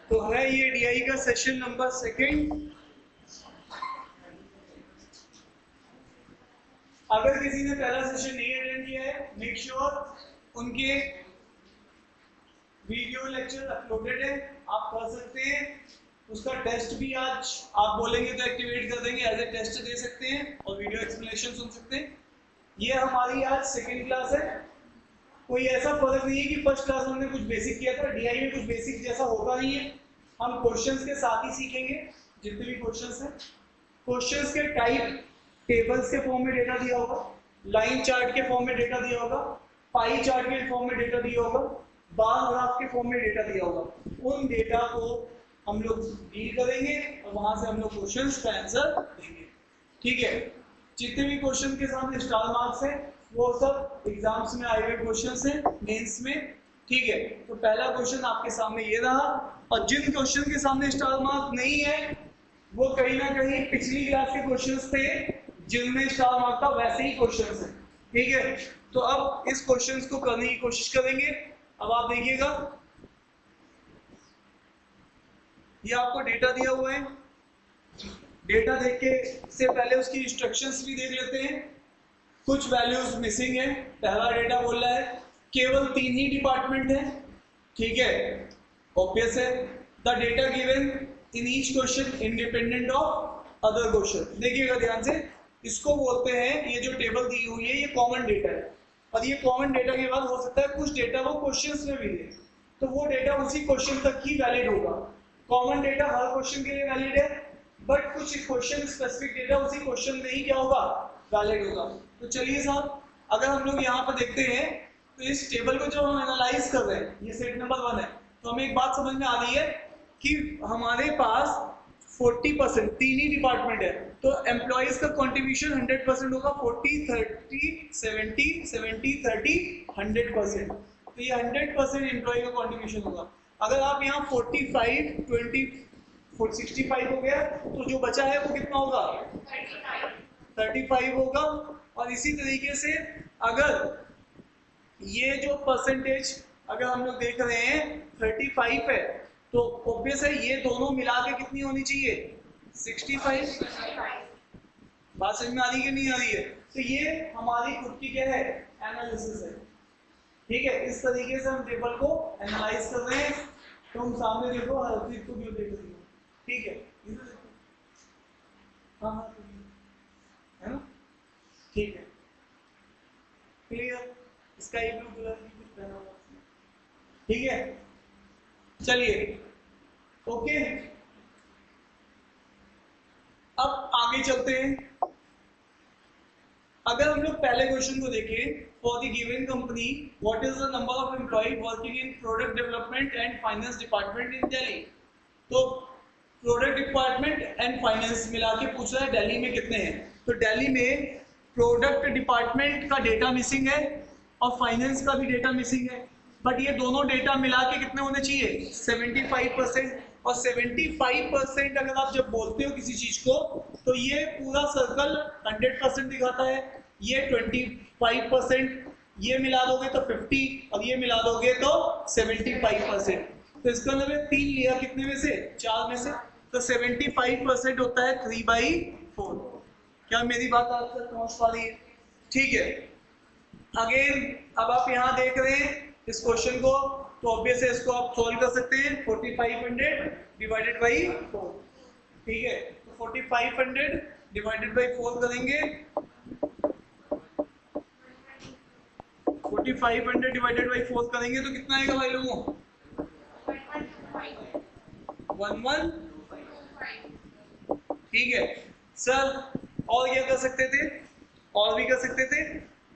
तो है ये डीआई का सेशन नंबर सेकंड। अगर किसी ने पहला सेशन नहीं अटेंड किया है, मेक श्योर उनके वीडियो लेक्चर अपलोडेड है, आप कर सकते हैं। उसका टेस्ट भी आज आप बोलेंगे तो एक्टिवेट कर देंगे, एज ए टेस्ट दे सकते हैं और वीडियो एक्सप्लेनेशन सुन सकते हैं। ये हमारी आज सेकंड क्लास है। कोई ऐसा फर्क नहीं है कि फर्स्ट क्लास में हमने कुछ बेसिक किया था, डीआई में कुछ बेसिक जैसा होगा नहीं है। हम क्वेश्चंस के साथ ही सीखेंगे जितने भी क्वेश्चंस हैं। क्वेश्चंस के टाइप टेबल्स के फॉर्म में डेटा दिया होगा, लाइन चार्ट के फॉर्म में डेटा दिया होगा, पाई चार्ट के फॉर्म में डेटा दिया होगा, बार ग्राफ के फॉर्म में डेटा दिया होगा। उन डेटा को हम लोग डील करेंगे और वहां से हम लोग क्वेश्चंस का आंसर देंगे। ठीक है, जितने भी क्वेश्चन के सामने स्टार मार्क्स है वो सब एग्जाम्स में आए हुए क्वेश्चंस हैं, मेंस में। ठीक है, तो पहला क्वेश्चन आपके सामने ये रहा, और जिन क्वेश्चन के सामने स्टार मार्क नहीं है वो कहीं ना कहीं पिछली क्लास के क्वेश्चंस थे जिनमें स्टार मार्क था, वैसे ही क्वेश्चंस हैं। ठीक है, तो अब इस क्वेश्चंस को करने की कोशिश करेंगे। अब आप देखिएगा, ये आपको डेटा दिया हुआ है। डेटा देख के से पहले उसकी इंस्ट्रक्शंस भी देख लेते हैं। कुछ वैल्यूज मिसिंग है। पहला डेटा बोल रहा है केवल 3 ही डिपार्टमेंट है। ठीक है, ऑब्वियस है। The data given in each question independent of other question. देखिएगा ध्यान से, इसको बोलते हैं, ये जो टेबल दी हुई है ये कॉमन डेटा है, और ये कॉमन डेटा के बाद हो सकता है कुछ डेटा वो क्वेश्चंस में भी दे, तो वो डेटा उसी क्वेश्चन तक ही वैलिड होगा। कॉमन डेटा हर क्वेश्चन के लिए वैलिड है, बट कुछ क्वेश्चन स्पेसिफिक डेटा उसी क्वेश्चन में ही क्या होगा, वैलिड होगा। तो चलिए साहब, अगर हम लोग यहाँ पर देखते हैं तो इस टेबल को जो हम एनालाइज कर रहे हैं, ये सेट नंबर 1 है, तो हमें एक बात समझ में आ रही है कि हमारे पास 40% 3 ही डिपार्टमेंट है, तो एम्प्लॉइज का कंट्रीब्यूशन 100% होगा। 40 30 70 70 30 100%, तो ये 100% एम्प्लॉय का कंट्रीब्यूशन होगा। अगर आप यहाँ 45 20 65 हो गया, तो जो बचा है वो कितना होगा, 35 होगा। और इसी तरीके से अगर ये जो परसेंटेज अगर हम लोग देख रहे हैं 35 है, तो ऑब्वियस है ये दोनों मिला के कितनी होनी चाहिए, 65। बात समझ में आ रही है कि नहीं आ रही है? तो ये हमारी खुद की क्या है, एनालिसिस है। ठीक है, इस तरीके से हम टेबल को एनालाइज कर रहे हैं। तुम सामने देखो, हर चीज को क्यों देख रही हो। ठीक है, इधर देखो, हाँ हाँ है ना, ठीक है, क्लियर। स्काई ब्लू कलर की कुछ पहना हुआ, ठीक है। चलिए, ओके, अब आगे चलते हैं। अगर हम लोग पहले क्वेश्चन को देखें, for the given company what is the number of employ working in product development and finance department in Delhi. तो प्रोडक्ट डिपार्टमेंट एंड फाइनेंस मिला के पूछ रहा है दिल्ली में कितने हैं। तो दिल्ली में प्रोडक्ट डिपार्टमेंट का डेटा मिसिंग है और फाइनेंस का भी डेटा मिसिंग है, बट ये दोनों डेटा मिला के कितने होने चाहिए, 75%। और 75% अगर आप जब बोलते हो किसी चीज को, तो ये पूरा सर्कल 100% दिखाता है, ये 25%, ये मिला दोगे तो 50 और ये मिला दोगे तो 75%। तो इसका मतलब है 3 लिया कितने में से, 4 में से, तो 75% होता है 3/4। क्या मेरी बात आप तक पहुंच पा रही है? ठीक है, अगेन अब आप यहाँ देख रहे हैं इस क्वेश्चन को, तो ऑब्वियस है इसको आप सॉल्व कर सकते हैं। 4500 डिवाइडेड बाई 4। ठीक है, तो 4500 डिवाइडेड बाई 4 करेंगे, 4500 डिवाइडेड बाई 4 करेंगे तो कितना आएगा भाई लोगों, 1125। ठीक है सर, और क्या कर सकते थे, और भी कर सकते थे।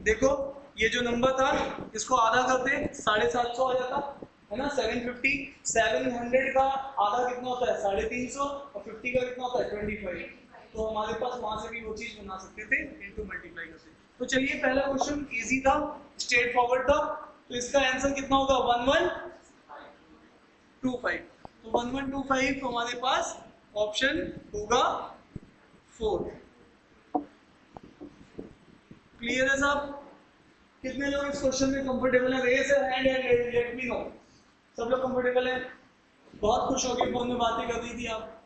देखो ये जो नंबर था इसको आधा करते 750 आ जाता है ना, 750। 700 का आधा कितना होता है, 350, और 50 का कितना होता है, 25। तो हमारे पास वहां से भी वो चीज बना सकते थे, इनटू मल्टीप्लाई करते। तो चलिए, पहला क्वेश्चन इजी था, स्ट्रेट फॉरवर्ड था, तो इसका आंसर कितना होगा, 1125। तो 1125 हमारे पास ऑप्शन होगा 4। क्लियर है साहब? कितने लोग इस क्वेश्चन में कंफर्टेबल हैं, raise your hand and let me know. सब लोग कंफर्टेबल हैं? बहुत खुश हो गए, फोन में बातें कर रही थी आप,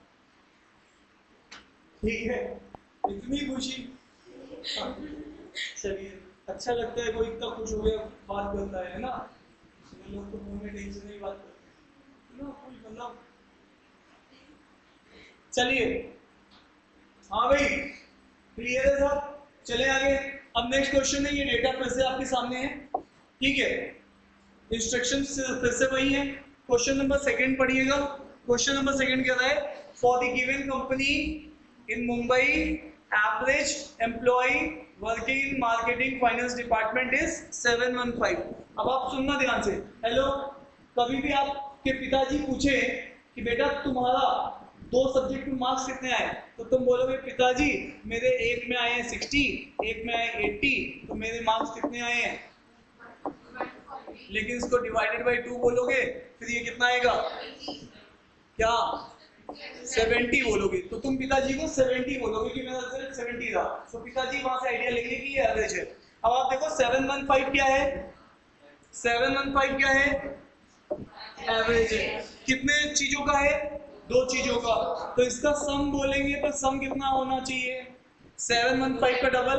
ठीक है, इतनी खुशी। चलिए, अच्छा लगता है कोई इतना खुश हो गया बात करता है ना। लोग तो फोन में टेंशन नहीं बात करते ना, कोई मतलब। चलिए, हाँ भाई, क्लियर है सब, चले आगे। अब नेक्स्ट क्वेश्चन है, ये डेटा फिर से आपके सामने है, ठीक है, इंस्ट्रक्शन फिर से वही है। क्वेश्चन नंबर सेकंड पढ़िएगा। क्वेश्चन नंबर सेकंड कह रहा है, for the given company in Mumbai average employ working in marketing finance department is 715। अब आप सुनना ध्यान से। हेलो, कभी भी आपके पिताजी पूछे कि बेटा तुम्हारा 2 सब्जेक्ट में मार्क्स कितने आए, तो तुम बोलोगे पिताजी मेरे एक में आए हैं 60, एक में आए 80, तो मेरे मार्क्स कितने आए हैं। लेकिन इसको डिवाइडेड बाय 2 बोलोगे, फिर ये कितना आएगा, क्या 70 बोलोगे, तो तुम पिताजी को 70 बोलोगे कि मेरा रिजल्ट 70 था। तो पिताजी वहां से आइडिया लेंगे कि ये एवरेज है। अब आप देखो 715 क्या है, 715 क्या है, एवरेज है। कितने चीजों का है, 2 चीजों का, तो इसका सम बोलेंगे तो सम कितना होना चाहिए, 715 का डबल,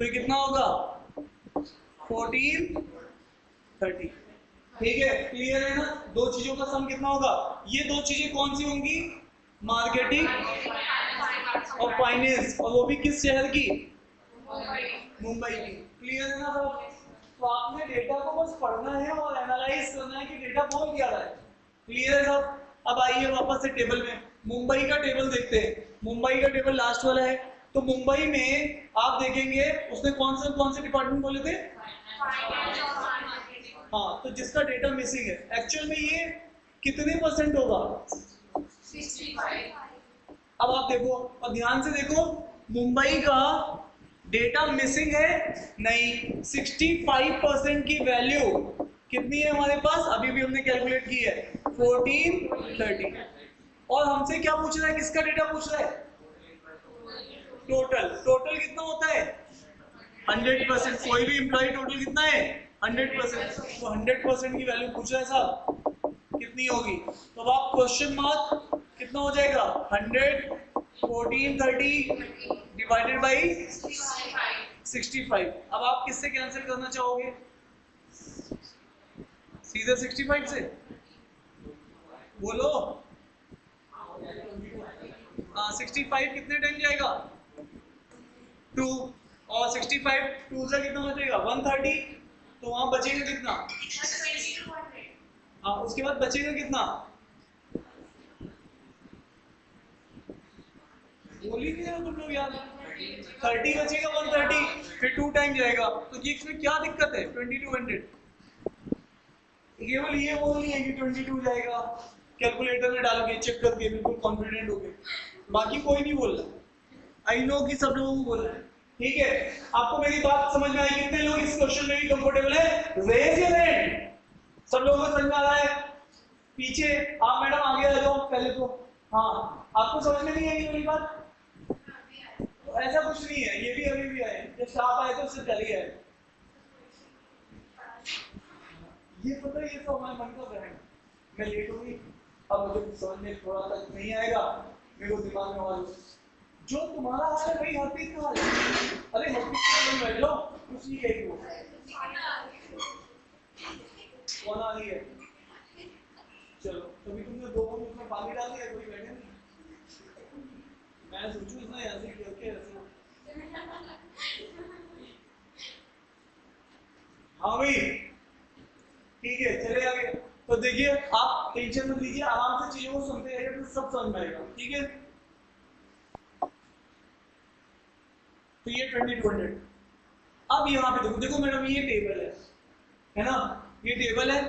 तो ये कितना होगा 1430। ठीक है, क्लियर है ना। 2 चीजों का सम कितना होगा, ये 2 चीजें कौन सी होंगी, मार्केटिंग और फाइनेंस, और वो भी किस शहर की, मुंबई की। क्लियर है ना सब। तो आपने डेटा को बस पढ़ना है और एनालाइज करना है कि डेटा बोल क्या रहा है। क्लियर है सब। अब आइए वापस से टेबल में, मुंबई का टेबल देखते हैं। मुंबई का टेबल लास्ट वाला है। तो मुंबई में आप देखेंगे उसने कौन से डिपार्टमेंट बोले थे, हाँ, तो जिसका डेटा मिसिंग है, एक्चुअल में ये कितने परसेंट होगा, 65। अब आप देखो और ध्यान से देखो, मुंबई का डेटा मिसिंग है नहीं, 65% की वैल्यू कितनी है हमारे पास, अभी भी हमने कैलकुलेट की है 1430। और हमसे क्या पूछ रहा है, किसका डेटा पूछ रहा है, टोटल। टोटल कितना होता है 100%। कोई भी एम्प्लॉय टोटल कितना है 100%। तो 100% की वैल्यू पूछ रहा है साहब, कितनी होगी। तो अब आप क्वेश्चन मार्क कितना हो जाएगा 100 1430 डिवाइडेड बाई 65। अब आप किससे कैंसिल करना चाहोगे, सीधे 65 से बोलो। 65 कितने टाइम जाएगा 2, और 65 2 से कितना बचेगा 130, तो वहां बचेगा कितना, हाँ, उसके बाद बचेगा कितना, बोल ही नहीं रहे तुम लोग यार, 30 बचेगा 130, फिर 2 टाइम जाएगा। तो ये इसमें क्या दिक्कत है 2200, केवल ये बोलनी है कि 22 जाएगा, कैलकुलेटर में डाल के चेक करके बिल्कुल कॉन्फिडेंट हो गए, बाकी कोई नहीं बोल रहा। आई नो कि सब लोगों को बोल रहा है, ठीक है। आपको मेरी बात समझ में आई, कितने लोग इस क्वेश्चन में भी कंफर्टेबल है, रेज योर हैंड। सब लोगों को समझ में आ रहा है, पीछे आप मैडम आगे आ जाओ पहले तो। हाँ, आपको समझ में नहीं आई मेरी बात, तो ऐसा कुछ नहीं है, ये भी अभी भी आए, जब साफ आए तो उससे पहले आए। ये पता है, ये तो हमारे मन का बहन, मैं लेट हो गई, अब मुझे समझ में थोड़ा तक नहीं आएगा, मेरे को दिमाग में आवाज, जो तुम्हारा हाल है वही हरप्रीत का हाल है। अरे हरप्रीत का बैठ जाओ, कुछ नहीं कहेगी वो, कौन आ रही है, चलो कभी तुमने 2 मिनट में पानी डाल दिया, कोई बैठे नहीं, मैं सोचूं इतना ऐसे करके ऐसे। हाँ भाई, ठीक है, चले आगे। तो देखिए आप टेंशन मत लीजिए, आराम से चीजों को सुनते रहिए तो सब समझ में आएगा, ठीक है। तो ये 2200। अब यहाँ पे देखो, देखो मैडम ये टेबल है ना, ये टेबल है।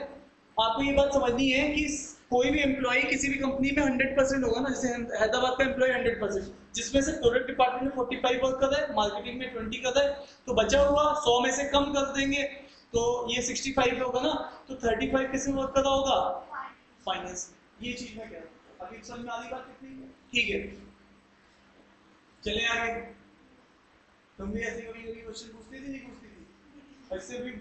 आपको ये बात समझनी है कि कोई भी एम्प्लॉय किसी भी कंपनी में 100% होगा ना, जैसे हैदराबाद का एम्प्लॉय 100%, जिसमें से प्रोडक्ट डिपार्टमेंट में 45 वर्क कर रहा है, मार्केटिंग में 20 कर रहा है, तो बचा हुआ 100 में से कम कर देंगे, तो ये 65 होगा ना, तो 35 किसमें वर्क कर रहा होगा, फाइनेंस। ये चीज मैं कह रहा हूँ, अभी समझ में आ रही बात कितनी, ठीक है। चले आगे, तुम भी ऐसे कभी कभी क्वेश्चन पूछती थी, नहीं पूछती थी, ऐसे भी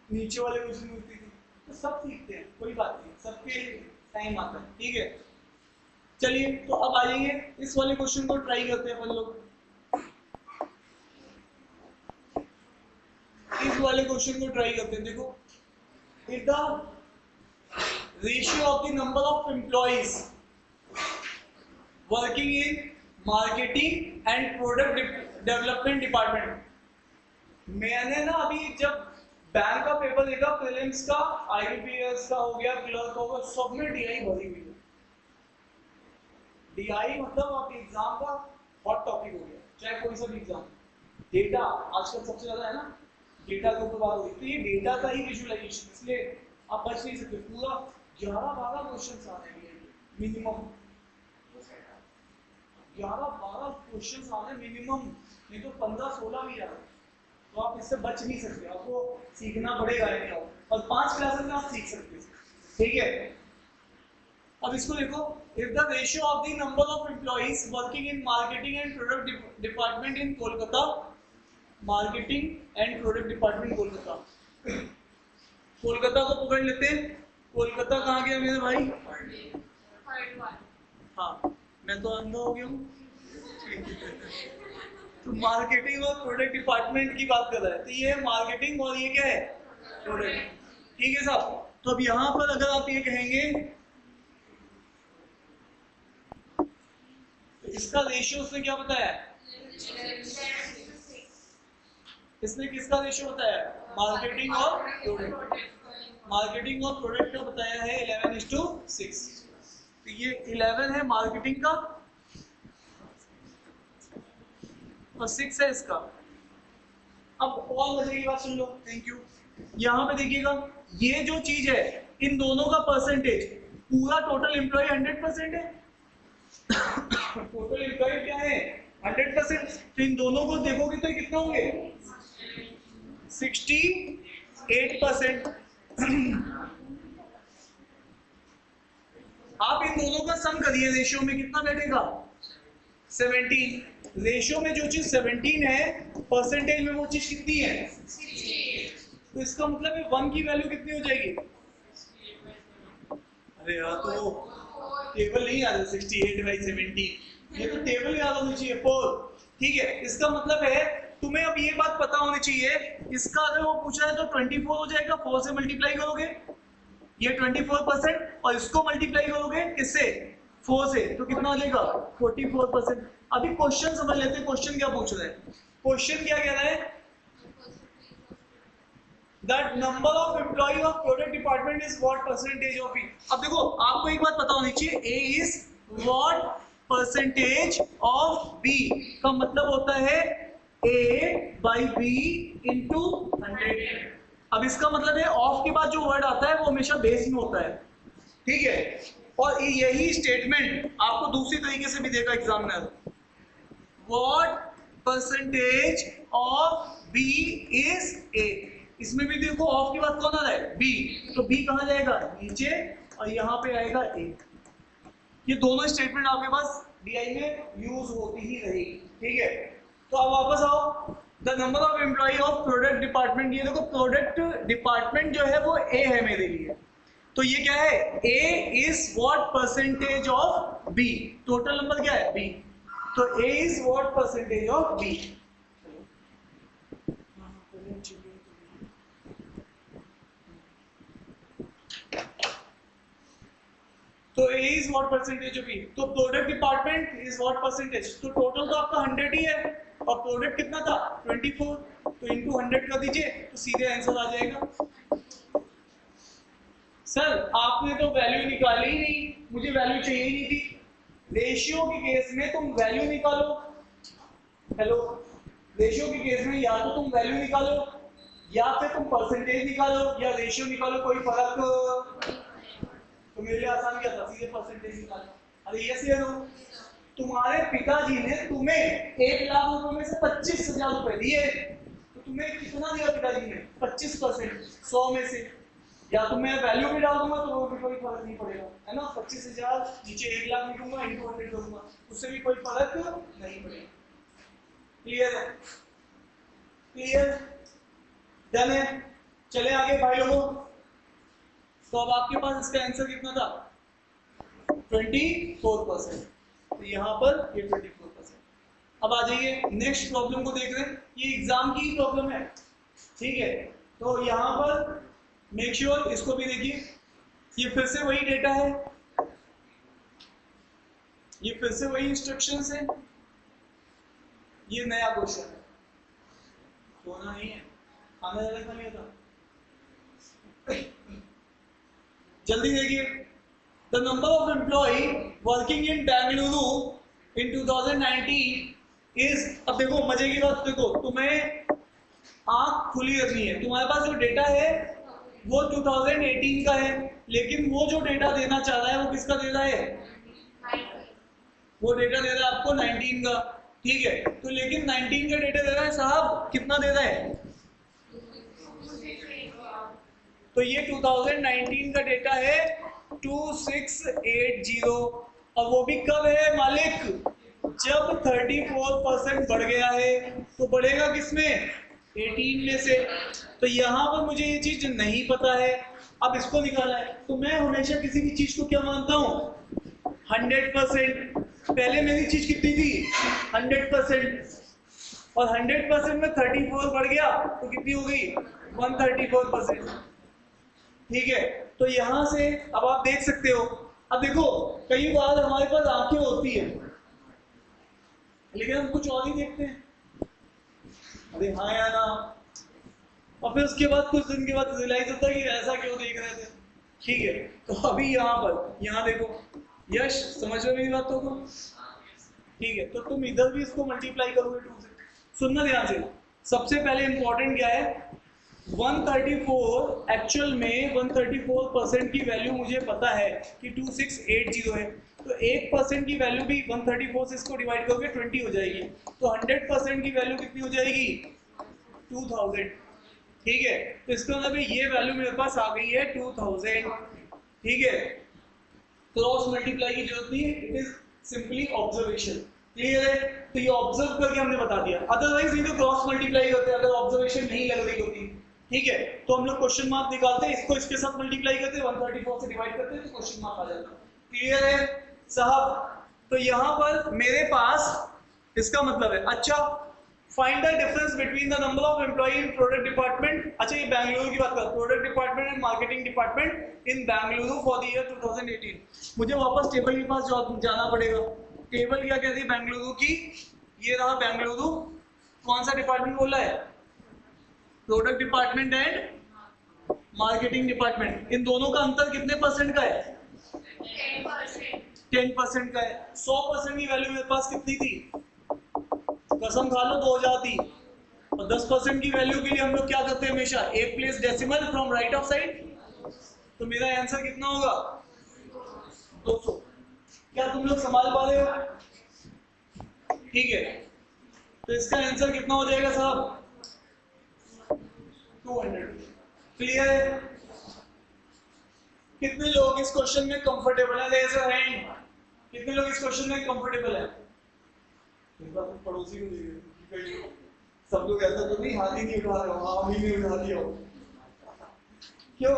नीचे वाले क्वेश्चन पूछती थी, तो सब सीखते हैं, कोई बात नहीं, सबके टाइम आता है, ठीक है। चलिए तो अब आ जाइए इस वाले क्वेश्चन को ट्राई करते हैं अपन लोग। इस वाले क्वेश्चन को ट्राई करते हैं। देखो, if the ratio of the number of employees working in marketing and product development department. मैंने ना अभी जब बैंक का पेपर देखा, प्रीलिम्स का, आईबीपीएस का हो गया, क्लर्क हो गया, सब में डीआई भरी हुई है। डीआई मतलब आपके एग्जाम का हॉट टॉपिक हो गया, चाहे कोई सा भी एग्जाम। डेटा आजकल सबसे ज्यादा है ना, डेटा के ऊपर बात हो रही है। तो ये डेटा का ही विजुअलाइजेशन, इसलिए आप बच नहीं सकते। पूरा 11-12 क्वेश्चन आ रहे हैं मिनिमम, 11-12 क्वेश्चन आ रहे हैं मिनिमम, नहीं तो 15-16 भी आ रहे हैं। तो आप इससे बच नहीं सकते, आपको सीखना पड़ेगा है, और 5 क्लासेस में आप सीख सकते हैं, ठीक है। अब इसको देखो, if the ratio of the number of employees working in marketing and product department in Kolkata, marketing and product department Kolkata, Kolkata को पकड़ लेते हैं। कोलकाता कहाँ गया मेरे भाई? हाँ, मैं तो अंधा हो गया हूँ। तो मार्केटिंग और प्रोडक्ट डिपार्टमेंट की बात कर रहा है, तो ये है मार्केटिंग और ये क्या है? प्रोडक्ट, ठीक है साहब। तो अब यहाँ पर अगर आप ये कहेंगे, इसका रेशियो उसने क्या बताया? इसने किसका रेशियो बताया? मार्केटिंग और प्रोडक्ट। मार्केटिंग और प्रोडक्ट का बताया है 11:6। तो ये 11 है मार्केटिंग का और 6 है इसका। अब और मजे की बात सुन लो, थैंक यू। यहाँ पे देखिएगा, ये जो चीज है, इन दोनों का परसेंटेज, पूरा टोटल एम्प्लॉय 100% है। टोटल एम्प्लॉय क्या है? 100%। तो इन दोनों को देखोगे तो कितना होंगे? 68%। आप इन दोनों का सम करिए, रेशियो में कितना बैठेगा? 17। रेशियो में जो चीज 17 है, परसेंटेज में वो चीज कितनी है? 68। तो इसका मतलब है 1 की वैल्यू कितनी हो जाएगी? अरे यार, तो टेबल नहीं आ रहा, 68/17, ये तो टेबल याद होनी चाहिए, 4, ठीक है। इसका मतलब है तुम्हें अब ये बात पता होनी चाहिए, इसका अगर वो पूछा है तो 24 हो जाएगा, 4 से मल्टीप्लाई करोगे, ये 24%, और इसको मल्टीप्लाई करोगे किससे? 4 से, तो कितना हो जाएगा? 44%। अभी क्वेश्चन समझ लेते हैं, क्वेश्चन क्या पूछ रहे हैं। क्वेश्चन क्या कह रहा है? That number of employee of product department is what percentage of B? अब देखो, आपको एक बात पता होनी चाहिए, A is what percentage of B का मतलब होता है A by B into 100। अब इसका मतलब है ऑफ के बाद जो वर्ड आता है वो हमेशा बेस में होता है, ठीक है। और यही स्टेटमेंट आपको दूसरी तरीके से भी देगा examiner, what percentage of B is A। इसमें भी देखो ऑफ की बात कौन आ रहा है? बी, तो बी कहाँ जाएगा? नीचे, और यहाँ पे आएगा ए। ये दोनों स्टेटमेंट आपके पास डीआई में यूज होती ही रहेगी, ठीक है। तो अब वापस आओ, the number of employee of product department. ये देखो, प्रोडक्ट डिपार्टमेंट जो है वो ए है मेरे लिए, तो ये क्या है? A is what percentage of B. Total number क्या है? बी, तो A is what percentage of B. तो A is what percentage of B, तो product department is what percentage, तो टोटल तो आपका 100 ही है, और प्रोडक्ट कितना था? 24, तो इनटू 100 कर दीजिए, तो सीधे आंसर आ जाएगा। सर आपने तो वैल्यू निकाली ही नहीं, मुझे वैल्यू चाहिए ही नहीं थी। रेशियो के केस में तुम वैल्यू निकालो, हेलो, रेशियो के केस में या तो तुम वैल्यू निकालो या फिर तुम परसेंटेज निकालो या रेशियो निकालो, कोई फर्क। तो मेरे लिए आसान क्या था? सीधे परसेंटेज निकालो। अरे यस या नो? तुम्हारे पिताजी ने तुम्हें 1 लाख रुपए में से 25,000 रुपए दिए, तो तुम्हें कितना दिया पिताजी ने? 25%, 100 में से। या तो मैं वैल्यू भी डाल दूंगा तो वो भी कोई फर्क नहीं पड़ेगा, है ना। 25,000 नीचे 1 लाख लिखूंगा, इंटू 100 करूंगा, उससे भी कोई फर्क नहीं पड़ेगा। क्लियर है? क्लियर, डन है। चले आगे भाई लोगों। तो अब आपके पास इसका आंसर कितना था? 24%। तो यहाँ पर ये 24%। अब आ जाइए नेक्स्ट प्रॉब्लम को देख रहे हैं, ये एग्जाम की प्रॉब्लम है, ठीक है। तो यहाँ पर मेक श्योर इसको भी देखिए, ये फिर से वही डेटा है, ये फिर से वही इंस्ट्रक्शंस है, ये नया क्वेश्चन है, सोना नहीं है, खाना ज्यादा खा लिया था। जल्दी देखिए, the number of employ working in Bengaluru in 2019 is, अब देखो मजे की बात, देखो तुम्हें आंख खुली रखनी है, तुम्हारे पास जो डेटा है वो 2018 का है, लेकिन वो जो डेटा देना चाह रहा है वो किसका दे रहा है, वो डेटा दे रहा है आपको 19 का, ठीक है। तो लेकिन 19 का डेटा दे रहा है साहब, कितना दे रहा है, तो ये 2019 का डेटा है 2680, और वो भी कब है मालिक, जब 34% बढ़ गया है, तो बढ़ेगा किसमें, 18 में से। तो यहाँ पर मुझे ये चीज नहीं पता है, अब इसको निकालना है, तो मैं हमेशा किसी भी चीज को क्या मानता हूँ, 100%। पहले मेरी चीज कितनी थी, 100%, और 100% में 34 बढ़ गया तो कितनी हो गई, 134%, ठीक है। तो यहां से अब आप देख सकते हो, अब देखो कई बार हमारे पास आंखें होती है लेकिन हम कुछ और ही देखते हैं, अरे हाँ या ना, और फिर उसके बाद कुछ दिन के बाद रियलाइज होता है कि ऐसा क्यों देख रहे थे, ठीक है। तो अभी यहाँ पर, यहाँ देखो, यश समझ रहे हो मेरी बातों को, ठीक है। तो तुम इधर भी इसको मल्टीप्लाई करोगे 2 से, सुनना ध्यान से, सबसे पहले इंपॉर्टेंट क्या है, 134 एक्चुअल में 134% की वैल्यू मुझे पता है कि 2680 है, तो 1% की वैल्यू भी 134 से इसको डिवाइड करोगे 20 हो जाएगी, तो 100% की वैल्यू कितनी हो जाएगी, 2000, ठीक है। तो इसका मतलब ये वैल्यू मेरे पास आ गई है 2000, ठीक है। क्रॉस मल्टीप्लाई की जरूरत नहीं है, it is simply observation, clear है। तो ये ऑब्जर्व करके हमने बता दिया, अदरवाइज नहीं तो क्रॉस मल्टीप्लाई करते अगर ऑब्जर्वेशन नहीं लग रही होती, ठीक है। तो हम लोग क्वेश्चन मार्क निकालते हैं, इसको इसके साथ मल्टीप्लाई करते हैं, 134 से डिवाइड करते हैं तो क्वेश्चन मार्क आ जाता है, क्लियर है साहब। तो यहाँ पर मेरे पास इसका मतलब है, अच्छा find the difference between the number of employ in product department, अच्छा ये बेंगलुरु की बात कर, product department and marketing department in Bengaluru for the year 2018। मुझे वापस टेबल के पास जाना पड़ेगा, टेबल क्या कहती है बेंगलुरु की, ये रहा बेंगलुरु, कौन सा डिपार्टमेंट बोला है, product department and marketing department, इन दोनों का अंतर कितने परसेंट का है, 10% का है। 100% की वैल्यू मेरे पास कितनी थी, कसम खा लो 2000 थी, और 10% की वैल्यू के लिए हम लोग क्या करते हैं हमेशा, एक place decimal from right of side, तो मेरा आंसर कितना होगा 200। क्या तुम लोग संभाल पा रहे हो, ठीक है। तो इसका आंसर कितना हो जाएगा साहब, 200, क्लियर है। कितने लोग इस क्वेश्चन में कंफर्टेबल है, रेज योर हैंड, कितने लोग इस क्वेश्चन में कंफर्टेबल है, पड़ोसी को सब लोग ऐसा तो नहीं, हाथ ही नहीं उठा रहे हो, हाँ नहीं उठा दिया हो, क्यों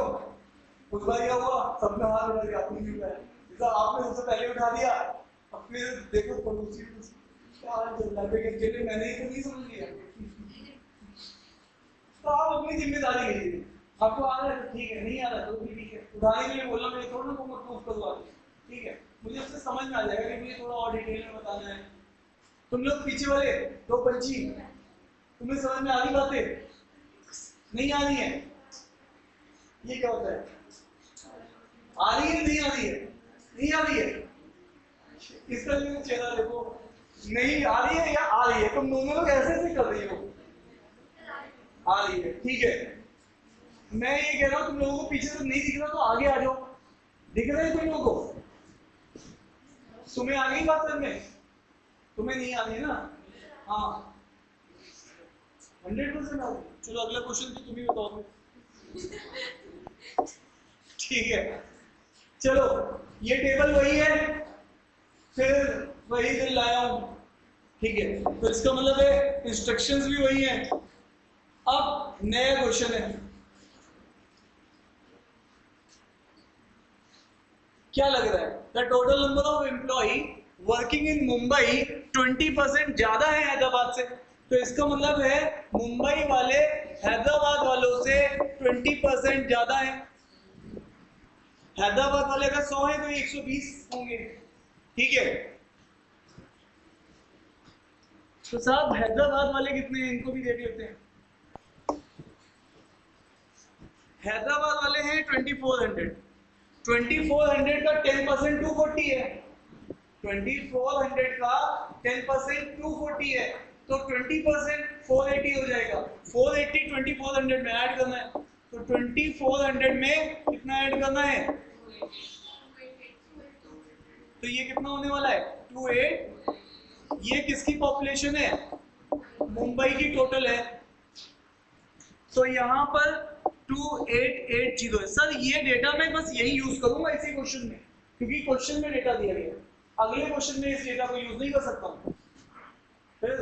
उस बार क्या हुआ, सबने हाथ उठा दिया, आपने नहीं उठाया, जैसा आपने सबसे पहले उठा दिया, अब फिर देखो पड़ोसी क्या हाल चल रहा है, मैंने ही तो नहीं समझ लिया, तो आप अपनी जिम्मेदारी लीजिए, आपको आ रहा है तो ठीक है, नहीं आ रहा तो भी ठीक है, उठाने के लिए बोलना मैं थोड़ा ना को मत प्रूफ करूँ आगे, ठीक है। मुझे उससे समझ में आ जाएगा कि मुझे थोड़ा और डिटेल में बताना है। तुम लोग पीछे वाले दो पंछी, तुम्हें समझ में आ रही बातें, नहीं आ रही है, ये क्या होता है, आ रही है नहीं आ रही है, नहीं आ रही है, इसका चेहरा देखो, नहीं आ रही है या आ रही है, तुम दोनों लोग ऐसे ऐसे कर रही हो, आ रही है, ठीक है। मैं ये कह रहा हूं तुम लोगों को पीछे से नहीं दिख रहा तो आगे आ जाओ, दिख रहा है तुम लोगों को, तुम्हें आ गई बात करने, तुम्हें नहीं आ रही है ना, हाँ 100% आ गई। चलो अगला क्वेश्चन तो तुम ही बताओगे, ठीक है। चलो ये टेबल वही है, फिर वही दिन लाया हूं, ठीक है। तो इसका मतलब है इंस्ट्रक्शंस भी वही हैं। अब नया क्वेश्चन है, क्या लग रहा है? The total number of employee working in Mumbai 20% ज्यादा है हैदराबाद से। तो इसका मतलब है मुंबई वाले हैदराबाद वालों से 20% ज्यादा है। हैदराबाद वाले अगर 100 है तो 120 होंगे, ठीक है। तो साहब हैदराबाद वाले कितने हैं, इनको भी देख लेते हैं। हैदराबाद वाले हैं 2400। 2400 का 10% 240 है। 2400 का 10% 240 है, तो 20% 480 हो जाएगा। 480 2400 में ऐड करना है, तो 2400 में कितना ऐड करना है? तो ये कितना होने वाला है? 28। ये किसकी पॉपुलेशन है? मुंबई की टोटल है। तो यहाँ पर 2880 है। सर ये डेटा मैं बस यही यूज करूंगा इसी क्वेश्चन में, क्योंकि क्वेश्चन में डेटा दिया गया है। अगले क्वेश्चन में इस डेटा को यूज नहीं कर सकता हूं। फिर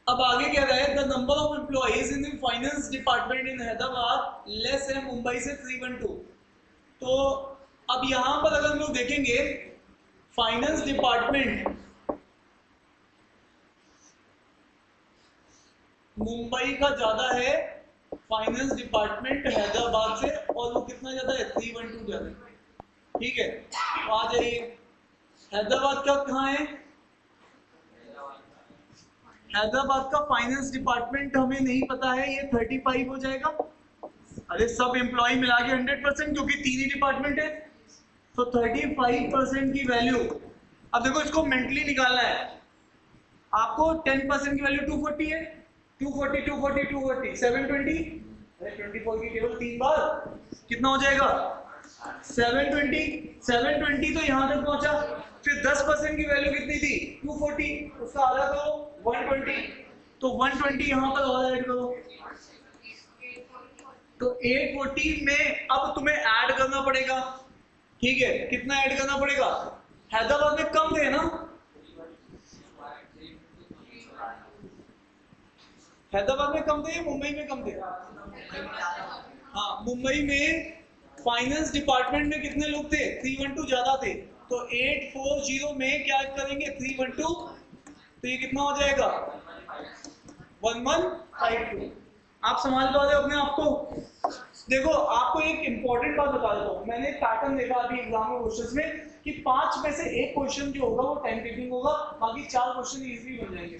अब आगे क्या रहा है? The number of employees in finance department in Hyderabad less है मुंबई से 312। तो अब यहां पर अगर हम लोग देखेंगे फाइनेंस डिपार्टमेंट मुंबई का ज्यादा है, फाइनेंस डिपार्टमेंट हैदराबाद से, और वो कितना ज्यादा है? 312 ज्यादा है, ठीक है। तो आ जाइए, हैदराबाद का कहाँ है? हैदराबाद का फाइनेंस डिपार्टमेंट हमें नहीं पता है, ये 35 हो जाएगा। अरे सब एम्प्लॉय मिला के 100%, क्योंकि 3 ही डिपार्टमेंट है, तो 35% की वैल्यू। अब देखो इसको मेंटली निकालना है आपको। 10% की वैल्यू 240 है। 240 240 240 720। अरे 24 की केवल 3 बार कितना हो जाएगा? 720। 720 तो यहां तक पहुंचा। फिर 10% की वैल्यू कितनी थी? 240, उसका आधा करो 120, तो 120 यहां पर और ऐड करो, तो 840 में अब तुम्हें ऐड करना पड़ेगा, ठीक है। कितना ऐड करना पड़ेगा? हैदराबाद में कम थे ना, हैदराबाद में कम थे, मुंबई में कम थे? हाँ, मुंबई में फाइनेंस डिपार्टमेंट में कितने लोग थे? 312 ज्यादा थे, तो 840 में क्या करेंगे? 312, तो ये कितना हो जाएगा? 1152। आप समझ पा रहे हो अपने आप को? देखो आपको एक इंपॉर्टेंट बात बता देता हूँ, मैंने पैटर्न देखा अभी एग्जाम में क्वेश्चंस में कि 5 में से एक क्वेश्चन जो होगा वो टाइम टेकिंग होगा, बाकी 4 क्वेश्चन इजीली बन जाएंगे।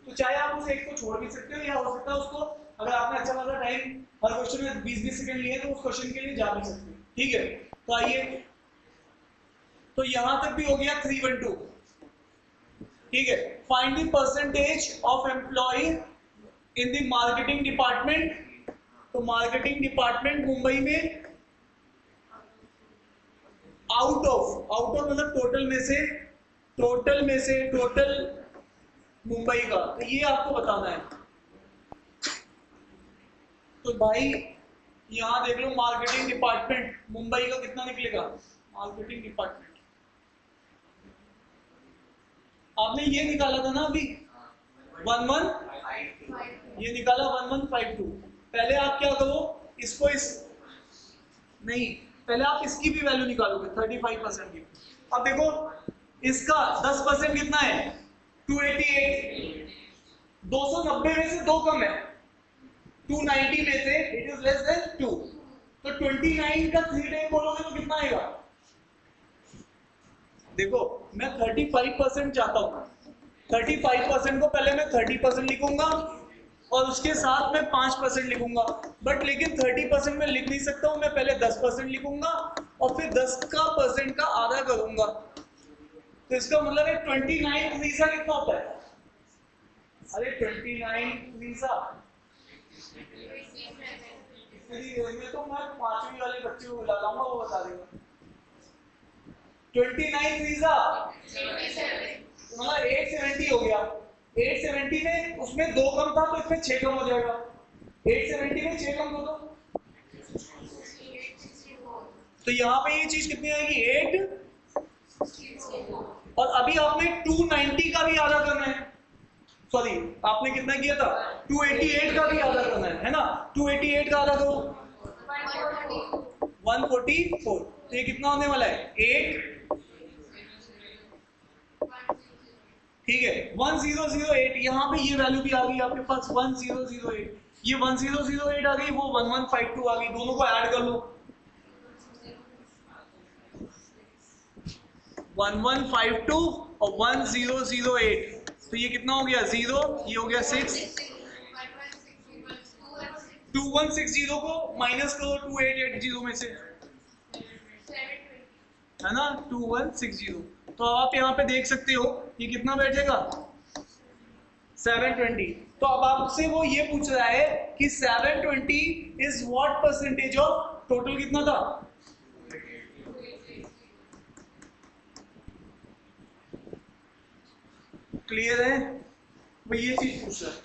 तो चाहे आप उस एक को छोड़ भी सकते हो, या हो सकता है उसको, अगर आपने अच्छा खासा टाइम हर क्वेश्चन में 20-20 सेकंड लिए तो उस क्वेश्चन के लिए जा भी सकते हो, ठीक है। तो आइए, तो यहां तक भी हो गया 312, ठीक है। Find the percentage of employ in the marketing department. तो मार्केटिंग डिपार्टमेंट मुंबई में आउट ऑफ मतलब टोटल में से टोटल मुंबई का, तो ये आपको बताना है। तो भाई यहां देख लो, मार्केटिंग डिपार्टमेंट मुंबई का कितना निकलेगा? मार्केटिंग डिपार्टमेंट आपने ये निकाला था ना अभी 11, ये निकाला 1152। पहले आप क्या करो, इसको नहीं, पहले आप इसकी भी वैल्यू निकालोगे 35% की। अब देखो इसका 10% कितना है? 288। 290 में से 2 कम है, 290 में से इट इज लेस देन 2, तो 29 का 3 टाइम बोलोगे तो कितना आएगा? देखो मैं 35% चाहता हूं, 35% को पहले मैं 30% लिखूंगा और उसके साथ में 5% लिखूंगा, बट लेकिन 30% में लिख नहीं सकता हूं, मैं पहले 10% लिखूंगा और फिर 10% का आधा करूंगा। तो इसका मतलब है 29 वीजा कितना होता है? अरे 29 वीजा में तो मैं 5वीं वाले बच्चे को बुला लाऊंगा, वो बता देगा। 29 वीजा मतलब 870 हो गया। 870 में उसमें 2 कम था तो इसमें 6 कम हो जाएगा। 870 में 6 कम दो, तो यहाँ पे ये चीज कितनी आएगी? 8। और अभी आपने 290 का भी आधा करना है, सॉरी आपने कितना किया था 288 का भी आधा करना है ना। 288 का आधा करो 144। तो ये कितना होने वाला है 8, ठीक है 1008। यहाँ पे ये वैल्यू भी आ गई आपके पास 1008, ये 1008 आ गई, वो 1152 आ गई, दोनों को ऐड कर लो 1152 और 1008, तो ये कितना हो गया 0, ये हो गया 6। 2160 को माइनस करो 2880 में से, है ना 2160। तो आप यहाँ पे देख सकते हो ये कितना बैठेगा 720। तो अब आपसे वो ये पूछ रहा है कि 720 is what percentage of total, कितना था क्लियर है, वो ये चीज पूछ रहा है।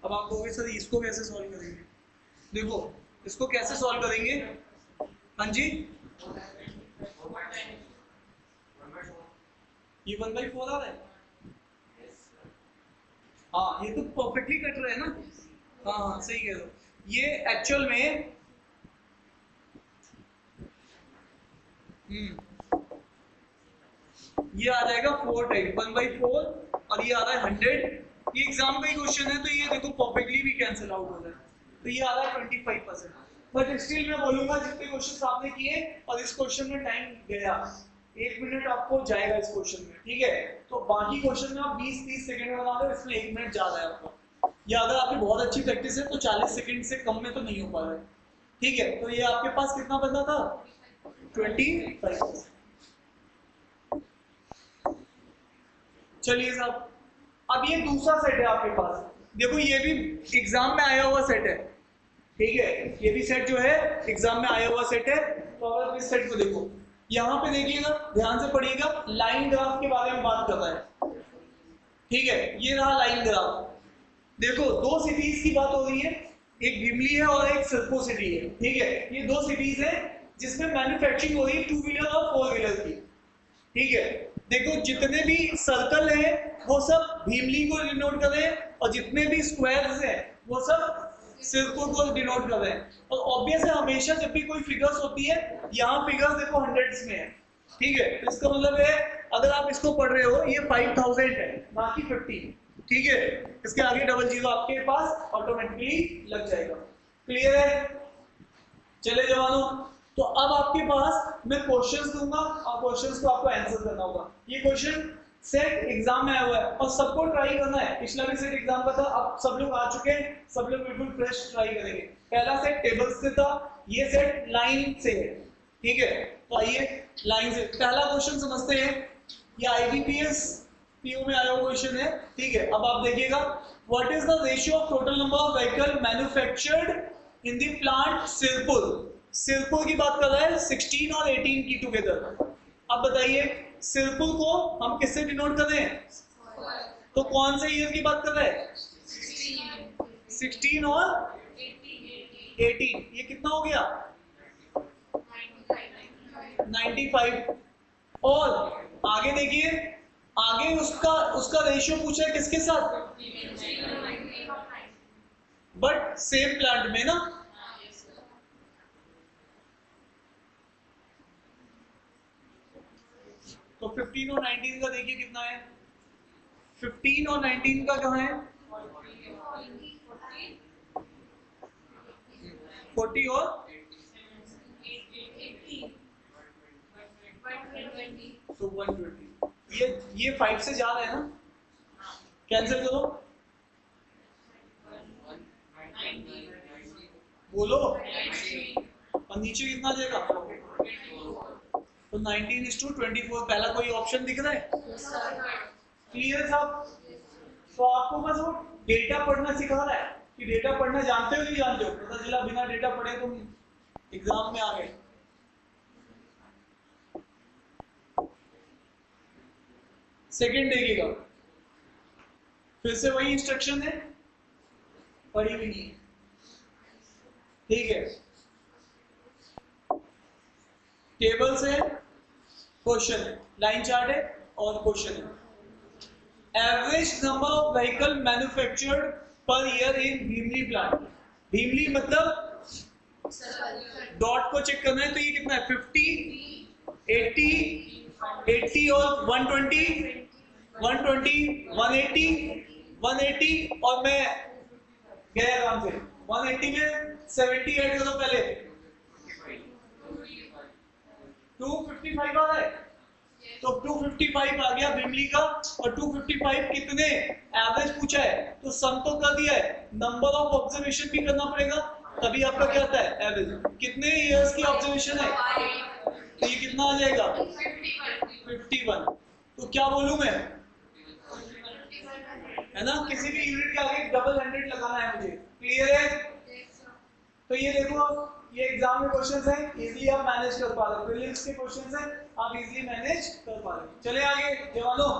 अब आप कहोगे सर इसको कैसे सॉल्व करेंगे, देखो इसको कैसे सॉल्व करेंगे, हाँ जी ये 1/4 आ रहा है, हाँ ये तो परफेक्टली कट रहा है ना, हाँ हाँ सही कह रहे हो। ये एक्चुअल में ये आ जाएगा 4 टाइप 1/4 और ये आ रहा है 100। ये एग्जाम का ही क्वेश्चन है तो ये देखो परफेक्टली भी कैंसिल आउट हो रहा है, तो ये आ रहा है 25%। बट स्टिल मैं बोलूंगा जितने क्वेश्चन आपने किए और इस क्वेश्चन में टाइम गया 1 मिनट आपको जाएगा इस क्वेश्चन में, ठीक है। तो बाकी क्वेश्चन में आप 20-30 सेकंड में बना दो, इसमें 1 मिनट ज्यादा है आपका, या अगर आपकी बहुत अच्छी प्रैक्टिस है तो 40 सेकंड से कम में तो नहीं हो पा रहा है, ठीक है। तो ये आपके पास कितना बचा था 25%। चलिए साहब अब ये दूसरा सेट है आपके पास, देखो ये भी एग्जाम में आया हुआ सेट है, ठीक है, ये भी सेट जो है एग्जाम में आया हुआ सेट है। तो अगर इस सेट को देखो यहाँ पे देखिएगा ध्यान से पढ़िएगा, लाइन ग्राफ के बारे में बात कर रहा है, ठीक है। ये रहा लाइन ग्राफ, देखो दो सिटीज की बात हो रही है, एक गिमली है और एक सिरको सिटी है, ठीक है। ये दो सिटीज है जिसमें मैन्युफैक्चरिंग हो रही है 2 व्हीलर और 4 व्हीलर की, ठीक है। देखो जितने भी सर्कल है वो सब भीमली को डिनोट कर रहे हैं और जितने भी स्क्वायर्स हैं वो सब सिरको को डिनोट कर रहे हैं। और ऑब्वियस है हमेशा जब भी कोई फिगर्स होती है यहाँ फिगर्स देखो हंड्रेड्स में है, ठीक है। तो इसका मतलब है अगर आप इसको पढ़ रहे हो ये 5000 है ना कि 50, ठीक है। इसके आगे डबल जीरो आपके पास ऑटोमेटिकली लग जाएगा, क्लियर है। चले जवानों, तो अब आपके पास मैं क्वेश्चंस दूंगा और क्वेश्चंस को आपको आंसर करना होगा। ये क्वेश्चन सेट एग्जाम में आया हुआ है और सबको ट्राई करना है, पिछला भी सेट एग्जाम का था, अब सब लोग आ चुके हैं, सब लोग बिल्कुल फ्रेश ट्राई करेंगे। पहला सेट टेबल्स से था, ये सेट लाइन से है, ठीक है। तो आइए लाइन से पहला क्वेश्चन समझते हैं, ये आईबीपीएस पीओ में आया हुआ क्वेश्चन है, ठीक है। अब आप देखिएगा what is the ratio of total number of vehicle manufactured in the plant Sirpur. Sirpur की बात कर रहा है 16 और 18 की टुगेदर। अब बताइए सिरपुर को हम किससे डिनोट कर रहे हैं, तो कौन से ईयर की बात कर रहे हैं 16 और 18, ये कितना हो गया 95। और आगे देखिए आगे उसका रेशियो पूछा है किसके साथ, बट सेम प्लांट में ना। तो 15 और 19 का देखिए कितना है, 15 और 19 का कहाँ है 40 और तो 120। ये 5 से ज्यादा है ना, कैंसिल करो बोलो, और नीचे कितना देगा तो 19:24। पहला कोई ऑप्शन दिख रहा है, क्लियर साहब। तो आपको बस वो डेटा पढ़ना सिखा रहा है कि डेटा पढ़ना जानते हो नहीं जानते हो, पता चला बिना डेटा पढ़े तुम एग्जाम में आ गए। सेकंड देखिएगा फिर से वही इंस्ट्रक्शन है, पढ़ी भी नहीं है, ठीक है। टेबल से क्वेश्चन है, लाइन चार्ट है और क्वेश्चन है। Average number of vehicle manufactured per year in Bhimli plant. Bhimli मतलब डॉट को चेक करना है तो ये कितना है 50, 80 और 120, 180 और मैं गया काम से 180 में 70 ऐड करो पहले 255 आ रहा है तो 255 आ गया बिमली का। और 255 कितने एवरेज पूछा है तो सम तो कर दिया है, नंबर ऑफ ऑब्जर्वेशन भी करना पड़ेगा तभी आपका क्या आता है एवरेज। कितने इयर्स की ऑब्जर्वेशन है तो ये कितना आ जाएगा 51। तो क्या बोलूं मैं, है ना, किसी भी यूनिट के आगे डबल 100 लगाना है मुझे। क्लियर है? तो ये देखो ये एग्जाम में क्वेश्चंस हैं, इजीली आप मैनेज कर पा रहे हो। प्रीलिम्स के क्वेश्चंस हैं, आप इजीली मैनेज कर पा रहे हो। चले आगे जवानों।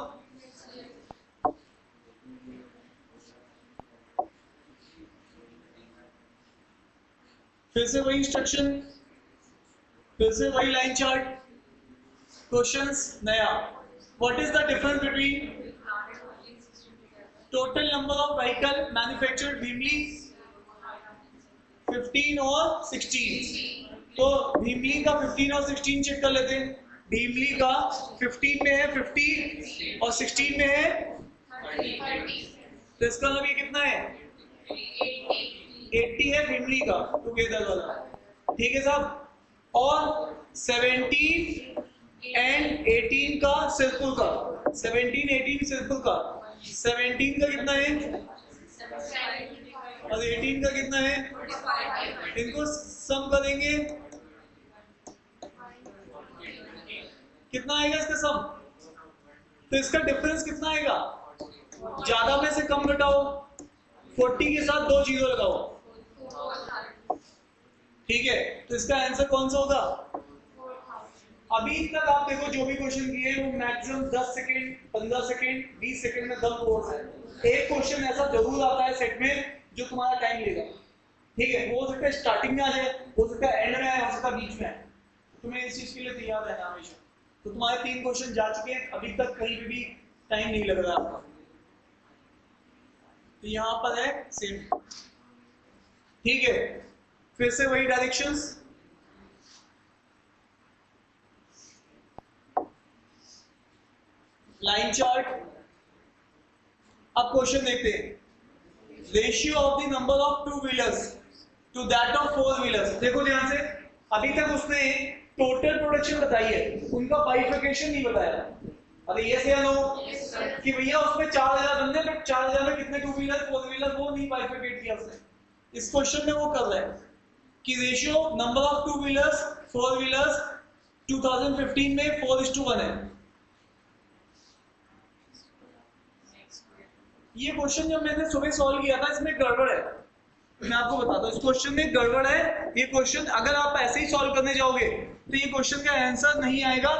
फिर से वही इंस्ट्रक्शन, फिर से वही लाइन चार्ट, क्वेश्चंस नया। What is the difference between total number of vehicle manufactured Bhimli 15 और 16। तो भीमली का 15 और 16 चेक कर लेते हैं। भीमली का 15 में है 50 और 16 में है 30। तो इसका मतलब ये कितना है 80 है भीमली का टुगेदर वाला। ठीक है साहब। और 17 एंड 18 का सिरपुर का, 17 18 सिरपुर का, 17 का कितना है और 18 का कितना है, इनको सम करेंगे कितना आएगा इसका सम। तो इसका डिफरेंस कितना आएगा, ज्यादा में से कम घटाओ, 40 के साथ 2 जीरो लगाओ। ठीक है, तो इसका आंसर कौन सा होगा। अभी तक आप देखो जो भी क्वेश्चन किए वो मैक्सिमम 10 सेकंड 15 सेकंड 20 सेकंड में दम कोर्स है। एक क्वेश्चन ऐसा जरूर आता है सेट में जो तुम्हारा टाइम लेगा। ठीक है, हो सकता है स्टार्टिंग में आ जाए, हो सकता है एंड में आए, हो सकता है बीच में आए। तुम्हें इस चीज के लिए तैयार रहना हमेशा। तो तुम्हारे 3 क्वेश्चन जा चुके हैं, अभी तक कहीं पे भी टाइम नहीं लग रहा आपका। तो यहाँ पर है सेम। ठीक है, फिर से वही डायरेक्शंस। Line chart. अब क्वेश्चन देखते हैं। Ratio of the number of 2 wheelers two that of 4 wheelers. देखो ध्यान से, अभी तक उसने टोटल प्रोडक्शन बताई है, उनका बाइफिकेशन नहीं बताया। अरे ये से नो कि भैया उसमें 4000 बंदे, बट 4000 में कितने 2 व्हीलर 4 व्हीलर वो नहीं बाइफिकेट किया उसने। इस क्वेश्चन में वो कर रहा है कि ratio number of 2 wheelers 4 wheelers 2015 में 4:1 है। ये क्वेश्चन जब मैंने सुबह सॉल्व किया था इसमें गड़बड़ है, मैं आपको बताता हूँ। इस क्वेश्चन में गड़बड़ है। ये क्वेश्चन अगर आप ऐसे ही सॉल्व करने जाओगे तो ये क्वेश्चन का आंसर नहीं आएगा,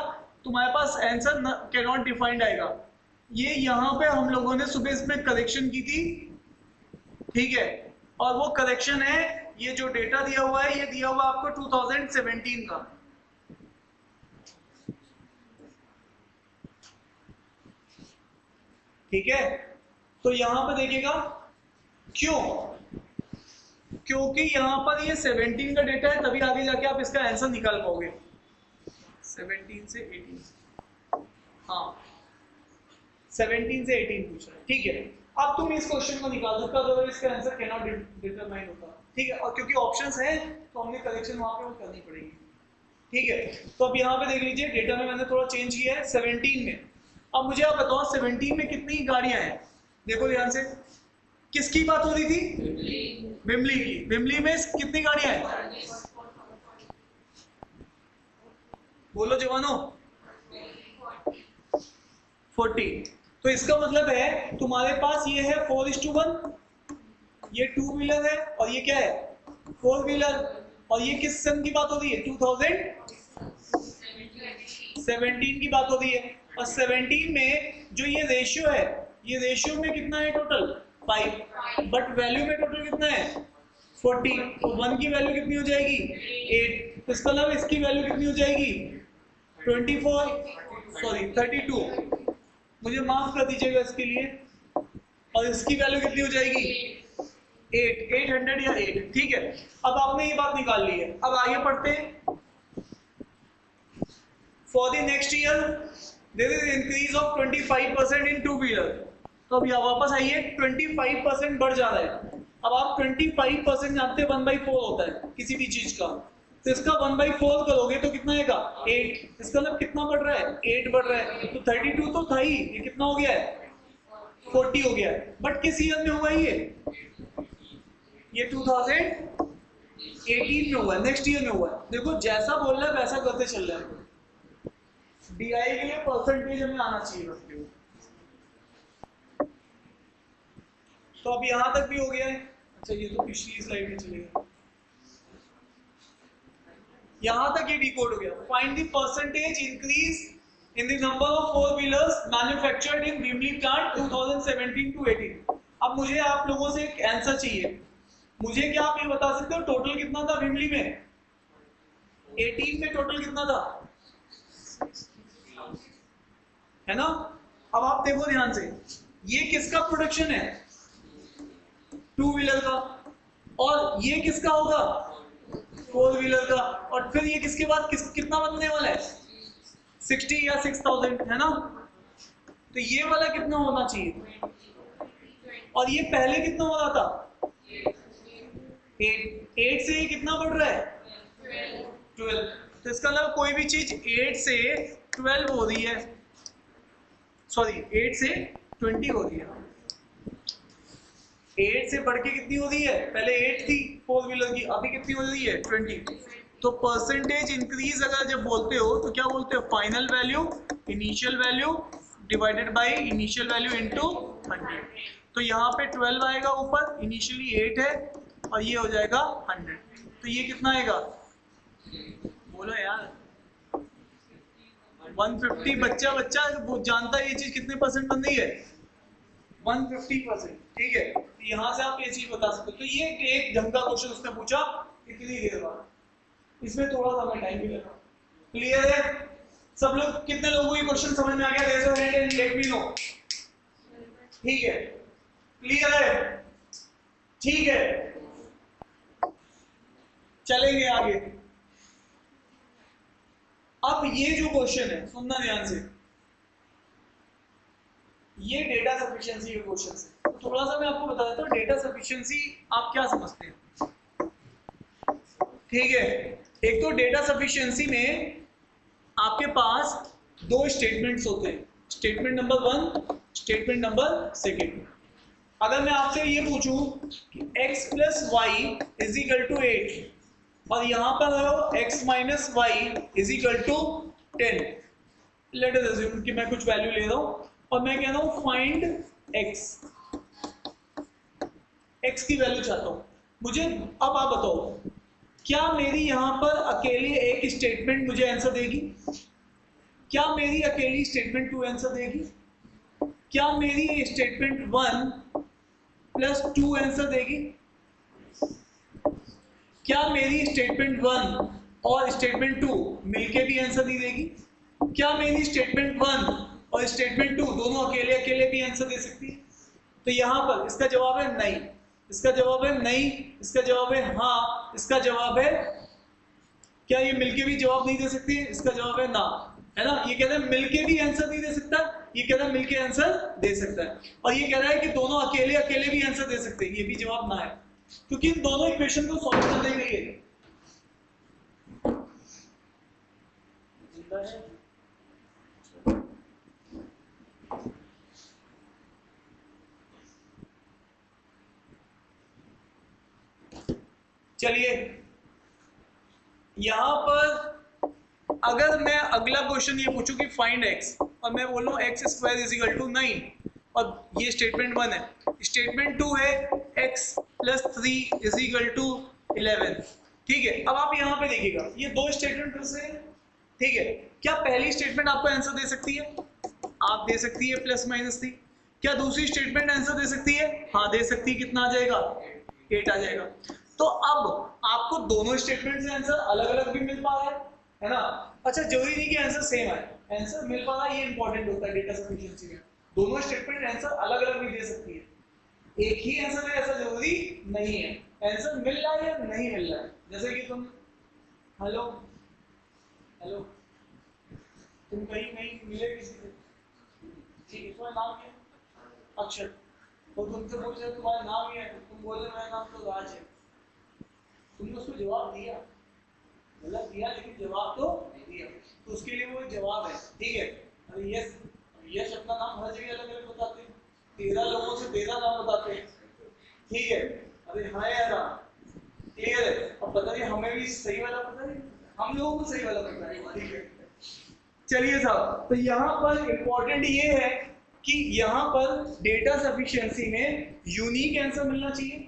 तुम्हारे पास आंसर कैन नॉट डिफाइंड आएगा। ये यहाँ पे हम लोगों ने सुबह इसमें करेक्शन की थी। ठीक है, और वो करेक्शन है, ये जो डेटा दिया हुआ है ये दिया हुआ आपको 2017 का। ठीक है, तो यहां पे देखिएगा क्यों, क्योंकि यहां पर ये 17 का डेटा है, तभी आगे जाके आप इसका आंसर निकाल पाओगे। 17 से 18, हाँ 17 से 18 पूछ रहा है। ठीक है, अब तुम इस क्वेश्चन को निकाल सकते हो, तो इसका आंसर कैन नॉट डिटरमाइन होता। ठीक है, और क्योंकि ऑप्शंस हैं तो हमने करेक्शन वहां पे वो करनी पड़ेगी। ठीक है, तो अब यहाँ पे देख लीजिए, डेटा में मैंने थोड़ा चेंज किया है 17 में। अब मुझे आप बताओ 17 में कितनी गाड़ियां हैं। देखो ध्यान से, किसकी बात हो रही थी, बिमली की। बिमली में कितनी गाड़ियां हैं, बोलो जवानों 40। तो इसका मतलब है तुम्हारे पास ये है 4:1, ये 2 व्हीलर है और ये क्या है 4 व्हीलर। और ये किस सन की बात हो रही है 2017 की बात हो रही है। और 17 में जो ये रेशियो है, ये रेशियो में कितना है टोटल 5, बट वैल्यू में टोटल कितना है 40, तो 1 की वैल्यू कितनी हो जाएगी 8, इसका मतलब इसकी वैल्यू कितनी हो जाएगी 32, मुझे माफ कर दीजिएगा इसके लिए, और इसकी वैल्यू कितनी हो जाएगी 800 या 8, ठीक है। अब आपने ये बात निकाल ली है, अब आगे पढ़ते हैं। For the next year there is increase of 25% in two wheeler, तो अब यहाँ वापस आइए 25% बढ़ जा रहा है। अब आप 25% जानते हैं 1/4 होता है किसी भी चीज का, तो इसका 1/4 करोगे तो कितना आएगा 8, इसका मतलब कितना बढ़ रहा है 8 बढ़ रहा है, तो 32 तो था ही, ये कितना हो गया है 40 हो गया है। बट किस ईयर में हुआ ये 2018 में हुआ है, नेक्स्ट ईयर में हुआ है। देखो जैसा बोल रहा है वैसा करते चल रहा है, डीआई के लिए परसेंटेज हमें आना चाहिए बस। तो अब यहां तक भी हो गया है। अच्छा ये तो पिछली स्लाइड में चलेगा, यहां तक ये डिकोड हो गया। Find the percentage increase in the number of four wheelers manufactured in Vimli plant 2017 to 18। अब मुझे आप लोगों से एक आंसर चाहिए, मुझे क्या आप ये बता सकते हो टोटल कितना था विमली में 18 में टोटल कितना था, है ना। अब आप देखो ध्यान से, ये किसका प्रोडक्शन है 2 व्हीलर का, और ये किसका होगा 4 व्हीलर का, और फिर ये किसके बाद कितना बनने वाला है 60 या 6000, है ना। तो ये वाला कितना होना चाहिए, और ये पहले कितना हो रहा था 8 से ये कितना बढ़ रहा है 12, तो इसका मतलब कोई भी चीज 8 से 12 हो रही है, सॉरी 8 से 20 हो रही है, 8 से बढ़ के कितनी हो रही है, पहले 8 थी 4 व्हीलर की, अभी कितनी हो रही है 20। तो परसेंटेज इंक्रीज अगर जब बोलते हो तो क्या बोलते हो final value initial value divided by initial value into 100। तो यहाँ पे 12 आएगा ऊपर, इनिशियली 8 है, और ये हो जाएगा 100, तो ये कितना आएगा बोलो यार 150। बच्चा वो जानता है ये चीज कितने परसेंट बन रही है 150%, ठीक है। तो यहाँ से आप ये चीज बता सकते हो। तो ये एक ढंग का क्वेश्चन उसने पूछा इतनी देर बाद, इसमें थोड़ा सा मैं टाइम भी लगा। क्लियर है सब लोग, कितने लोगों को ये क्वेश्चन समझ में आ गया, raise your hand and let me know. ठीक है, क्लियर है, ठीक है, चलेंगे आगे। अब ये जो क्वेश्चन है सुनना ध्यान से, ये डेटा सफिशिएंसी के क्वेश्चन है। तो थोड़ा सा मैं आपको बता देता हूँ डेटा सफिशिएंसी आप क्या समझते हैं, ठीक है। एक तो डेटा सफिशिएंसी में आपके पास 2 स्टेटमेंट्स होते हैं, स्टेटमेंट नंबर 1, स्टेटमेंट नंबर 2। अगर मैं आपसे ये पूछूं कि x + y = 8 और यहाँ पर x - y = 10, let us assume कि मैं कुछ वैल्यू ले रहा हूँ और मैं कह रहा हूँ फाइंड x की वैल्यू चाहता हूँ मुझे। अब आप बताओ क्या मेरी यहाँ पर अकेले एक स्टेटमेंट मुझे आंसर देगी, क्या मेरी अकेली स्टेटमेंट 2 आंसर देगी, क्या मेरी स्टेटमेंट 1 + 2 आंसर देगी, क्या मेरी स्टेटमेंट 1 और स्टेटमेंट 2 मिलके भी आंसर नहीं देगी, क्या मेरी स्टेटमेंट 1 और स्टेटमेंट 2 दोनों अकेले अकेले भी आंसर दे सकती है। तो यहाँ पर इसका जवाब है नहीं, इसका जवाब है नहीं, इसका जवाब है हाँ, इसका जवाब है क्या ये मिलके भी जवाब नहीं दे सकती, इसका जवाब है ना, है ना। ये कहता है मिलके भी आंसर नहीं दे सकता, ये कहता है मिलके आंसर दे सकता है, और ये कह रहा है कि दोनों अकेले अकेले भी आंसर दे सकते हैं, ये भी जवाब ना है, क्योंकि इन दोनों इक्वेशन को सॉल्व करने के लिए चलिए यहां पर अगर मैं अगला क्वेश्चन ये पूछूं कि फाइंड x और मैं बोलूं x² = 9 और ये स्टेटमेंट 1 है, स्टेटमेंट 2 है x + 3 = 11, ठीक है। अब आप यहाँ पे देखिएगा ये 2 स्टेटमेंट फिर से, ठीक है। क्या पहली स्टेटमेंट आपको आंसर दे सकती है, आप दे सकती है +- 3, क्या दूसरी स्टेटमेंट आंसर दे सकती है, हाँ दे सकती है, कितना आ जाएगा 8 आ जाएगा। तो अब आपको दोनों स्टेटमेंट से आंसर अलग अलग भी मिल पा रहा है ना। अच्छा, जरूरी नहीं कि आंसर सेम आए, आंसर मिल पा रहा है, ये इंपॉर्टेंट होता है डेटा सफिशिएंसी में। दोनों स्टेटमेंट आंसर अलग अलग भी दे सकती है, एक ही आंसर है ऐसा जरूरी नहीं है। आंसर मिल रहा है या नहीं मिल रहा है, जैसे कि तुम हेलो हेलो, तुम कहीं कहीं मिले किसी से, ठीक है, तुम्हारा नाम क्या है? अक्षर। तो तुमसे पूछ रहे तुम्हारा नाम क्या है, तुम बोल रहे मेरा नाम तो राज है। तुमने उसको जवाब दिया, मतलब दिया लेकिन जवाब तो दिया, तो उसके लिए वो जवाब है, ठीक है। अरे यस, यश अपना नाम हर जगह अलग अलग बताते हैं, 13 लोगों से 13 नाम बताते हैं, ठीक है। अरे हाँ यार, क्लियर है। अब पता नहीं हमें भी सही वाला पता नहीं, हम लोगों को सही वाला पता है, ठीक है। चलिए साहब, तो यहाँ पर इंपॉर्टेंट ये है कि यहाँ पर डेटा सफिशिएंसी में यूनिक आंसर मिलना चाहिए,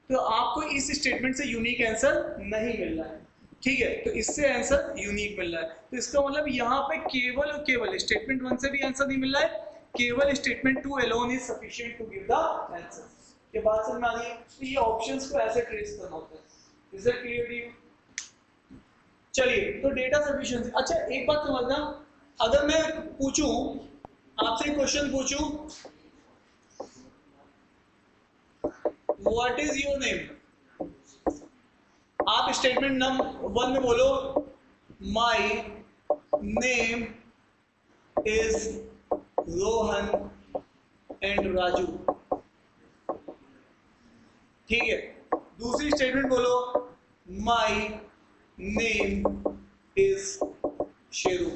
तो आपको इस स्टेटमेंट से यूनिक आंसर नहीं मिल रहा है, ठीक है। तो इससे आंसर यूनिक मिल रहा है, तो इसका मतलब यहाँ पे केवल और केवल स्टेटमेंट 1 से भी आंसर नहीं मिल रहा है, केवल statement 2 alone is sufficient to give the answer. ये बात समझ में आ रही है? तो ये ऑप्शंस को ऐसे ट्रेस करना होता है। Is it clear to you? चलिए, तो डेटा सफिशिएंसी। अच्छा, एक बात समझना, अगर मैं पूछूं, आपसे क्वेश्चन पूछूं, व्हाट इज योर नेम, आप स्टेटमेंट नंबर 1 में बोलो my name is Rohan and Raju, ठीक है। दूसरी स्टेटमेंट बोलो माय नेम इज शेरू,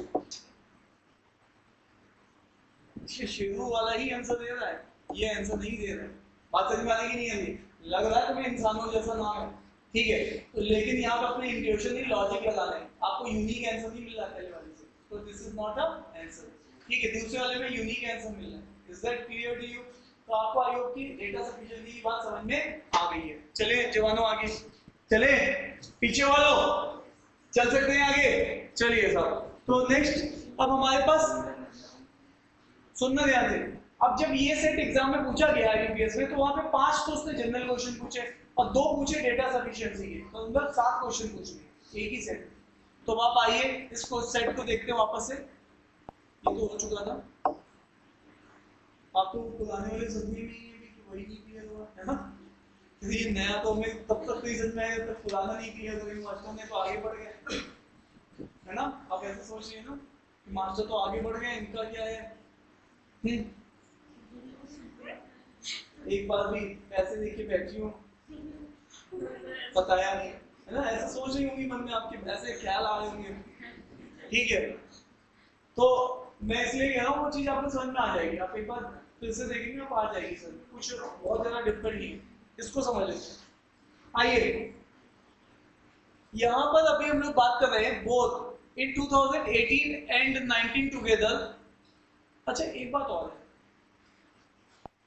ये शेरू वाला ही आंसर दे रहा है, ये आंसर नहीं दे रहा है। बात समझ में आने की नहीं आती, लग रहा है तुम्हें इंसानों जैसा नाम है, ठीक है, तो लेकिन यहाँ पे अपने इंट्यूशन नहीं लॉजिक लगाना है, आपको यूनिक आंसर नहीं मिल रहा पहले वाले से, तो this is not a answer, ठीक है। दूसरे वाले में यूनिक आंसर मिल रहा है। Is that clear to you? तो आपको आई होप की डेटा सफिशिएंसी की बात समझ में आ गई है। चले जवानों आगे चले, पीछे वालों चल सकते हैं आगे, चलिए साहब। तो नेक्स्ट अब हमारे पास, सुनना ध्यान से, अब जब ये सेट एग्जाम में पूछा गया आईबीपीएस में, तो वहां पे 5 तो उसने जनरल क्वेश्चन पूछे और 2 पूछे डेटा सफिशिएंसी के, तो अंदर 7 क्वेश्चन पूछे एक ही सेट। तो आप आइए इसको सेट को देखते हैं वापस से, ये तो हो चुका था, आप तो पुराने वाले समझ में नहीं है कि वही नहीं क्लियर हुआ है ना, ये नया तो हमें तब तक नहीं समझ में आया जब तक पुराना नहीं क्लियर हुआ, मास्टर ने तो आगे बढ़ गए, है ना। आप ऐसे सोच रहे हैं ना कि मास्टर तो आगे बढ़ गए, इनका क्या है। एक बार भी पैसे देके बैठी हूँ, बताया नहीं, है ना, ऐसा सोच रही होंगी मन में, आपके ऐसे ख्याल आ रहे होंगे, ठीक है। तो मैं इसलिए कह रहा हूँ वो चीज आपको समझ में आ जाएगी, आप एक बार फिर से देखेंगे आप आ जाएगी सर, कुछ बहुत ज्यादा डिफिकल्ट नहीं है, इसको समझ लेते। आइए, यहाँ पर अभी हम लोग बात कर रहे हैं बोथ इन 2018 एंड 19 टुगेदर। अच्छा, एक बात और है,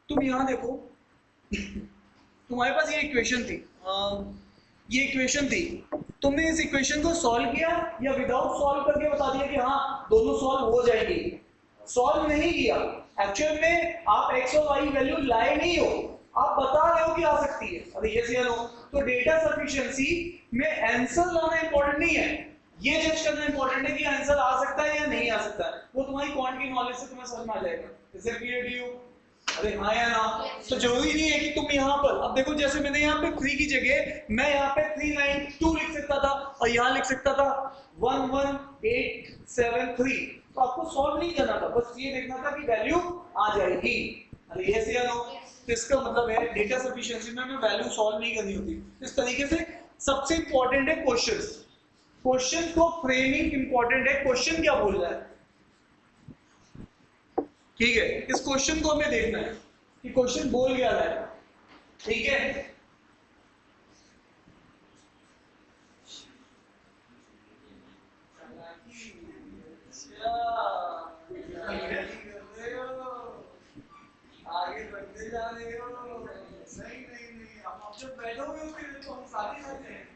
तुम यहाँ देखो, तुम्हारे पास ये इक्वेशन थी, ये इक्वेशन थी, तुमने इस इक्वेशन को सॉल्व किया या विदाउट सॉल्व करके बता दिया कि हाँ दोनों सॉल्व हो जाएंगे? सॉल्व नहीं किया, एक्चुअल में आप एक्स और वाई वैल्यू लाए नहीं हो, आप बता रहे हो कि आ सकती है। अरे ये नो, तो डेटा सफिशिएंसी में आंसर लाना इंपॉर्टेंट नहीं है, ये जज करना इंपॉर्टेंट है कि आंसर आ सकता है या नहीं आ सकता है, वो तुम्हारी क्वांट की नॉलेज से तुम्हें समझ में आ जाएगा। Is it clear to you? अरे हाँ या ना? तो जरूरी नहीं है कि तुम यहाँ पर, अब देखो जैसे मैंने यहाँ पे 3 की जगह मैं यहाँ पे 392 लिख सकता था और यहाँ लिख सकता था 11873, तो आपको सॉल्व नहीं करना था, बस ये देखना था कि वैल्यू आ जाएगी। अरे यस या नो? तो इसका मतलब है डेटा सफिशिएंसी में हमें वैल्यू सॉल्व नहीं करनी होती। इस तरीके से सबसे इंपॉर्टेंट है क्वेश्चंस, क्वेश्चन को फ्रेमिंग इंपॉर्टेंट है, क्वेश्चन क्या बोल रहा है, ठीक है। इस क्वेश्चन को हमें देखना है कि क्वेश्चन बोल क्या रहा है, ठीक है। आगे बढ़ते जा रहे हो, नहीं नहीं नहीं, आप जब बैठोगे तो हम साथ हैं,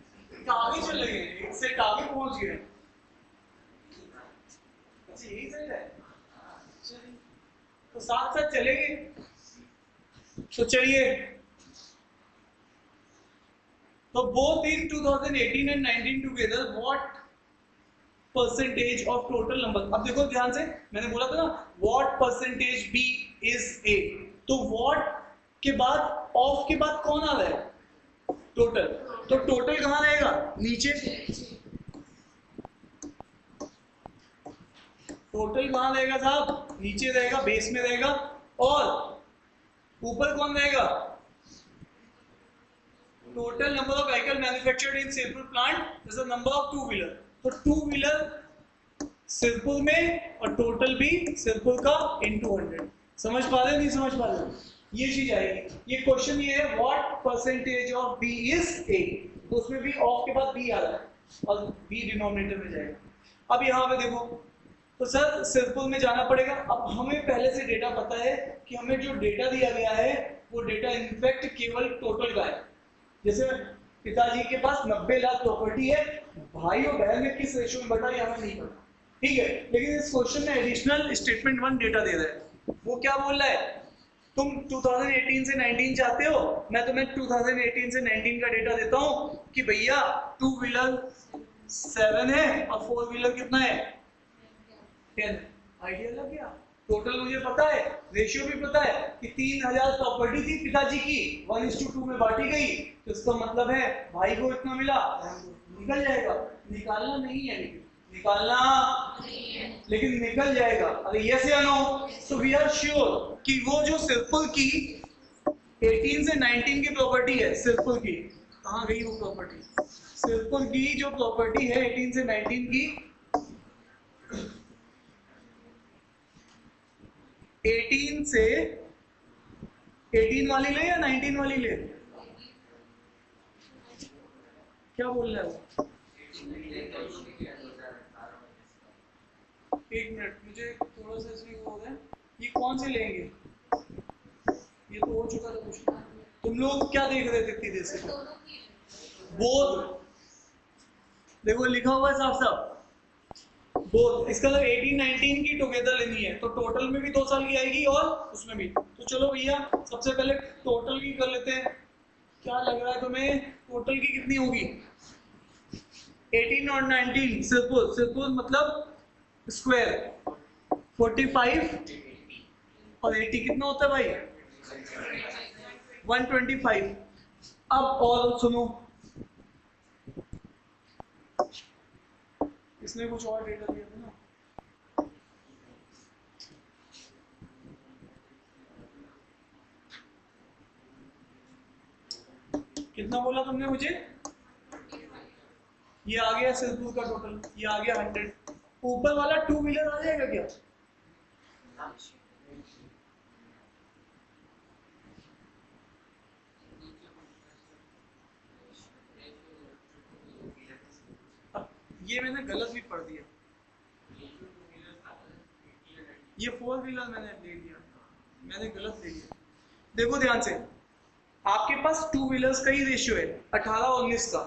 आगे चले गए, एक से आगे पहुंच गए। अच्छा यही सही है, तो साथ साथ चलेंगे। तो चलिए, तो both in 2018 and 19 together what percentage of total number। अब देखो ध्यान से, मैंने बोला था ना what percentage B is A, तो what के बाद ऑफ के बाद कौन आ रहा है टोटल, तो टोटल कहाँ रहेगा नीचे, टोटल कहाँ रहेगा साहब नीचे रहेगा, बेस में रहेगा, और ऊपर कौन रहेगा total number of vehicle manufactured in Sirpur plant is the number of to wheeler. तो टू व्हीलर सिरपुर में और टोटल भी सिरपुर का इनटू 100। समझ पा रहे नहीं समझ पा रहे, ये चीज आएगी। ये क्वेश्चन ये है what percentage of B is A, तो उसमें भी ऑफ के बाद बी आ रहा है और बी डिनोमिनेटर में जाएगा। अब यहाँ पे देखो, तो सर सिरपुर में जाना पड़ेगा। अब हमें पहले से डेटा पता है कि हमें जो डेटा दिया गया है वो डेटा इनफैक्ट केवल टोटल का है। जैसे पिताजी के पास 90 लाख प्रॉपर्टी है, भाई और बहन में किस रेशियो में बढ़ा ये हमें नहीं पता, ठीक है, लेकिन इस क्वेश्चन में एडिशनल स्टेटमेंट 1 डेटा दे रहा है। वो क्या बोल रहा है, तुम 2018 से 19 चाहते हो, मैं तुम्हें 2018 से 19 का डेटा देता हूं कि भैया टू व्हीलर 7 है और फोर व्हीलर कितना है 10। आइडिया लग गया, टोटल मुझे पता है, रेशियो भी पता है कि 3000 प्रॉपर्टी थी पिताजी की, 1:2 में बांटी गई, तो इसका मतलब है भाई को इतना मिला, निकल जाएगा। निकालना नहीं है, निकालना नहीं है, लेकिन निकल जाएगा। अरे यस या no, so we are sure कि वो जो सिरपुर की 18 से 19 की प्रॉपर्टी है, सिरपुर की कहाँ गई वो प्रॉपर्टी, सिरपुर की जो प्रॉपर्टी है 18 से 19 की, 18 से 18 वाली ले या 19 वाली ले, क्या बोल रहे हो? एक मिनट, मुझे थोड़ा सा इसमें वो हो रहा है, ये कौन से लेंगे, ये तो हो चुका था कुछ। तुम लोग क्या देख रहे थे इतनी देर से? बोध, देखो लिखा हुआ है साफ साफ बोध, इसका मतलब 18-19 की टुगेदर लेनी है, तो टोटल में भी 2 साल की आएगी और उसमें भी। तो चलो भैया सबसे पहले टोटल की कर लेते हैं। क्या लग रहा है तुम्हें टोटल की कितनी होगी? 18 और 19 सिरपुर, सिरपुर मतलब स्क्वायर 45 और 80 कितना होता है भाई 125। अब और सुनो, इसने कुछ और डेटा दिया था ना, कितना बोला तुमने मुझे? ये आ गया सिरपुर का टोटल, ये आ गया 100। ऊपर वाला टू व्हीलर आ जाएगा क्या? ये मैंने गलत भी पढ़ दिया, ये 4 व्हीलर मैंने ले लिया, मैंने गलत ले लिया। देखो ध्यान से, आपके पास टू व्हीलर्स का ही रेशियो है 18-19 का,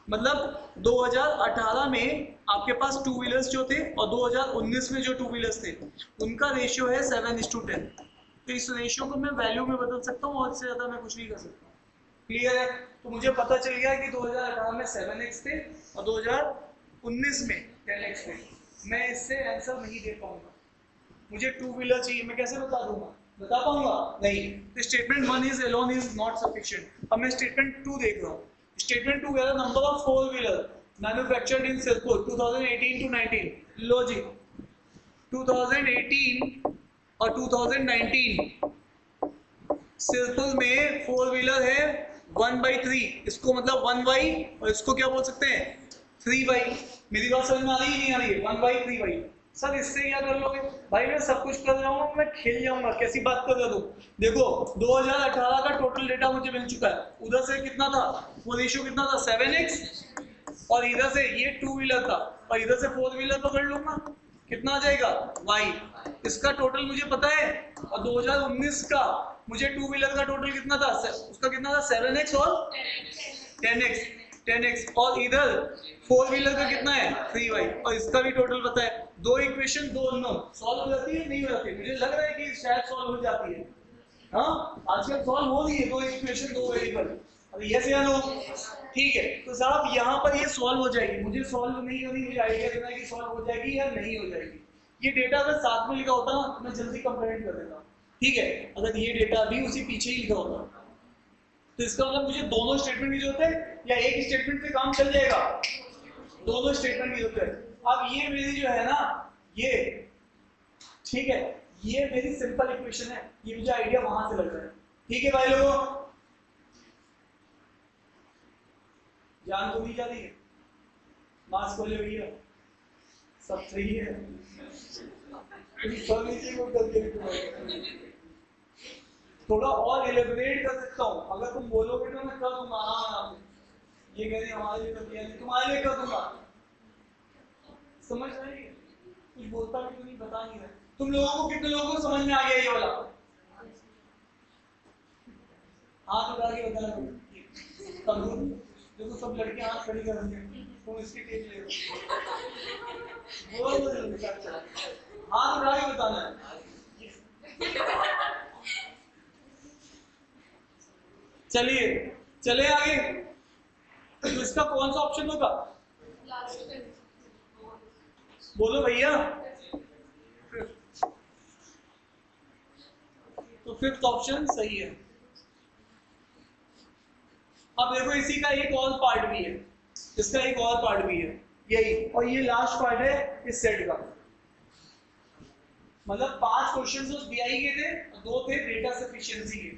मतलब 2018 में आपके पास टू व्हीलर्स जो थे और 2019 में जो टू व्हीलर्स थे उनका रेशियो है 7:10। तो इस रेशियो को मैं वैल्यू में बदल सकता हूँ और इससे ज्यादा मैं कुछ नहीं कर सकता। क्लियर है? तो मुझे पता चल गया कि 2018 में 7x थे और 2019 में 10x थे। मैं इससे आंसर नहीं दे पाऊंगा, मुझे टू व्हीलर चाहिए, मैं कैसे बता दूंगा? बता पाऊंगा नहीं। तो statement 1 is alone is not sufficient. अब मैं स्टेटमेंट 2 देख रहा हूँ। स्टेटमेंट 2 है number of four wheeler manufactured in Sirpur 2018 to 19। लो जी, 2018 और 2019 सिरपुर में फोर व्हीलर है 1/3, इसको मतलब 1y और इसको क्या बोल सकते हैं 3y। मेरी बात समझ में आ रही है नहीं आ रही है? 1/3y। सर इससे क्या कर लोगे भाई? मैं सब कुछ कर रहा हूँ, मैं खेल जाऊंगा, कैसी बात कर रहा हूँ? देखो 2018 का टोटल डेटा मुझे मिल चुका है, उधर से कितना था वो रेशियो कितना था 7x, और इधर से ये टू व्हीलर था और इधर से फोर व्हीलर पकड़ लूंगा, कितना आ जाएगा y। इसका टोटल मुझे पता है, और 2019 का मुझे टू व्हीलर का टोटल कितना था, उसका कितना था 7x और 10x, और इधर फोर व्हीलर का कितना है 3y, और इसका भी टोटल पता है। दो इक्वेशन दो अननोन, सॉल्व हो जाती है नहीं हो जाती? मुझे लग रहा है कि शायद सॉल्व हो जाती है। हाँ आजकल सॉल्व हो रही है, दो इक्वेशन दो वेरिएबल। अरे यस या नो? ठीक है, तो साहब यहाँ पर ये सॉल्व हो जाएगी, मुझे सॉल्व नहीं करनी, मुझे आइडिया देना है कि सॉल्व हो जाएगी या नहीं हो जाएगी। ये डेटा अगर साथ में लिखा होता ना तो मैं जल्दी कंप्लेंट कर देता, ठीक है, अगर ये डेटा भी उसी पीछे ही लिखा होता तो इसका मतलब मुझे दोनों स्टेटमेंट की जरूरत है या एक स्टेटमेंट से काम चल जाएगा? दोनों स्टेटमेंट की जरूरत है। अब ये मेरी जो है ना ये, ठीक है, ये मेरी सिंपल इक्वेशन है, ये मुझे आइडिया वहां से लग रहा है। ठीक है भाई लोगों, जान तो दी जा रही है, मास्क खोले भैया, सब सही है, सब नीचे को करके थोड़ा और एलिब्रेट कर सकता हूँ, अगर तुम बोलोगे तो मैं कर दूंगा। हाँ, ये कह रही हमारे लिए कर दिया, तुम्हारे लिए कर दूंगा, समझ रहे हैं? कुछ बोलता भी तो नहीं, बता नहीं रहे। तुम लोगों को, कितने लोगों को समझ में आ गया ये वाला? हाथ उठा के बताना, देखो सब लड़के हाथ खड़ी करेंगे, तुम इसकी टेक ले बोल हाथ उठा के बताना है। चलिए चले आगे, तो इसका कौन सा ऑप्शन होगा? बोलो भैया। तो फिफ्थ ऑप्शन सही है। अब देखो इसी का एक और पार्ट भी है, इसका एक और पार्ट भी है यही, और ये लास्ट पार्ट है इस सेट का। मतलब 5 क्वेश्चंस उस बीआई के थे, 2 थे डेटा सफिशिएंसी के।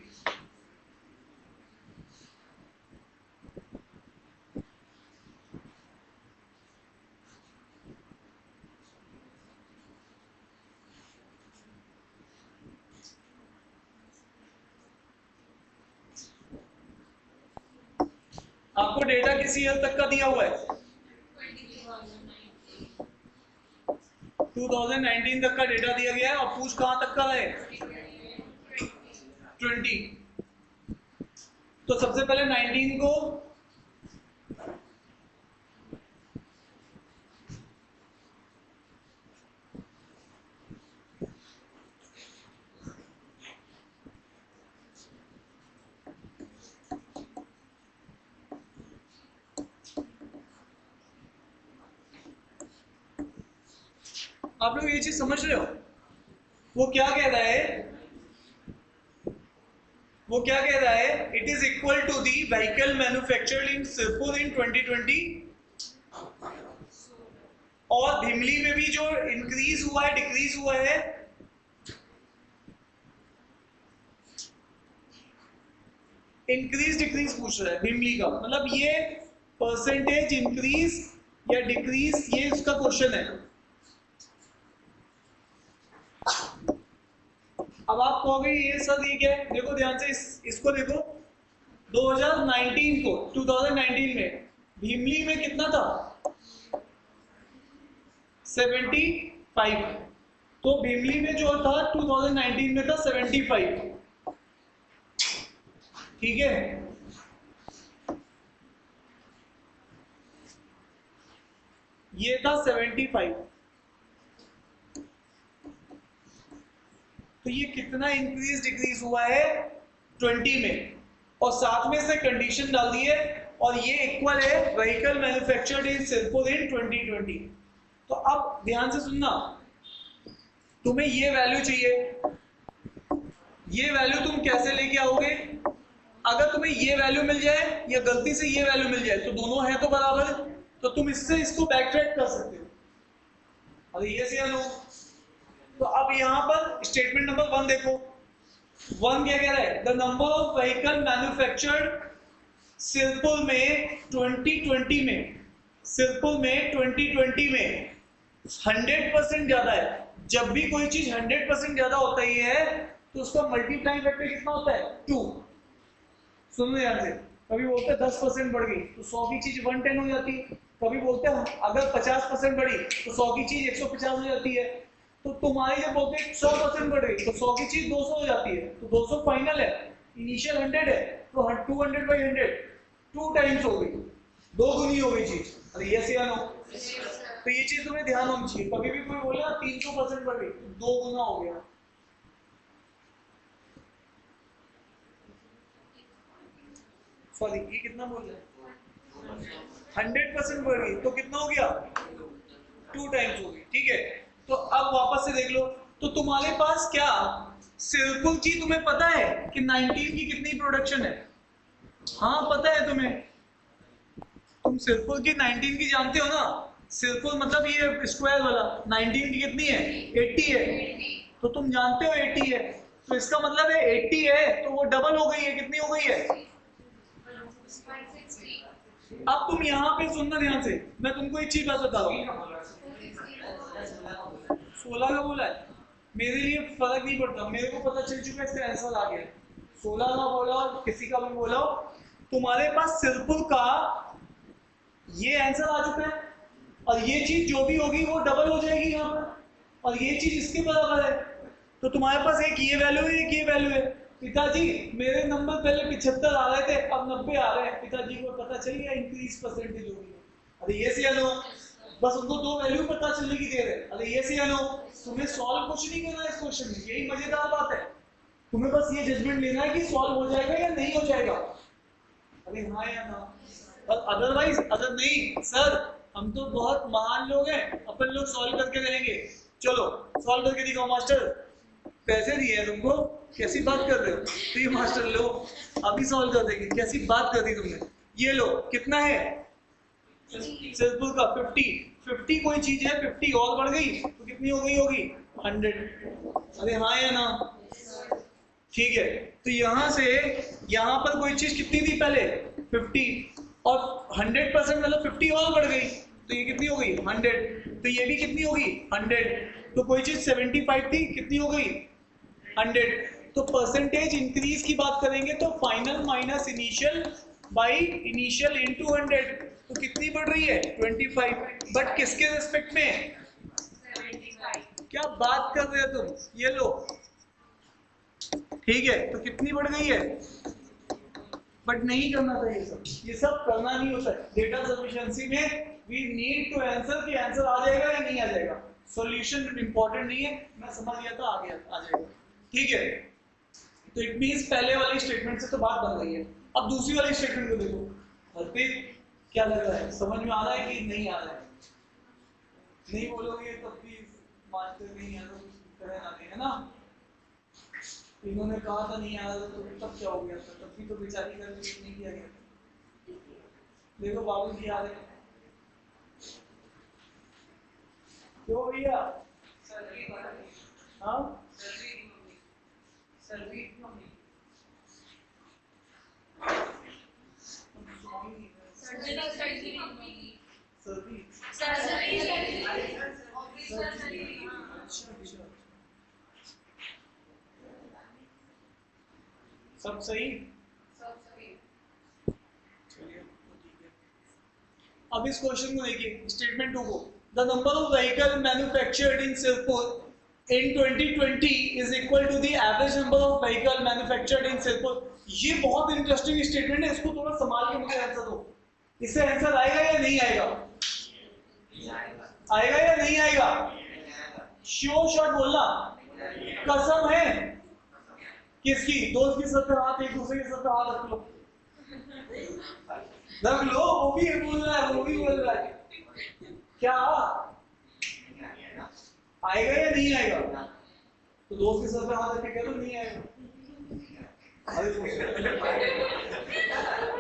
आपको डेटा किसी ईयर तक का दिया हुआ है? 2019 तक का डेटा दिया गया है, और पूछ कहां तक का है? 20। तो सबसे पहले 19 को आप लोग ये चीज समझ रहे हो? वो क्या कह रहा है, वो क्या कह रहा है? It is equal to the vehicle manufactured in Sirpur in 2020, और भिमली में भी जो इंक्रीज हुआ है डिक्रीज हुआ है, इंक्रीज डिक्रीज पूछ रहा है भिमली का, मतलब ये परसेंटेज इंक्रीज या डिक्रीज, ये उसका क्वेश्चन है। अब आप कहोगे ये सर ये क्या है? देखो ध्यान से इसको देखो, 2019 में भीमली में कितना था? 75। तो भीमली में जो था 2019 में था 75, ठीक है। ये था 75, तो ये कितना इंक्रीज डिक्रीज हुआ है? 20 में, और साथ में से कंडीशन डाल दी है, और ये इक्वल है vehicle manufactured in Sirpur in 2020। तो अब ध्यान से सुनना, तुम्हें ये वैल्यू चाहिए, ये वैल्यू तुम कैसे लेके आओगे? अगर तुम्हें ये वैल्यू मिल जाए या गलती से ये वैल्यू मिल जाए तो दोनों है तो बराबर, तो तुम इससे इसको बैकट्रैक कर सकते हो। अरे ये से नो, तो अब यहां पर स्टेटमेंट नंबर 1 देखो, 1 क्या कह रहा है? The number of vehicle manufactured Sirpur में 2020 में, सिरपुर में 2020 में 100% ज्यादा है। जब भी कोई चीज 100% ज्यादा होता ही है तो उसका मल्टीप्लाइंग फैक्टर कितना होता है? 2। सुनो ध्यान से, कभी बोलते हैं 10% बढ़ गई तो 100 की चीज 110 हो जाती है, कभी बोलते हैं अगर 50% बढ़ी तो 100 की चीज 150 हो जाती है। तो तुम्हारी जब बोलते हैं 100% बढ़ गई तो 100 की चीज 200 हो जाती है, तो 200 फाइनल है, इनिशियल 100 है, तो 200/100 2 टाइम्स हो गई, 2 गुनी हो गई चीज। अरे यस या नो? तो ये चीज तुम्हें ध्यान होनी चाहिए, कभी भी कोई बोले 300% बढ़ गई तो 2 गुना हो गया। सॉरी ये कितना बोल रहा है, 100% बढ़ गई तो कितना हो गया, 2 टाइम्स हो गई। ठीक है, तो अब वापस से देख लो, तो तुम्हारे पास क्या सिर्कुल की तुम्हें पता है कि 19 की कितनी प्रोडक्शन है? हाँ पता है तुम्हें, तुम सिर्कुल की 19 की जानते हो ना, सिर्कुल मतलब ये स्क्वायर वाला 19 की कितनी है, 80 है, तो तुम जानते हो 80 है, तो इसका मतलब है 80 है तो वो डबल हो गई है, कितनी हो गई है? अब तुम यहाँ पे सुनना ध्यान से, मैं तुमको एक चीज बात बता रहा हूँ, 16 का बोला है, मेरे लिए फर्क नहीं पड़ता, मेरे को पता चल चुका है इसका आंसर आ गया, 16 का बोला और किसी का भी बोला, तुम्हारे पास सिर्कुल का ये आंसर आ चुका है, और ये चीज जो भी होगी वो डबल हो जाएगी यहाँ पर, और ये चीज इसके बराबर है, तो तुम्हारे पास एक ये वैल्यू है, एक ये वैल्यू है। पिताजी मेरे नंबर पहले 75 आ रहे थे, अब 90 आ रहे हैं, पिताजी को पता चल गया इंक्रीज परसेंटेज हो गई। अरे ये से लो, बस उनको 2 वैल्यू पता चलने की देर है। अरे ये से लो, तुम्हें सॉल्व कुछ नहीं करना है इस क्वेश्चन में, यही मजेदार बात है, तुम्हें बस ये जजमेंट लेना है कि सॉल्व हो जाएगा या नहीं हो जाएगा। अरे हाँ या ना, और अदरवाइज अगर नहीं सर हम तो बहुत महान लोग हैं, अपन लोग सॉल्व करके रहेंगे, चलो सॉल्व करके दिखाओ मास्टर, पैसे दिए हैं तुमको, कैसी बात कर रहे हो, तो ये मास्टर लो अभी सॉल्व कर देंगे, कैसी बात कर दी तुमने, ये लो कितना है सिर्फ का 50 कोई चीज है 50 और बढ़ गई तो कितनी हो गई होगी 100। अरे हाँ या ना, ठीक है, तो यहां से यहां पर कोई चीज कितनी थी पहले 50 और 100% मतलब 50 और बढ़ गई तो ये कितनी हो गई 100, तो ये भी कितनी होगी 100, तो कोई चीज 75 थी कितनी हो गई 100, तो परसेंटेज इंक्रीज की बात करेंगे तो final minus initial by initial into 100, तो कितनी बढ़ रही है 25, बट किसके रिस्पेक्ट में 75, क्या बात कर रहे हो तुम, ये लो ठीक है, तो कितनी बढ़ गई है, बट नहीं करना था ये सब करना नहीं होता है। डेटा सफिशिएंसी में वी नीड टू आंसर कि आंसर आ जाएगा या नहीं आ जाएगा, सॉल्यूशन इंपॉर्टेंट नहीं है, मैं समझ गया था आ गया आ जाएगा, ठीक है। तो इट मींस पहले वाली स्टेटमेंट से तो बात बन गई है, अब दूसरी वाली स्टेटमेंट को देखो, हरप्रीत क्या लग रहा है, समझ में आ रहा है कि नहीं आ रहा है, नहीं बोलोगे तब भी मानते नहीं है तो करें आते है ना, इन्होंने कहा था नहीं आ रहा तो तब क्या हो गया, तब भी तो बेचारी का नहीं किया गया, देखो बाबू जी आ रहे हैं, क्यों भैया हाँ सब सही, चलिए ठीक है। अब इस क्वेश्चन को देखिए, स्टेटमेंट 2 को, the number of vehicle manufactured in Sirpur in 2020 is equal to the average number of vehicle manufactured in Sirpur. ये बहुत इंटरेस्टिंग स्टेटमेंट है, इसको थोड़ा संभाल के मुझे आंसर दो, इससे आंसर आएगा या नहीं आएगा, आएगा या नहीं आएगा, श्योर शॉट बोलना, कसम है किसकी, दोस्त के सर पे हाथ, एक दूसरे के सर पे हाथ रख लो, रख लो, वो भी बोल रहा है, वो भी बोल रहा है, क्या आएगा या नहीं आएगा, तो दोस्त के सर पे हाथ रख के कह दो नहीं आएगा,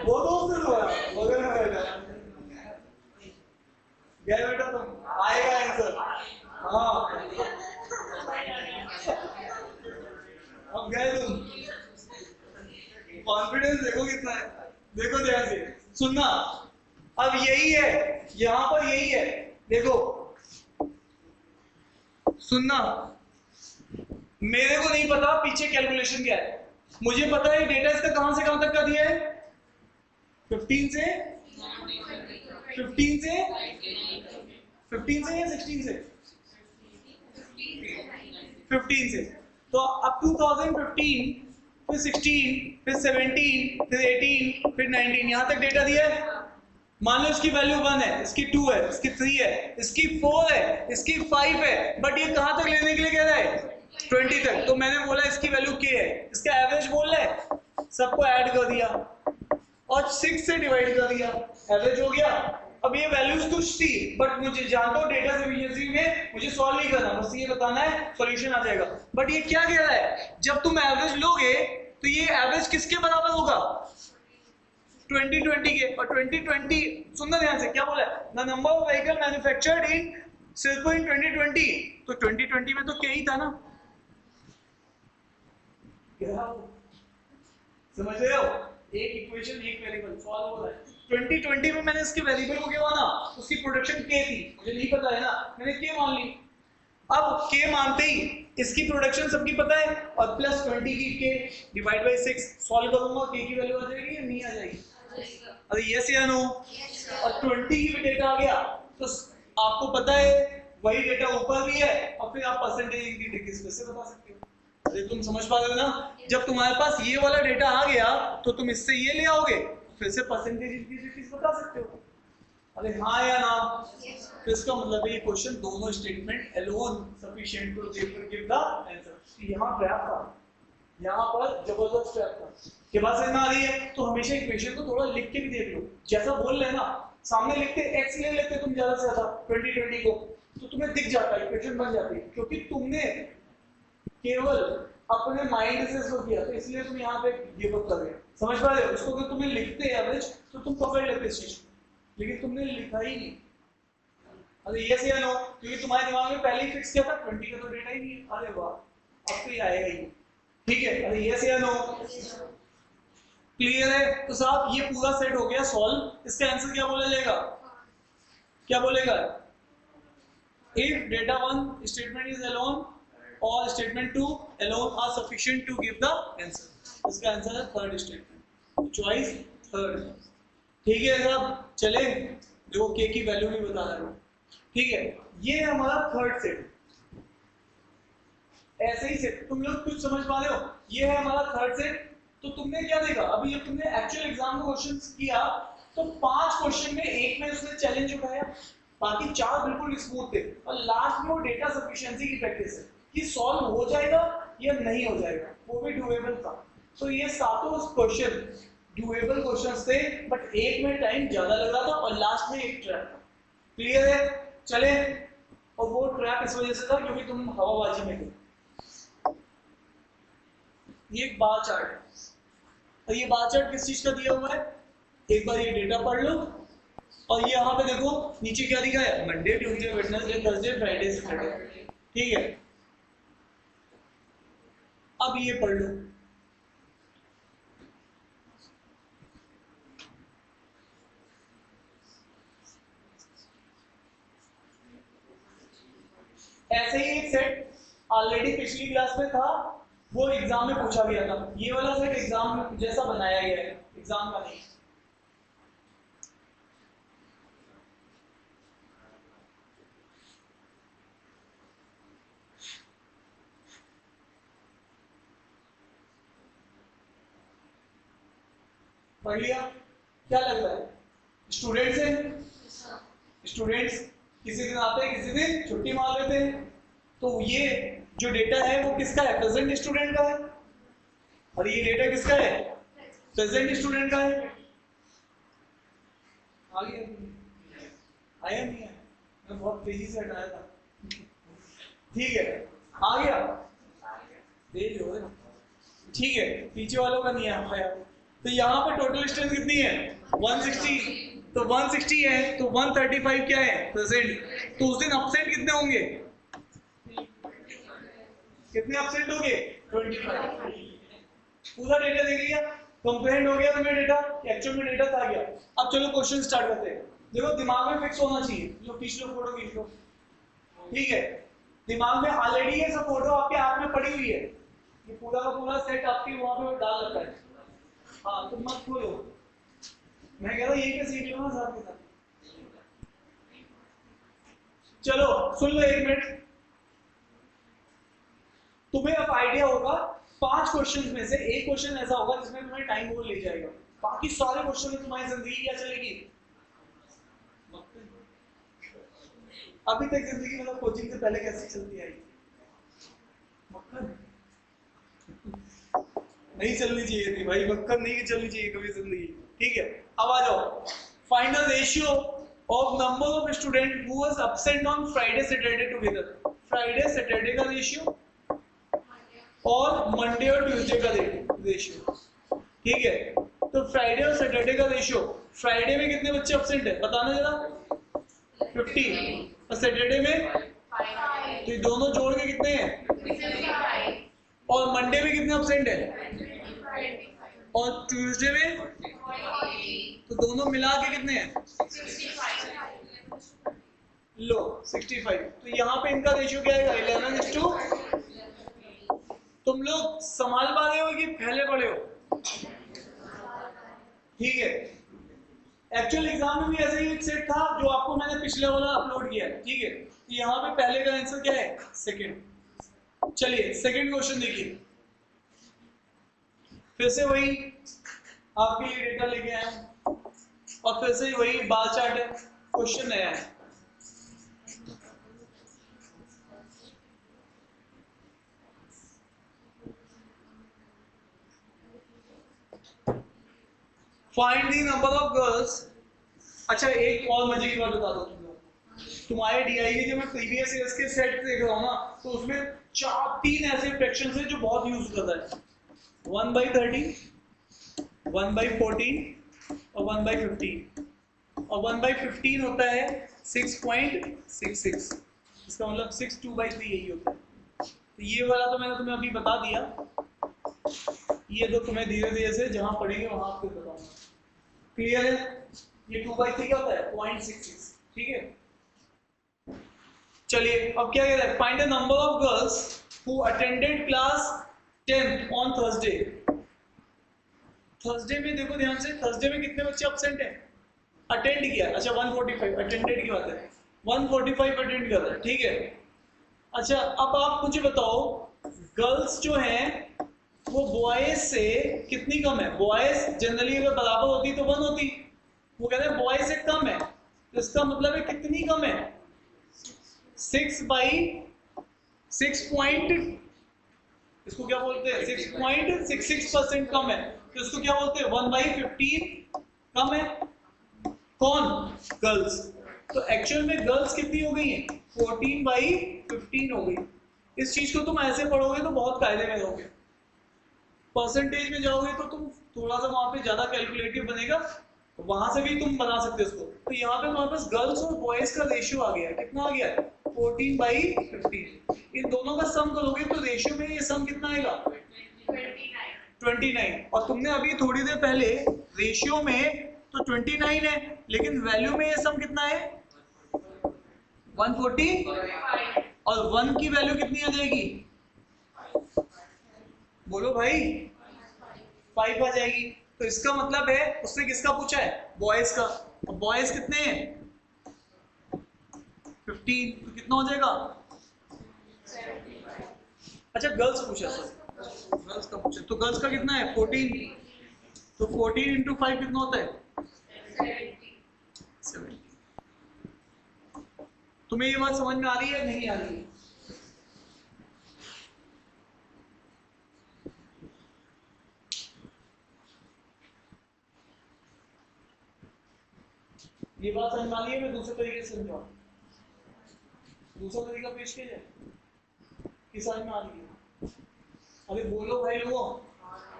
वो दोस्त गया बेटा तुम, आएगा आंसर, हाँ अब गए तुम, कॉन्फिडेंस देखो कितना है, देखो ध्यान से सुनना, अब यही है यहां पर, यही है देखो सुनना, मेरे को नहीं पता पीछे कैलकुलेशन क्या है, मुझे पता है डेटा इसका कहां से कहां तक का दिया है, 15 से या 16 से, 15 से, तो अब 2015 फिर 16 फिर 17 फिर 18 फिर 19 यहां तक डेटा दिया है, मान लो इसकी वैल्यू 1 है, इसकी 2 है, इसकी 3 है, इसकी 4 है, इसकी 5 है, बट ये कहां तक लेने के लिए कह रहा है 20 तक, तो मैंने बोला इसकी वैल्यू k है, इसका एवरेज बोल रहा है, सबको ऐड कर दिया, और 6 से डिवाइड कर दिया, एवरेज हो गया। अब ये वैल्यूज कुछ थी बट मुझे जानता हूँ डेटा एफिशिएंसी में मुझे सॉल्व नहीं करना, बस ये बताना है सॉल्यूशन आ जाएगा। बट ये क्या कह रहा है, जब तुम एवरेज लोगे तो ये एवरेज किसके बराबर होगा, 2020 के। और 2020 सुनना ध्यान से क्या बोला है, the number of vehicle manufactured इन सिर्फ इन 2020, तो 2020 में तो क्या ही था ना, समझ रहे हो, एक इक्वेशन एक वेरिएबल सॉल्व हो रहा है। 2020 में मैंने इसके वेरिएबल को क्या माना, उसकी प्रोडक्शन के थी, मुझे नहीं पता है ना, मैंने के मान ली। अब के मानते ही इसकी प्रोडक्शन सबकी पता है और प्लस 20 की के डिवाइड बाय 6 सॉल्व करूंगा, के की वैल्यू आ जाएगी या नहीं आ जाएगी, अरे यस या नो। और 20 की भी डेटा आ गया तो आपको पता है वही डेटा ऊपर भी है और फिर आप परसेंटेज की डिक्रीज कैसे बता सकते हो, अरे तुम समझ पा रहे हो ना। जब तुम्हारे पास ये वाला डेटा आ गया तो तुम इससे ये ले आओगे फिर से परसेंटेज इंक्रीज बता सकते हो, अरे हाँ या ना। तो इसका मतलब है ये क्वेश्चन दोनों statement alone sufficient to give the answer. यहाँ ट्रैप था, यहाँ पर जबरदस्त ट्रैप था के बाद समझ में आ रही है। तो हमेशा इक्वेशन को थोड़ा लिख के भी देख लो, जैसा बोल रहे हैं ना सामने लिखते x ले लेते तुम ज्यादा से ज्यादा 2020 को, तो तुम्हें दिख जाता है इक्वेशन बन जाती है, क्योंकि तुमने केवल अपने माइंड से इसको किया तो इसलिए तुम यहाँ पे गिव अप कर गए, समझ पा रहे हो। उसको अगर तुम्हें लिखते एवरेज तो तुम पकड़ लेते इस चीज, लेकिन तुमने लिखा ही नहीं। अरे यस या नो, क्योंकि तुम्हारे दिमाग में पहले ही फिक्स किया था 20 का तो डेटा ही नहीं है, अरे वाह अब तो ये आएगा ही, ठीक है। अरे यस या नो, क्लियर है। तो साहब ये पूरा सेट हो गया सॉल्व, इसका आंसर क्या बोला जाएगा, क्या बोलेगा, if data 1 statement is alone और statement 2 alone are sufficient to give the answer, इसका आंसर है थर्ड स्टेटमेंट, चॉइस थर्ड, ठीक है साहब। चले जो के की वैल्यू भी बता रहा हूं, ठीक है। ये है हमारा थर्ड सेट, ऐसे ही सेट तुम लोग कुछ समझ पा रहे हो, ये है हमारा थर्ड सेट। तो तुमने क्या देखा, अभी जब तुमने एक्चुअल एग्जाम में क्वेश्चंस किया तो 5 क्वेश्चन में एक में उसने चैलेंज उठाया, बाकी 4 बिल्कुल स्मूथ थे, और लास्ट में वो डेटा सफिशिएंसी की प्रैक्टिस है कि सॉल्व हो जाएगा या नहीं हो जाएगा, वो भी डुएबल था। तो ये सातों क्वेश्चन डुएबल क्वेश्चंस थे, बट एक में टाइम ज्यादा लग रहा था और लास्ट में एक ट्रैप था, क्लियर है। चले, और वो ट्रैप इस वजह से था क्योंकि तुम हवाबाजी में थे। ये एक बार चार्ट है, और ये बार चार्ट किस चीज का दिया हुआ है, एक बार ये डेटा पढ़ लो, और ये यहाँ पे देखो नीचे क्या दिखा है, Monday Tuesday Wednesday Thursday Friday Saturday, ठीक है। अब ये पढ़ लो, ऐसे ही एक सेट ऑलरेडी पिछली क्लास में था, वो एग्जाम में पूछा गया था, ये वाला सेट एग्जाम जैसा बनाया गया है, एग्जाम का नहीं। पढ़ लिया, क्या लग रहा है, स्टूडेंट्स हैं, स्टूडेंट्स किसी दिन आते हैं किसी दिन छुट्टी मार लेते हैं, तो ये जो डेटा है वो किसका है, प्रेजेंट स्टूडेंट का है, और ये डेटा किसका है, प्रेजेंट स्टूडेंट का है। आ गया, आया नहीं है, मैं बहुत तेजी से हटाया था, ठीक है आ गया, तेज हो गया, ठीक है। पीछे वालों का नहीं आ पाया, तो यहाँ पे टोटल स्ट्रेंथ कितनी है 160, तो 160 है तो 135 क्या है प्रेजेंट, तो उस दिन अपसेंट कितने होंगे, कितने अपसेंट होंगे 25। पूरा डेटा देख लिया, कंप्लेंट हो गया तुम्हें डेटा, एक्चुअल में डेटा आ गया। अब चलो क्वेश्चन स्टार्ट करते हैं। देखो दिमाग में फिक्स होना चाहिए, जो खींच लो फोटो खींच लो, ठीक है। दिमाग में ऑलरेडी ये सब फोटो आपके हाथ में पड़ी हुई है, ये पूरा का पूरा सेट आपके वहां पे डाल रखा है, हाँ तुम मत खोलो, मैं कह रहा हूँ ये क्या सीख लो ना साथ के साथ। चलो सुन लो एक मिनट, तुम्हें अब आइडिया होगा 5 क्वेश्चन में से एक क्वेश्चन ऐसा होगा जिसमें तुम्हें टाइम ओवर ले जाएगा, बाकी सारे क्वेश्चन में तुम्हारी जिंदगी क्या चलेगी, अभी तक जिंदगी मतलब कोचिंग से पहले कैसे चलती आई, नहीं चलनी चाहिए थी भाई, मक्खन नहीं चलनी चाहिए कभी जिंदगी, ठीक है, अब आ जाओ, find the ratio of number of student who was absent on Friday Saturday together. Friday Saturday का रेशियो और मंडे और ट्यूसडे का रेशियो, ठीक है। तो फ्राइडे और सैटरडे का रेशियो, फ्राइडे में कितने बच्चे एब्सेंट है बताना जरा, 50, और सैटरडे में, तो ये दोनों जोड़ के कितने हैं, और मंडे में कितने एब्सेंट है, और ट्यूसडे में, तो दोनों मिला के कितने हैं, लो 65। तो यहाँ पे इनका रेशियो क्या आएगा, 11:2। तुम लोग संभाल पा रहे हो कि पहले पढ़े हो, ठीक है। एक्चुअल एग्जाम में भी ऐसे ही एक सेट था जो आपको मैंने पिछले वाला अपलोड किया है, ठीक है। तो यहाँ पे पहले का आंसर क्या है, सेकंड। चलिए सेकंड क्वेश्चन देखिए, फिर से वही आपके लिए डेटा लेके आया हूं और फिर से वही बार चार्ट है, क्वेश्चन नया है। Find the number of girls. अच्छा एक और मजे की बात बता दो तुम लोग, तुम्हारे डीआई के जो मैं प्रीवियस ईयर्स के सेट देख रहा हूँ ना, तो उसमें 3 ऐसे फ्रैक्शंस हैं जो बहुत यूज करता है, 1/13, 1/14 और 1/15। और 1/15 होता है 6.66, इसका मतलब 6 2/3 यही होता है। तो ये वाला तो मैंने तुम्हें अभी बता दिया, ये तो तुम्हें धीरे धीरे से जहां पढ़ेंगे वहां आपको बताऊंगा। क्लियर है, ये 2/3 क्या होता है, 0.66, ठीक है। चलिए अब क्या कह रहा है, find the number of girls who attended class 10 on Thursday. Thursday में देखो ध्यान से, थर्सडे में कितने बच्चे एब्सेंट हैं, अटेंड किया, अच्छा 145, अटेंडेड की बात है, 145 अटेंड कर रहा है, ठीक है। अच्छा अब आप मुझे बताओ, गर्ल्स जो हैं वो बॉयज से कितनी कम है, बॉयज जनरली अगर बराबर होती तो 1 होती, वो कहते हैं बॉयज से कम है, तो इसका मतलब है कितनी कम है, 6 पॉइंट, इसको क्या बोलते हैं, 6.66% कम है, तो इसको क्या बोलते हैं, 1/15 कम है। कौन, गर्ल्स। तो एक्चुअल में गर्ल्स कितनी हो गई हैं, 14/15 हो गई। इस चीज को तुम ऐसे पढ़ोगे तो बहुत कायदे में रहोगे, परसेंटेज में जाओगे तो तुम थोड़ा सा वहां पे ज्यादा कैलकुलेटिव बनेगा, वहां से भी तुम बना सकते हो इसको। तो यहाँ पे हमारे पास गर्ल्स और बॉयज का रेशियो आ गया, कितना आ गया, 14/15। इन दोनों का सम करोगे तो रेशियो में ये सम कितना आएगा, 29। और तुमने अभी थोड़ी देर पहले रेशियो में तो 29 है, लेकिन वैल्यू में ये सम कितना है, 140, और 1 की वैल्यू कितनी आ जाएगी, बोलो भाई, 5 आ जाएगी। तो इसका मतलब है उसने किसका पूछा है, बॉयज का, और बॉयज कितने हैं 15, तो कितना हो जाएगा, अच्छा गर्ल्स पूछा, सर गर्ल्स का पूछा, तो गर्ल्स का कितना है 14, तो 14 into 5 कितना होता है, 70। तुम्हें ये बात समझ में आ रही है नहीं आ रही है, ये बात समझ में आ रही है, मैं दूसरे तरीके से समझाऊं, दूसरा तरीका पेश किया जाए, किस समझ में आ रही है, अरे बोलो भाई लोगों,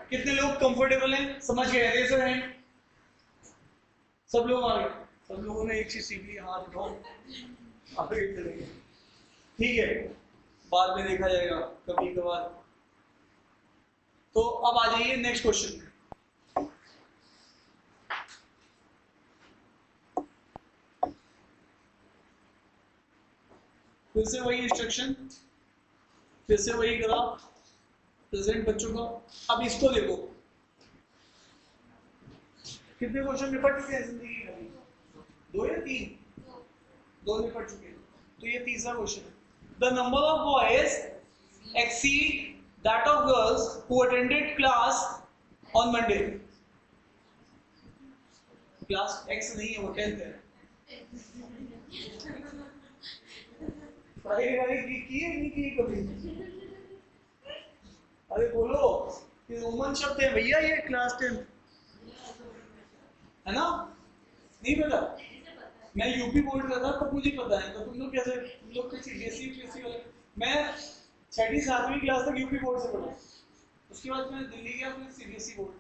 कितने लोग कंफर्टेबल हैं, समझ गए, रेज़ योर हैंड, सब लोग आ गए, सब लोगों ने एक चीज सीख ली, हाथ उठाओ, आगे चलेंगे, ठीक है, बाद में देखा जाएगा कभी कभार। तो अब आ जाइए नेक्स्ट क्वेश्चन, फिर से वही इंस्ट्रक्शन, फिर से वही ग्राफ, प्रेजेंट बच्चों का। अब इसको देखो, कितने क्वेश्चन निपट चुके हैं जिंदगी में, 2 या 3, 2 निपट चुके हैं, तो ये तीसरा क्वेश्चन है, the number of boys exceed that of girls who attended class on Monday. Class x नहीं है, वो 10th है, की नहीं की कभी, अरे बोलो, ये रोमन शब्द है भैया, ये क्लास 10, है ना? नहीं पता? मैं यूपी बोर्ड का था तो मुझे पता है, तो तुम लोग कैसे, तुम लोग तो सीबीएसई यूपीएससी वाले। मैं 6वीं 7वीं क्लास तक यूपी बोर्ड से पढ़ा, उसके बाद मैं दिल्ली गया, फिर सीबीएसई बोर्ड में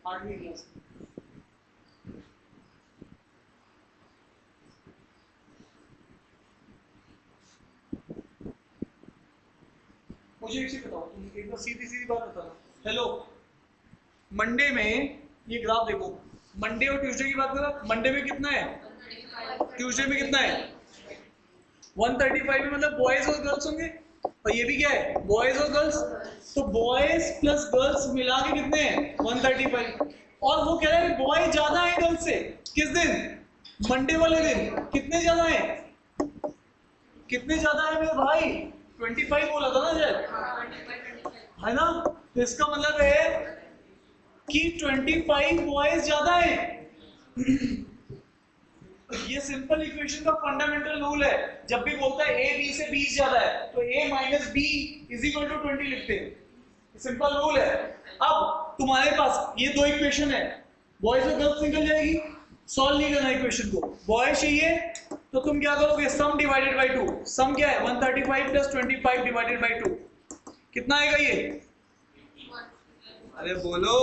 पढ़ा 8वीं क्लास में। मुझे एक चीज बताओ, तुम एक बार सीधी सीधी बात बताना। हेलो, मंडे में ये ग्राफ देखो, मंडे और ट्यूसडे की बात करो, मंडे में कितना है, ट्यूसडे में कितना है, 135 में, मतलब बॉयज और गर्ल्स होंगे, और ये भी क्या है, बॉयज और गर्ल्स, तो बॉयज प्लस गर्ल्स मिला के कितने हैं, 135। और वो कह रहा है बॉय ज्यादा है गर्ल्स से, किस दिन, मंडे वाले दिन। कितने ज्यादा है, कितने ज्यादा है मेरे भाई, 25 बोला था ना शायद, है ना? तो इसका मतलब है कि 25 बॉयज ज्यादा है। ये सिंपल इक्वेशन का फंडामेंटल रूल है, जब भी बोलता है ए बी से 20 ज्यादा है तो a minus B is equal to 20 लिखते हैं, सिंपल रूल है। अब तुम्हारे पास ये दो इक्वेशन है, बॉयज और गर्ल्स निकल जाएगी, सॉल्व नहीं करना इक्वेशन को, बॉय चाहिए तो तुम क्या करोगे, सम डिवाइडेड बाय 2, सम क्या है 135 प्लस 25 डिवाइडेड बाय 2, कितना आएगा ये, अरे बोलो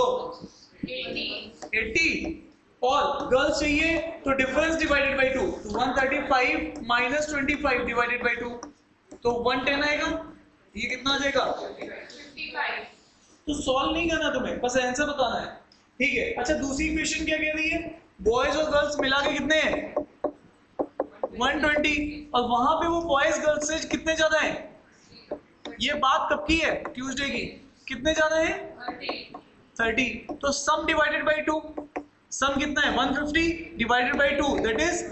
80। और गर्ल्स चाहिए तो डिफरेंस डिवाइडेड बाय 2, तो 135 माइनस 25 डिवाइडेड बाय 2, तो 110 आएगा। ये कितना आ जाएगा 55। तो सॉल्व नहीं करना तुम्हें, बस आंसर बताना है, ठीक है? अच्छा, दूसरी इक्वेशन क्या कह रही है, बॉयज और गर्ल्स मिला के कितने हैं 120, और वहां पे वो बॉयज गर्ल्स से कितने ज्यादा हैं, ये बात कब की है, ट्यूसडे की, कितने ज्यादा है 30। तो सम डिवाइडेड बाय 2, सम कितना है 150 डिवाइडेड बाय 2, दैट इज,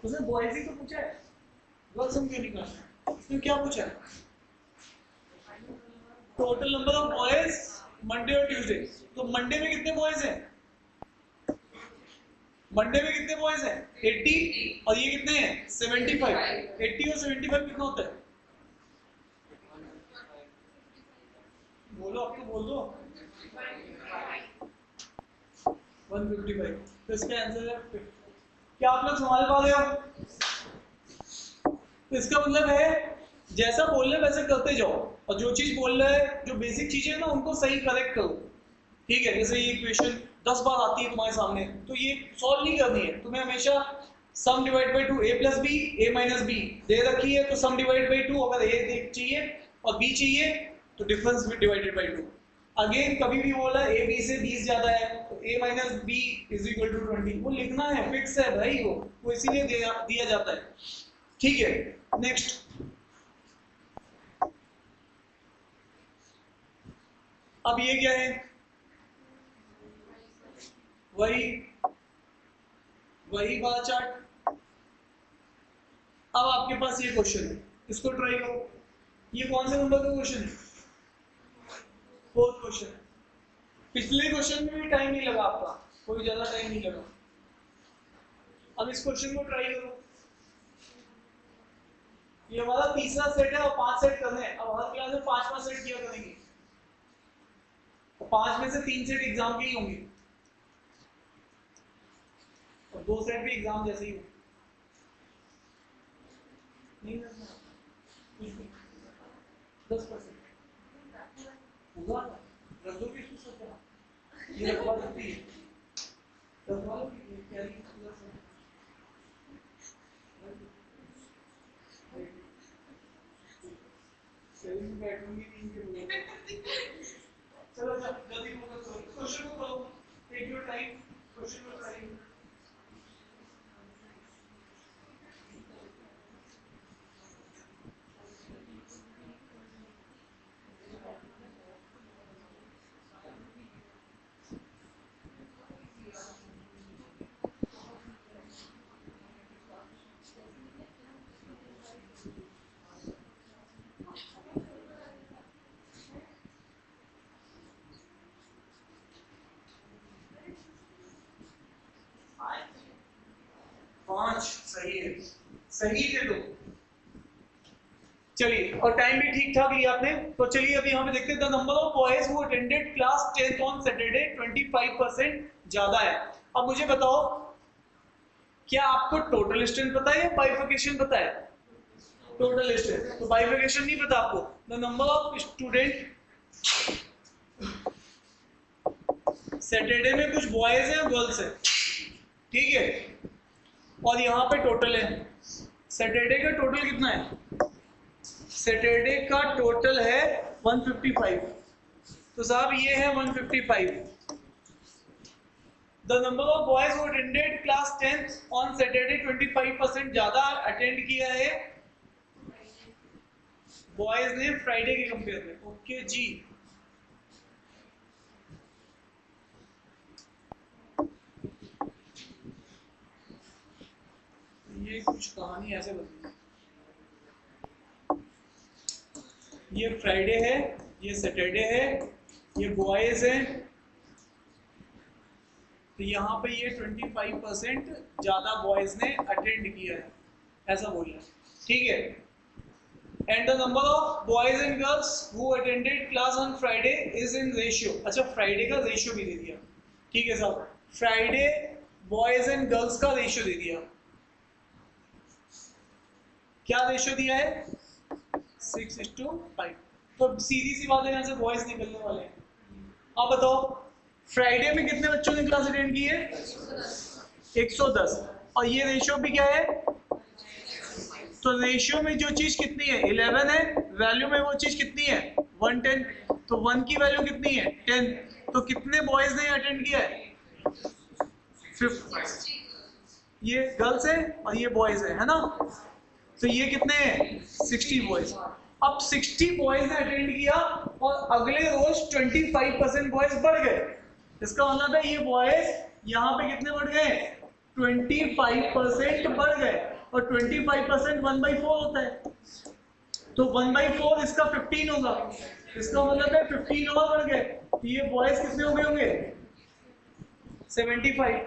उसने बॉयज ही तो पूछा है, गर्ल्स सम क्यों नहीं करना, उसने क्या पूछा है, total number of boys Monday और ट्यूसडे। तो मंडे में कितने बॉयज हैं, मंडे में कितने बॉयज हैं 80, और ये कितने हैं 75। 80 और 75 कितना होता है, बोलो, आप तो बोल दो 155। तो इसका आंसर है 50। क्या आप लोग संभाल पा रहे हो? तो इसका मतलब है जैसा बोल रहे वैसे करते जाओ, और जो चीज बोल रहे हैं, जो बेसिक चीजें है ना, उनको सही करेक्ट करो, ठीक है? जैसे ये इक्वेशन 10 बार आती है तुम्हारे सामने, तो ये सॉल्व नहीं करनी है तुम्हें, हमेशा sum divide by 2, a plus B, a minus B दे रखी है तो सम डिवाइड बाय 2, अगर a चाहिए और b चाहिए तो डिफरेंस डिवाइडेड बाय 2। अगेन कभी भी बोला a b से 20 ज्यादा है तो a minus B is equal to 20, वो लिखना है, फिक्स है भाई, वो इसीलिए दिया जाता है, ठीक है? नेक्स्ट, अब ये क्या है, वही बार चार्ट। अब आपके पास ये क्वेश्चन है, इसको ट्राई करो। ये कौन से नंबर का क्वेश्चन है, 4th क्वेश्चन। पिछले क्वेश्चन में भी टाइम नहीं लगा आपका, कोई ज्यादा टाइम नहीं लगा। अब इस क्वेश्चन को ट्राई करो। ये हमारा तीसरा सेट है और 5 सेट करने हैं। अब हर क्लास में 5 सेट किया करेंगे, तो 5 में से 3 सेट एग्जाम के ही होंगे और 2 सेट भी एग्जाम जैसे ही हो। नहीं करना, कुछ भी 10% होगा, रख दो किसको सोचा, ये रखवा सकती है, रखवा लो क्या ही सेविंग बैठूंगी नहीं के बोलो। चलो जल्दी फोकस करो, क्वेश्चन को करो, टेक योर टाइम, क्वेश्चन को ट्राई। सही है, सही दे दो। चलिए, और टाइम भी ठीक ठाक लिया आपने, तो चलिए अभी यहाँ पे देखते हैं the number of boys who attended class 10th on Saturday 25% ज्यादा है। अब मुझे बताओ, क्या आपको टोटल स्ट्रेंथ पता है या बाइफर्केशन पता है? Total strength. तो बाइफर्केशन नहीं पता आपको। The number of student, Saturday में कुछ बॉयज हैं गर्ल्स हैं, ठीक है, और यहाँ पे टोटल है। सैटरडे का टोटल कितना है? सैटरडे का टोटल है 155। तो साहब ये है 155। The number of boys who attended class 10th on Saturday 25% ज्यादा अटेंड किया है बॉयज ने फ्राइडे के कंपेयर में। ओके जी, ये कुछ कहानी ऐसे बनी। ये फ्राइडे है, ये सैटरडे है, ये बॉयज है, तो यहाँ पे ये 25% ज्यादा बॉयज ने अटेंड किया है, ऐसा बोल रहा है, ठीक है। And the number of boys and girls who attended class on Friday is in ratio. अच्छा, फ्राइडे का रेशियो भी दे दिया, ठीक है साहब। फ्राइडे बॉयज एंड गर्ल्स का रेशियो दे दिया। क्या रेशियो दिया है? 6:5। तो सीधी सी बात है, यहाँ से बॉयज निकलने वाले हैं। आप बताओ, फ्राइडे में कितने बच्चों ने क्लास अटेंड की है? 110। और ये रेशियो भी क्या है? तो रेशियो में जो चीज कितनी है? 11 है। वैल्यू में वो चीज कितनी है? 110। तो 1 की वैल्यू कितनी है? 10। तो कितने बॉयज ने अटेंड किया है? 50। ये गर्ल्स है और ये बॉयज है ना? तो ये कितने हैं? 60 बॉयज। अब 60 बॉयज ने अटेंड किया और अगले रोज 25% बॉयज बढ़ गए। इसका मतलब है ये बॉयज यहाँ पे कितने बढ़ गए? 25% बढ़ गए। और 25% 1/4 होता है, तो 1/4 इसका 15 होगा। इसका मतलब है 15 और बढ़ गए, तो ये बॉयज कितने हो गए होंगे? 75।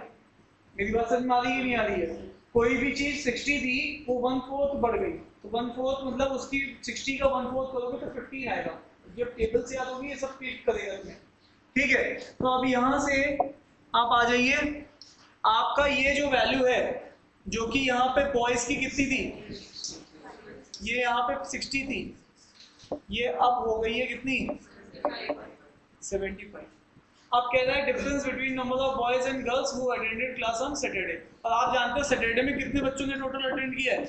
मेरी बात समझ में आ रही है नहीं आ रही है? कोई भी चीज 60 थी, वो 1/4 बढ़ गई, तो 1/4 मतलब उसकी 60 का 1/4 करोगे तो 15 आएगा। जब टेबल से याद होगी ये सब क्लिक करेगा तुम्हें, ठीक है। तो अब यहाँ से आप आ जाइए, आपका ये जो वैल्यू है, जो कि यहाँ पे बॉयज की कितनी थी? ये यहाँ पे 60 थी, ये अब हो गई है कितनी? 75। अब कह रहा है difference between number of boys and girls who attended class on Saturday. और आप जानते हो सैटरडे में कितने बच्चों ने टोटल अटेंड किया है?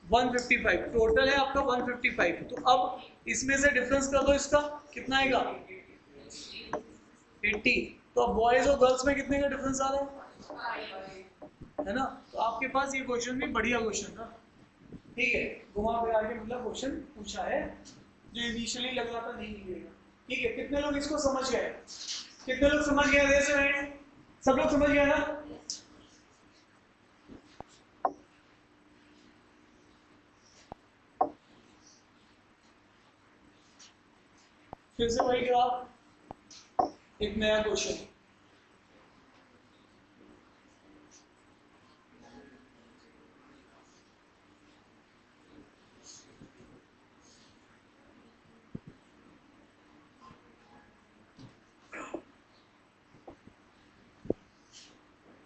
155। टोटल है आपका 155। तो अब इसमें से डिफरेंस कर दो, इसका कितना आएगा? 80। तो अब बॉयज और गर्ल्स में कितने का डिफरेंस आ रहा है ना? तो आपके पास ये क्वेश्चन भी बढ़िया क्वेश्चन था, ठीक है, घुमा फिरा के मतलब क्वेश्चन पूछा है जो इनिशियली लग रहा था नहीं मिलेगा, ठीक है। कितने लोग इसको समझ गए? कितने लोग समझ गए? Raise hand. सब लोग समझ गए ना? फिर से वही ग्राफ, एक नया क्वेश्चन।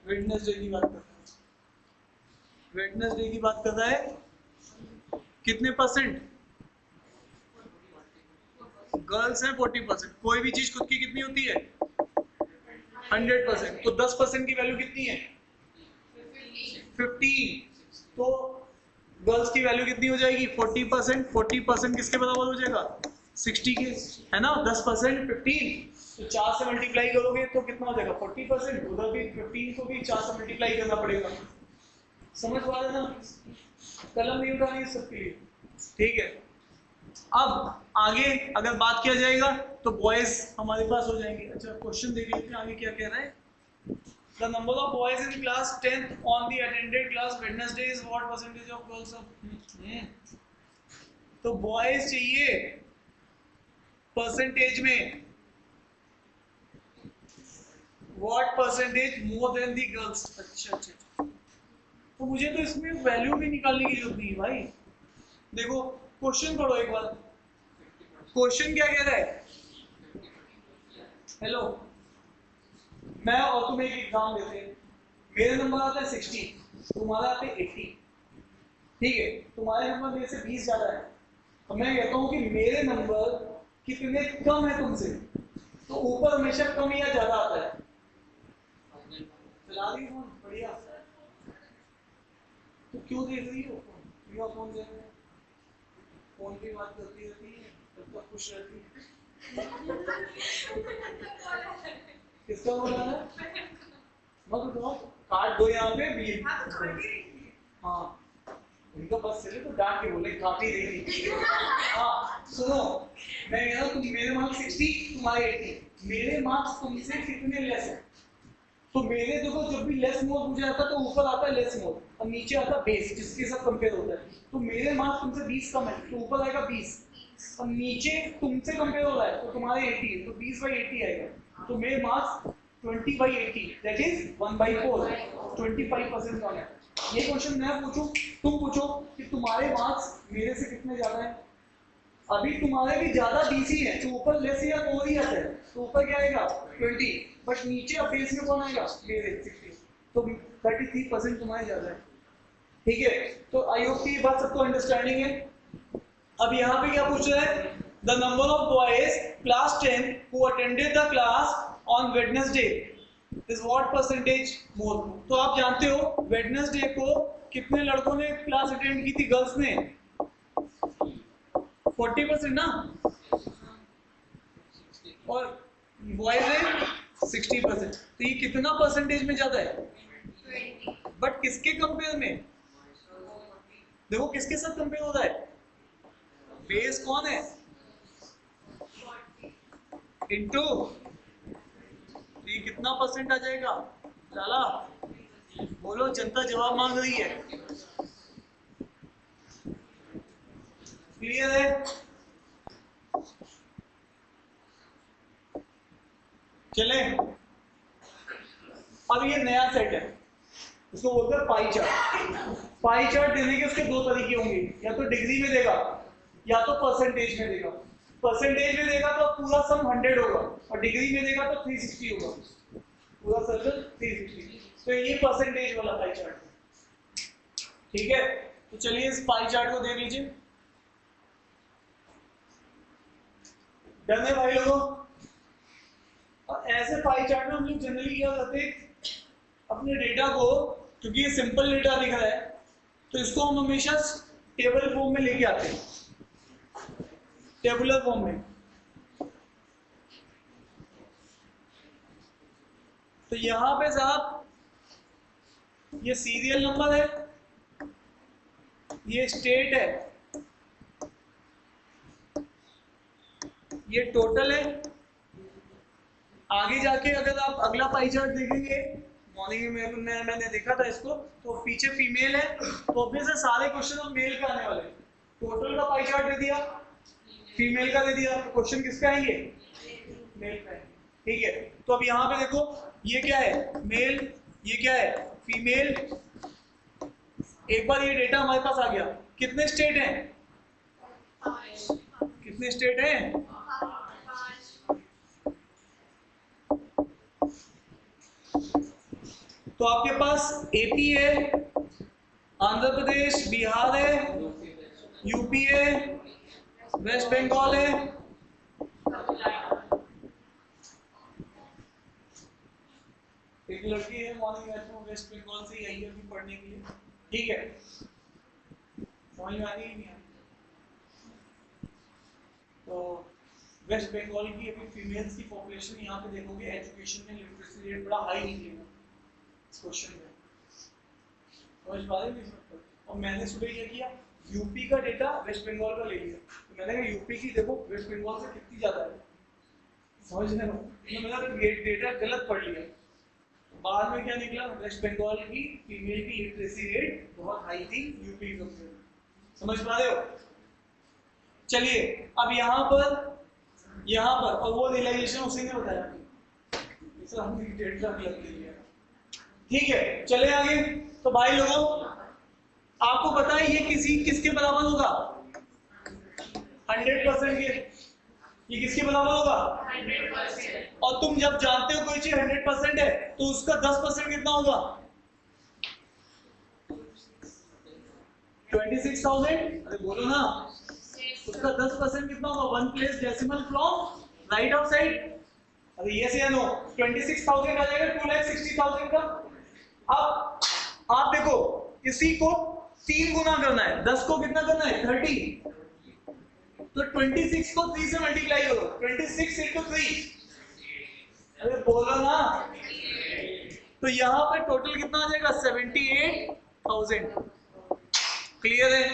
वेडनेसडे की बात कर रहा है, वेडनेसडे की बात कर रहा है। कितने परसेंट? गर्ल्स है 40%। कोई भी चीज खुद की कितनी होती है? 100%। तो 10% की वैल्यू कितनी है? 15। तो गर्ल्स की वैल्यू कितनी हो जाएगी? 40%। 40% किसके बराबर हो जाएगा? 60 के, है ना? 10% 15, तो 4 से मल्टीप्लाई करोगे तो कितना हो जाएगा? 40%। उधर भी 15 को भी 4 से मल्टीप्लाई करना पड़ेगा। समझ पा रहे ना? कलम नहीं उठानी है सबके लिए, ठीक है। अब आगे अगर बात किया जाएगा तो बॉयज हमारे पास हो जाएंगे। अच्छा, क्वेश्चन देख लेते हैं आगे क्या कह रहा है। The number of boys in class 10th on the attended class Wednesday is what percentage of girls of. तो बॉयज चाहिए परसेंटेज में, what percentage more than the girls. अच्छा अच्छा, तो मुझे तो इसमें वैल्यू भी निकालने की जरूरत नहीं है भाई। देखो क्वेश्चन पढ़ो एक बार, क्वेश्चन क्या कह रहा है? हेलो, मैं और तुम एक एग्जाम देते हैं, मेरे नंबर आता है 60, तुम्हारा आता है 80, ठीक है, तुम्हारे नंबर मेरे से 20 ज्यादा है, तो मैं कहता हूँ कि मेरे नंबर कितने कम है तुमसे, तो ऊपर हमेशा कम या ज्यादा आता है। चला रही फोन बढ़िया, तो क्यों देख रही हो फोन? फोन से फोन की बात करती रहती है, तब तक खुश रहती है। किसका बोला है? मत उठाओ, काट दो यहाँ पे भी। हाँ उनका बस चले तो डांट के बोले काफी रही थी। हाँ सुनो, मैं कह रहा हूँ मेरे मार्क्स 60, तुम्हारे 80, मेरे मार्क्स तुमसे कितने लेस है, तो मेरे देखो जब भी लेस मोड पूछा जाता है तो ऊपर आता है लेस मोड और नीचे आता है बेस जिसके साथ कंपेयर होता है, तो मेरे मार्क्स तुमसे 20 कम है तो ऊपर आएगा 20 और नीचे तुमसे कंपेयर हो रहा है तो तुम्हारे 80 है तो 20/80 आएगा, तो मेरे मार्क्स 20/80 दैट इज 1/4, 25% कम है। ये क्वेश्चन मैं पूछूं, तुम पूछो कि तुम्हारे मार्क्स मेरे से कितने ज्यादा है, अभी तुम्हारे भी ज्यादा 20 ही है तो ऊपर लेस या तो ही आता है, तो ऊपर क्या आएगा 20, बट नीचे अब बेस में कौन आएगा मेरे 60, तो 33% तुम्हारे ज्यादा है, ठीक है। तो आई होप की बात सबको अंडरस्टैंडिंग है। अब यहाँ पे क्या पूछ रहा है, the number of boys class 10 who attended the class on Wednesday is what percentage मोर, तो आप जानते हो वेडनेसडे को कितने लड़कों ने क्लास अटेंड की थी, गर्ल्स ने 40% ना, और बॉयज ने 60%, तो ये कितना परसेंटेज में ज्यादा है, बट किसके कंपेयर में, देखो किसके साथ कंपेयर हो रहा है, बेस कौन है इनटू, ये कितना परसेंट आ जाएगा, लाला बोलो, जनता जवाब मांग रही है, क्लियर है। चले अब ये नया सेट है, इसको बोलते हैं पाई चार्ट। पाई चार्ट देने के उसके दो तरीके होंगे, या तो डिग्री में देगा या तो परसेंटेज में देगा। परसेंटेज में देगा तो पूरा सम 100 होगा और डिग्री में देगा तो 360 होगा, पूरा सर्कल 360, तो ये परसेंटेज वाला पाई चार्ट है, ठीक है। तो चलिए इस पाई चार्ट को देख लीजिए, डन है भाई लोगों। और ऐसे पाई चार्ट में हम लोग जनरली क्या करते हैं, अपने डेटा को, क्योंकि ये सिंपल डेटा दिख रहा है तो इसको हम हमेशा टेबल फॉर्म में लेके आते हैं, टेबुलर फॉर्म में। तो यहां पे साहब ये सीरियल नंबर है, ये स्टेट है, ये टोटल है। आगे जाके अगर आप अगला पाई चार्ट देखेंगे, मॉर्निंग में मैंने देखा था इसको, तो पीछे फीमेल है तो ऑब्वियस है सारे क्वेश्चन अब मेल का आने वाले, टोटल का पाई चार्ट दे दिया, फीमेल का दे दिया, तो क्वेश्चन किसका आएंगे, मेल का आएंगे, ठीक है। तो अब यहाँ पे देखो ये क्या है मेल, ये क्या है फीमेल, एक बार ये डेटा हमारे पास आ गया, कितने स्टेट हैं, कितने स्टेट हैं, तो आपके पास एपी है, आंध्र प्रदेश, बिहार है, यूपी है, वेस्ट बंगाल है, एक लड़की है मॉर्निंग बैच में वेस्ट बंगाल से आई है अभी पढ़ने के लिए, ठीक है, समझ में आ रही है नहीं आ रही? तो वेस्ट बंगाल की अभी फीमेल्स की पॉपुलेशन यहाँ पे देखोगे, एजुकेशन में लिटरेसी रेट बड़ा हाई निकलेगा इस क्वेश्चन में, समझ पा रहे हैं। और मैंने सुबह क्या किया, यूपी का डेटा वेस्ट बंगाल का ले लिया, तो मैंने कहा यूपी की देखो वेस्ट बंगाल से कितनी ज्यादा है, समझ रहे हो, मैंने डेटा गलत पढ़ लिया, बाद में क्या निकला, वेस्ट बंगाल की फीमेल की लिटरेसी रेट बहुत हाई थी यूपी कंपेयर, समझ पा रहे हो। चलिए अब यहाँ पर और वो रियलाइजेशन उसी ने बताया, हमने डेटा गलत ले लिया, ठीक है। चले आगे, तो भाई लोगों आपको पता है ये किसके बराबर होगा, 100% के, ये किसके बराबर होगा? 100%। और तुम जब जानते हो कोई चीज 100% है तो उसका 10% कितना होगा? 26,000। अरे बोलो ना, उसका 10% कितना होगा? 1 place decimal from right out side. अरे यस या नो? 26,000 आ जाएगा 2,60,000 का। अब आप देखो, इसी को 3 गुना करना है, 10 को कितना करना है? 30। तो 26 को 3 से मल्टीप्लाई करो, 26 into 3। अरे बोलो ना। तो यहाँ पे टोटल कितना आ जाएगा? 78,000। क्लियर है?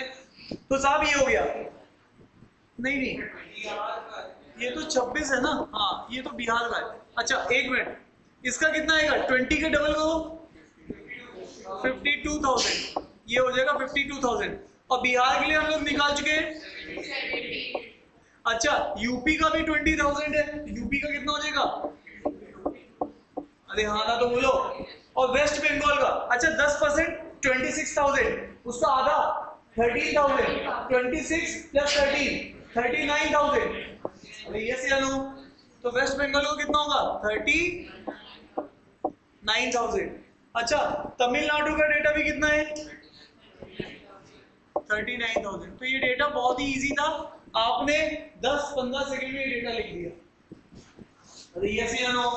तो साहब ये हो गया। नहीं नहीं, ये तो 26 है ना। हाँ ये तो बिहार का है। अच्छा एक मिनट, इसका कितना आएगा? 20 के डबल करो, 52,000। ये हो जाएगा 52,000। और बिहार के लिए हम लोग निकाल चुके हैं। अच्छा यूपी का भी 20,000 है, यूपी का कितना हो जाएगा? अरे हाँ ना तो बोलो। और वेस्ट बंगाल का, अच्छा 10% 26,000, उसका आधा 13,000, 26 प्लस 13 39,000। अरे यस या नो? तो वेस्ट बंगाल को कितना होगा? 39,000। अच्छा तमिलनाडु का डेटा भी कितना है? 39,000। तो ये डेटा बहुत ही इजी था, आपने 10-15 सेकंड में ये डेटा लिख दिया। अरे यस या नो?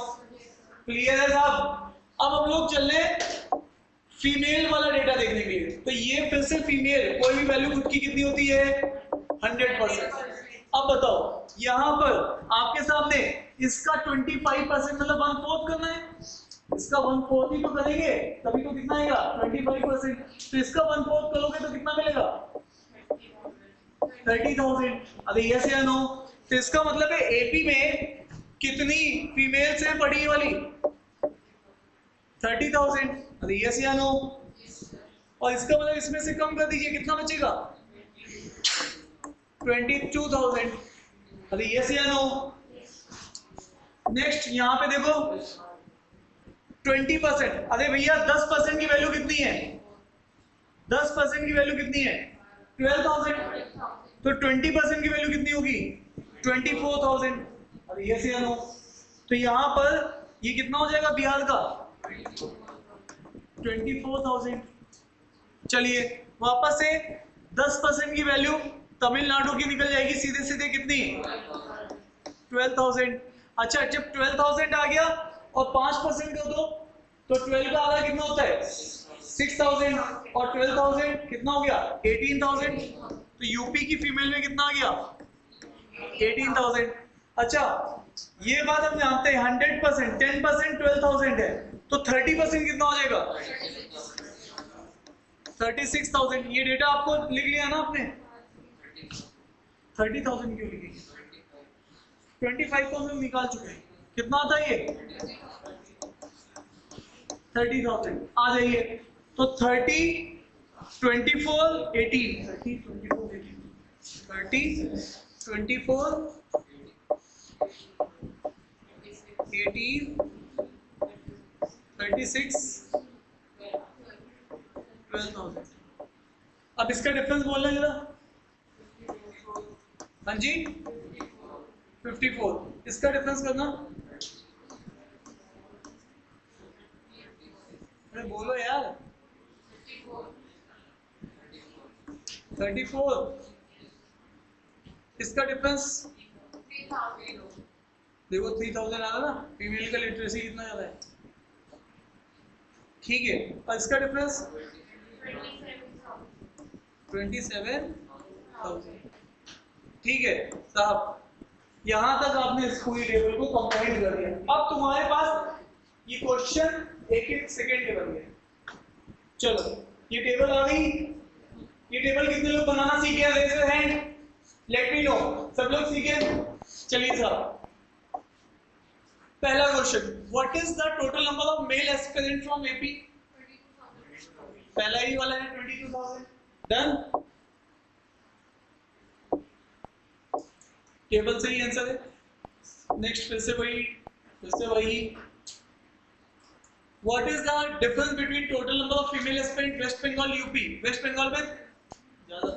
क्लियर है साहब? अब हम लोग चल रहे हैं फीमेल वाला डेटा देखने के लिए। तो ये फिर से फीमेल, कोई भी वैल्यू खुद की कितनी होती है? 100%। अब बताओ, यहाँ पर आपके सामने इसका 25% मतलब 1/4 करना है। इसका 1/4 ही तो करेंगे, तभी तो कितना आएगा? 25%। तो इसका 1/4 करोगे तो कितना मिलेगा? 30,000। अरे यस या नो? तो इसका मतलब है एपी में कितनी फीमेल्स हैं पढ़ी वाली? 30,000। अरे यस या नो? और इसका मतलब इसमें से कम कर दीजिए, कितना बचेगा? 22,000। अरे यस या नो? नेक्स्ट यहाँ पे देखो 20%। अरे भैया 10% की वैल्यू कितनी है? 10% की वैल्यू कितनी है? 12,000। तो 20% की वैल्यू कितनी होगी? 24,000। अरे यस या नो? तो यहाँ पर ये कितना हो जाएगा बिहार का? 24,000। चलिए वापस से 10% की वैल्यू तमिलनाडु की निकल जाएगी सीधे सीधे, कितनी? 12,000। अच्छा जब 12,000 आ गया और 5% कर दो तो 12 का आधा कितना होता है? 6,000। और 12,000 कितना हो गया? 18,000। तो यूपी की फीमेल में कितना आ गया? 18,000। अच्छा ये बात हम जानते हैं 100%, 10% 12,000 है, तो 30% कितना हो जाएगा? 36,000। ये डेटा आपको लिख लिया ना आपने? 30,000 क्यों लिखी? 25,000 निकाल चुके हैं। कितना आता है ये? 30,000। आ जाइए तो 30 24 18 30 24 18 30 24 18 36 12,000। अब इसका डिफरेंस बोलना जरा। हाँ जी 54। इसका डिफरेंस करना। अरे बोलो यार। 34। इसका डिफरेंस देखो 3,000 आ रहा ना, फीमेल का लिटरेसी कितना ज्यादा है। ठीक है, और इसका डिफरेंस 27,000। ठीक है साहब, यहां तक आपने इस पूरी टेबल को कंबाइन कर दिया। अब तुम्हारे पास ये क्वेश्चन एक एक सेकेंड के बन गए। चलो ये टेबल आ गई। ये टेबल कितने लोग बनाना सीखे? Raise your hand, let me know. सब लोग सीखे? चलिए साहब पहला question, what is the total number of male aspirant from AP? पहला ही वाला है 22,000। डन। टेबल से ही आंसर है। नेक्स्ट फिर से वही what is the difference between total number of female aspirant West Bengal UP? West Bengal में ज्यादा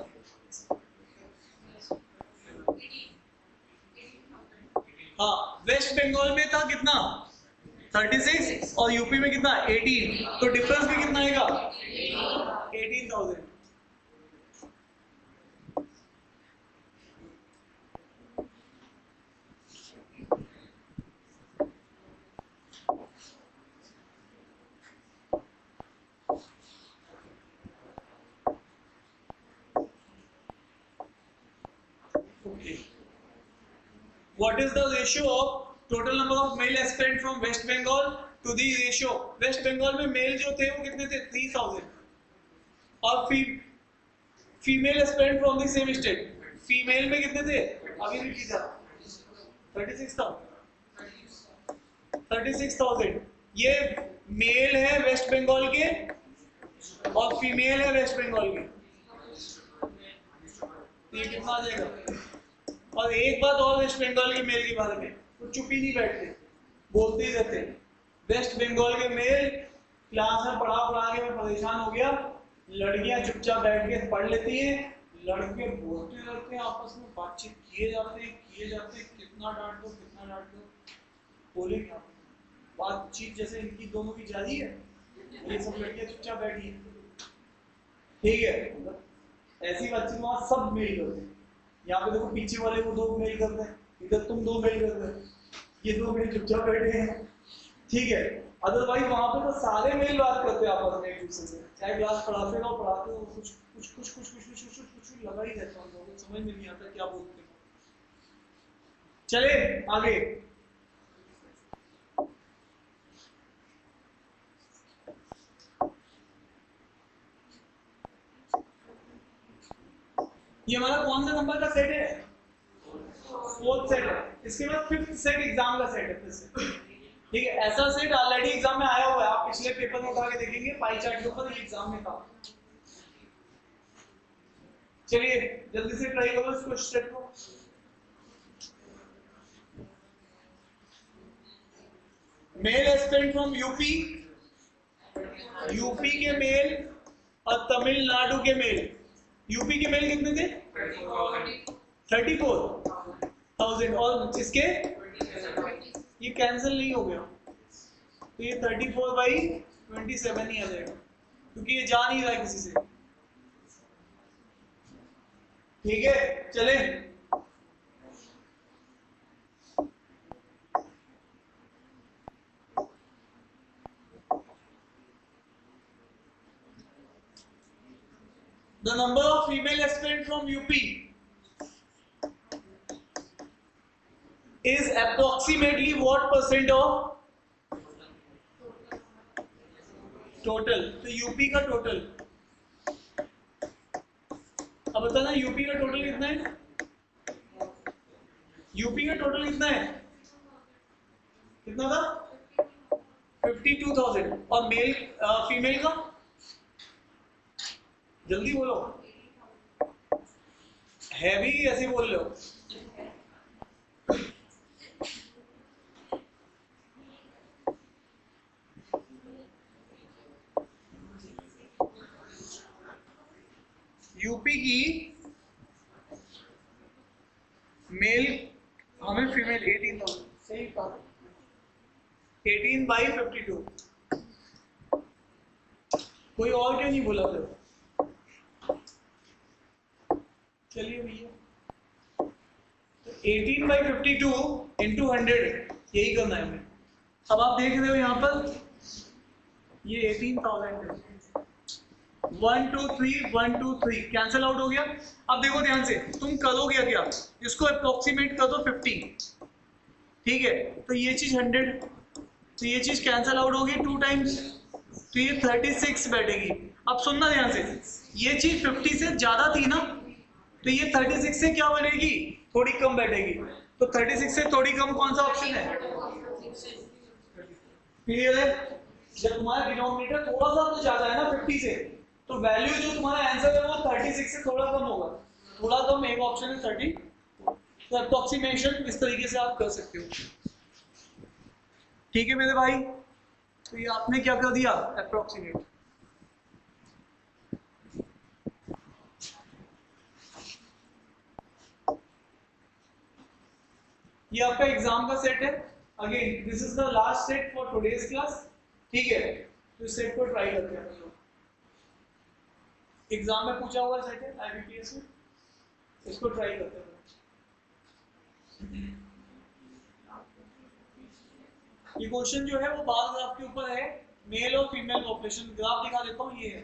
हाँ, वेस्ट बंगाल में था कितना 36 और यूपी में कितना 18, तो डिफरेंस भी कितना आएगा 18,000। What is the ratio of total number of male aspirant from West Bengal to the ratio? West Bengal में मेल जो थे वो कितने थे 3,000 और female aspirant from the same state, female में कितने थे अभी भी किया 36,000। ये मेल है वेस्ट बंगाल के और फीमेल है वेस्ट बंगाल की, तो ये कितना आ जाएगा। और एक बात और वेस्ट बंगाल के मेल के बारे में, वो चुप ही नहीं बैठते, बोलते ही रहते हैं। वेस्ट बंगाल के मेल क्लास में पढ़ा के मैं परेशान हो गया, लड़कियां चुपचाप बैठ के पढ़ लेती हैं, लड़के बोलते रहते हैं, आपस में बातचीत किए जाते हैं, कितना डांट दो बोले क्या बातचीत जैसे इनकी दोनों की जारी है, ये सब लड़कियां चुपचाप बैठी है, ठीक है। ऐसी बातचीत वहां सब मेल करते हैं। यहाँ पे देखो पीछे वाले को 2 मेल करते हैं, इधर तुम 2 मेल करते हैं, ये 2 मेल चुपचाप बैठे हैं, ठीक है। अदरवाइज वहां पे तो सारे मेल बात करते हैं आपस में एक दूसरे से, चाहे क्लास पढ़ाते हो कुछ लगा ही रहता है, समझ में नहीं आता क्या बोलते हैं। चले आगे, ये हमारा कौन सा नंबर का सेट है 4th सेट है। इसके बाद 5th सेट एग्जाम का सेट है फिर से, ठीक है। ऐसा सेट ऑलरेडी एग्जाम में आया हुआ है, आप पिछले पेपर में उठा के देखेंगे पाई चार्ट के ऊपर, ये एग्जाम में था। चलिए जल्दी से ट्राई करो इसको स्टेप को। Male aspirant from UP, UP के मेल और तमिलनाडु के मेल। यूपी के मेल कितने थे 34,000 और इसके ये कैंसिल नहीं हो गया, तो ये 34/27 ही आ जाएगा, क्योंकि ये जा नहीं रहा है किसी से, ठीक है। चले the number of female aspirant from UP is approximately what % of total? तो यूपी का टोटल, अब बताना यूपी का टोटल कितना है, यूपी का टोटल कितना है, कितना था 52,000 और मेल फीमेल का जल्दी बोलो, है भी ऐसे बोल रहे हो। यूपी की मेल हमें फीमेल 18,000, सही कहा 18/52। कोई और क्यों नहीं बोला था, चलिए भैया 18/52 इंटू 100 यही करना है हमें। अब आप देख रहे हो यहाँ पर ये 18,000 है, 1 2 3 1 2 3 कैंसिल आउट हो गया। अब देखो ध्यान से, तुम करोगे क्या, इसको अप्रोक्सीमेट कर दो 50, ठीक है, तो ये चीज 100, तो ये चीज कैंसिल आउट होगी 2 टाइम्स, तो ये 36 बैठेगी। अब सुनना ध्यान से, ये चीज 50 से ज्यादा थी ना, तो ये 36 से क्या बनेगी, थोड़ी कम बैठेगी, तो 36 से थोड़ी कम कौन सा ऑप्शन है, क्लियर है। जब तुम्हारा डिनोमिनेटर थोड़ा सा तो ज्यादा है ना 50 से, तो वैल्यू जो तुम्हारा आंसर है वो 36 से थोड़ा कम होगा, थोड़ा कम एक ऑप्शन है 30, तो अप्रोक्सीमेशन इस तरीके से आप कर सकते हो, ठीक है मेरे भाई। तो ये आपने क्या कर दिया अप्रोक्सीमेट, ये आपका एग्जाम का सेट है। Again this is the last set for today's class, ठीक है। तो इस सेट को ट्राई करते हैं हम लोग। एग्जाम में पूछा हुआ सेट है आईबीपीएस में, इसको ट्राई करते हैं। ये क्वेश्चन जो है वो बार ग्राफ के ऊपर है, मेल और फीमेल पॉपुलेशन। ग्राफ दिखा देता हूँ, ये है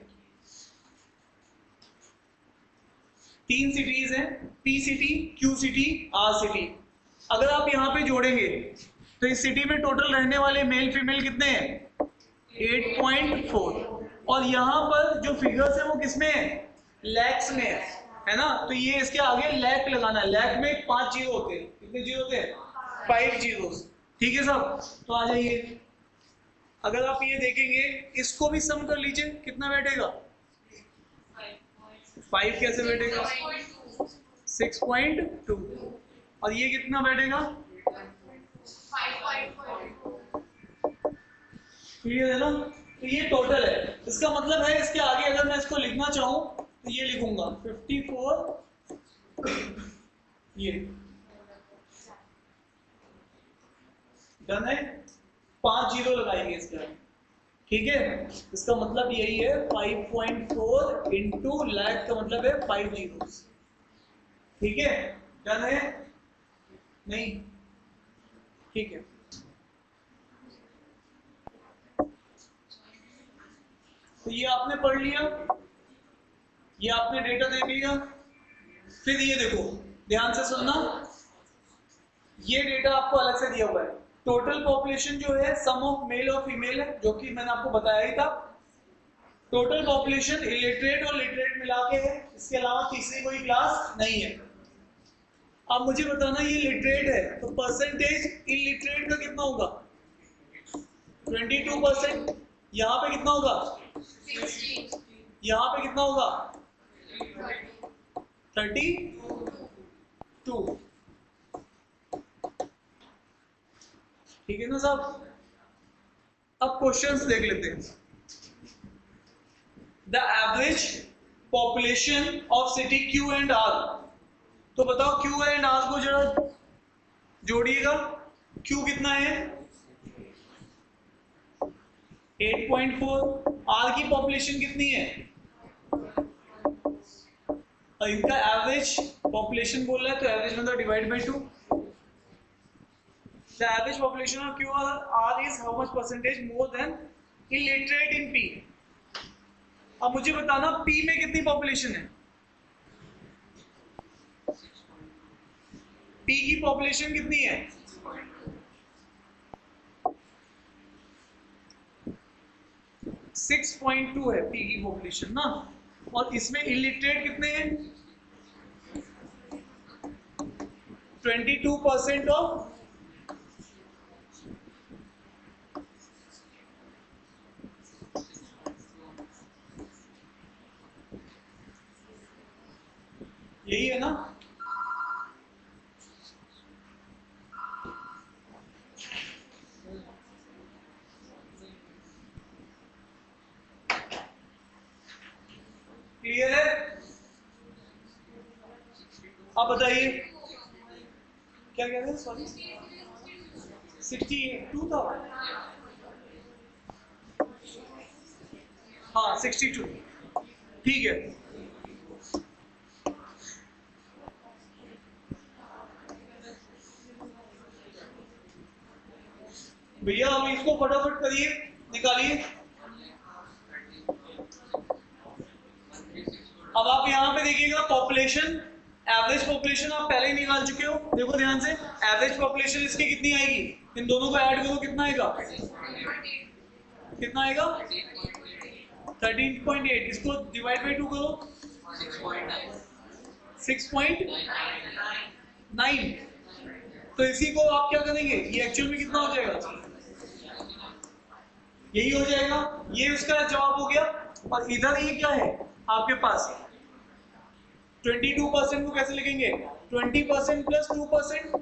3 सिटीज हैं, P city, Q city, R city. अगर आप यहाँ पे जोड़ेंगे तो इस सिटी में टोटल रहने वाले मेल फीमेल कितने हैं? 8.4। और यहाँ पर जो फिगर्स है वो किसमें है? लैक्स में है ना। तो ये इसके आगे लैक लगाना है। लैक में 5 जीरो होते हैं। कितने जीरो होते हैं? 5 जीरोस। ठीक है साहब, तो आ जाइए। अगर आप ये देखेंगे, इसको भी सम कर लीजिए, कितना बैठेगा? 5 कैसे बैठेगा? 6.2। और ये कितना बैठेगा? 5.4। क्लियर है ना। तो ये टोटल है। इसका मतलब है इसके आगे अगर मैं इसको लिखना चाहूं तो ये लिखूंगा 54। ये डन है। 5 जीरो लगाएंगे इसके आगे, ठीक है। इसका मतलब यही है 5.4 इंटू लैख का मतलब है 5 जीरो, ठीक है। डन है नहीं? ठीक है। तो ये आपने पढ़ लिया, ये आपने डेटा देख लिया। फिर ये देखो, ध्यान से सुनना, ये डेटा आपको अलग से दिया हुआ है। टोटल पॉपुलेशन जो है सम ऑफ मेल और फीमेल है, जो कि मैंने आपको बताया ही था। टोटल पॉपुलेशन इलिटरेट और लिटरेट मिला के है, इसके अलावा तीसरी कोई क्लास नहीं है। अब मुझे बताना, ये लिटरेट है तो परसेंटेज इलिटरेट का कितना होगा? 22%। यहाँ पे कितना होगा? 60। यहाँ पे कितना होगा? 32। ठीक है ना साहब। अब क्वेश्चंस देख लेते हैं। The average population of city Q and R. तो बताओ क्यू एंड आर को जरा जोड़िएगा। क्यू कितना है? 8.4। आर की पॉपुलेशन कितनी है? और इनका एवरेज पॉपुलेशन बोल रहा है तो एवरेज मतलब divide by 2। The average population of QR is how much percentage more than illiterate in P? अब मुझे बताना P में कितनी पॉपुलेशन है? P की पॉपुलेशन कितनी है? 6.2 है P की पॉपुलेशन ना। और इसमें इलिटरेट कितने हैं? 22% ऑफ यही है ना। क्लियर है? अब बताइए क्या कह रहे हैं? सॉरी 62 था। हाँ 62, ठीक है। भैया अब इसको फटाफट करिए, निकालिए। अब आप यहाँ पे देखिएगा पॉपुलेशन, एवरेज पॉपुलेशन आप पहले ही निकाल चुके हो। देखो ध्यान से, एवरेज पॉपुलेशन इसकी कितनी आएगी? इन दोनों को ऐड करो, कितना आएगा? कितना आएगा? 13.8। इसको डिवाइड बाय 2 करो, 6.9। तो इसी को आप क्या करेंगे? ये एक्चुअल में कितना हो जाएगा? यही हो जाएगा। ये उसका जवाब हो गया। और इधर ये क्या है आपके पास? 22% को कैसे लिखेंगे? 20% प्लस 2%।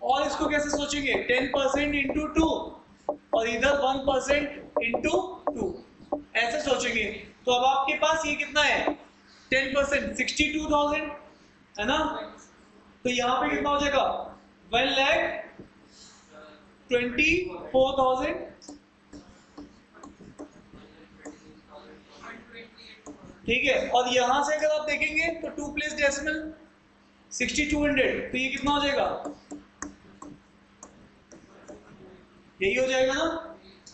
और इसको कैसे सोचेंगे? 10% इंटू 2 और इधर 1% इंटू 2, ऐसे सोचेंगे। तो अब आपके पास ये कितना है? 10%, 62,000 है ना। तो यहाँ पे कितना हो जाएगा? 1,24,000। ठीक है, और यहां से अगर आप देखेंगे तो 2 प्लेस डेसिमल 6200, तो ये कितना हो जाएगा, यही हो जाएगा ना।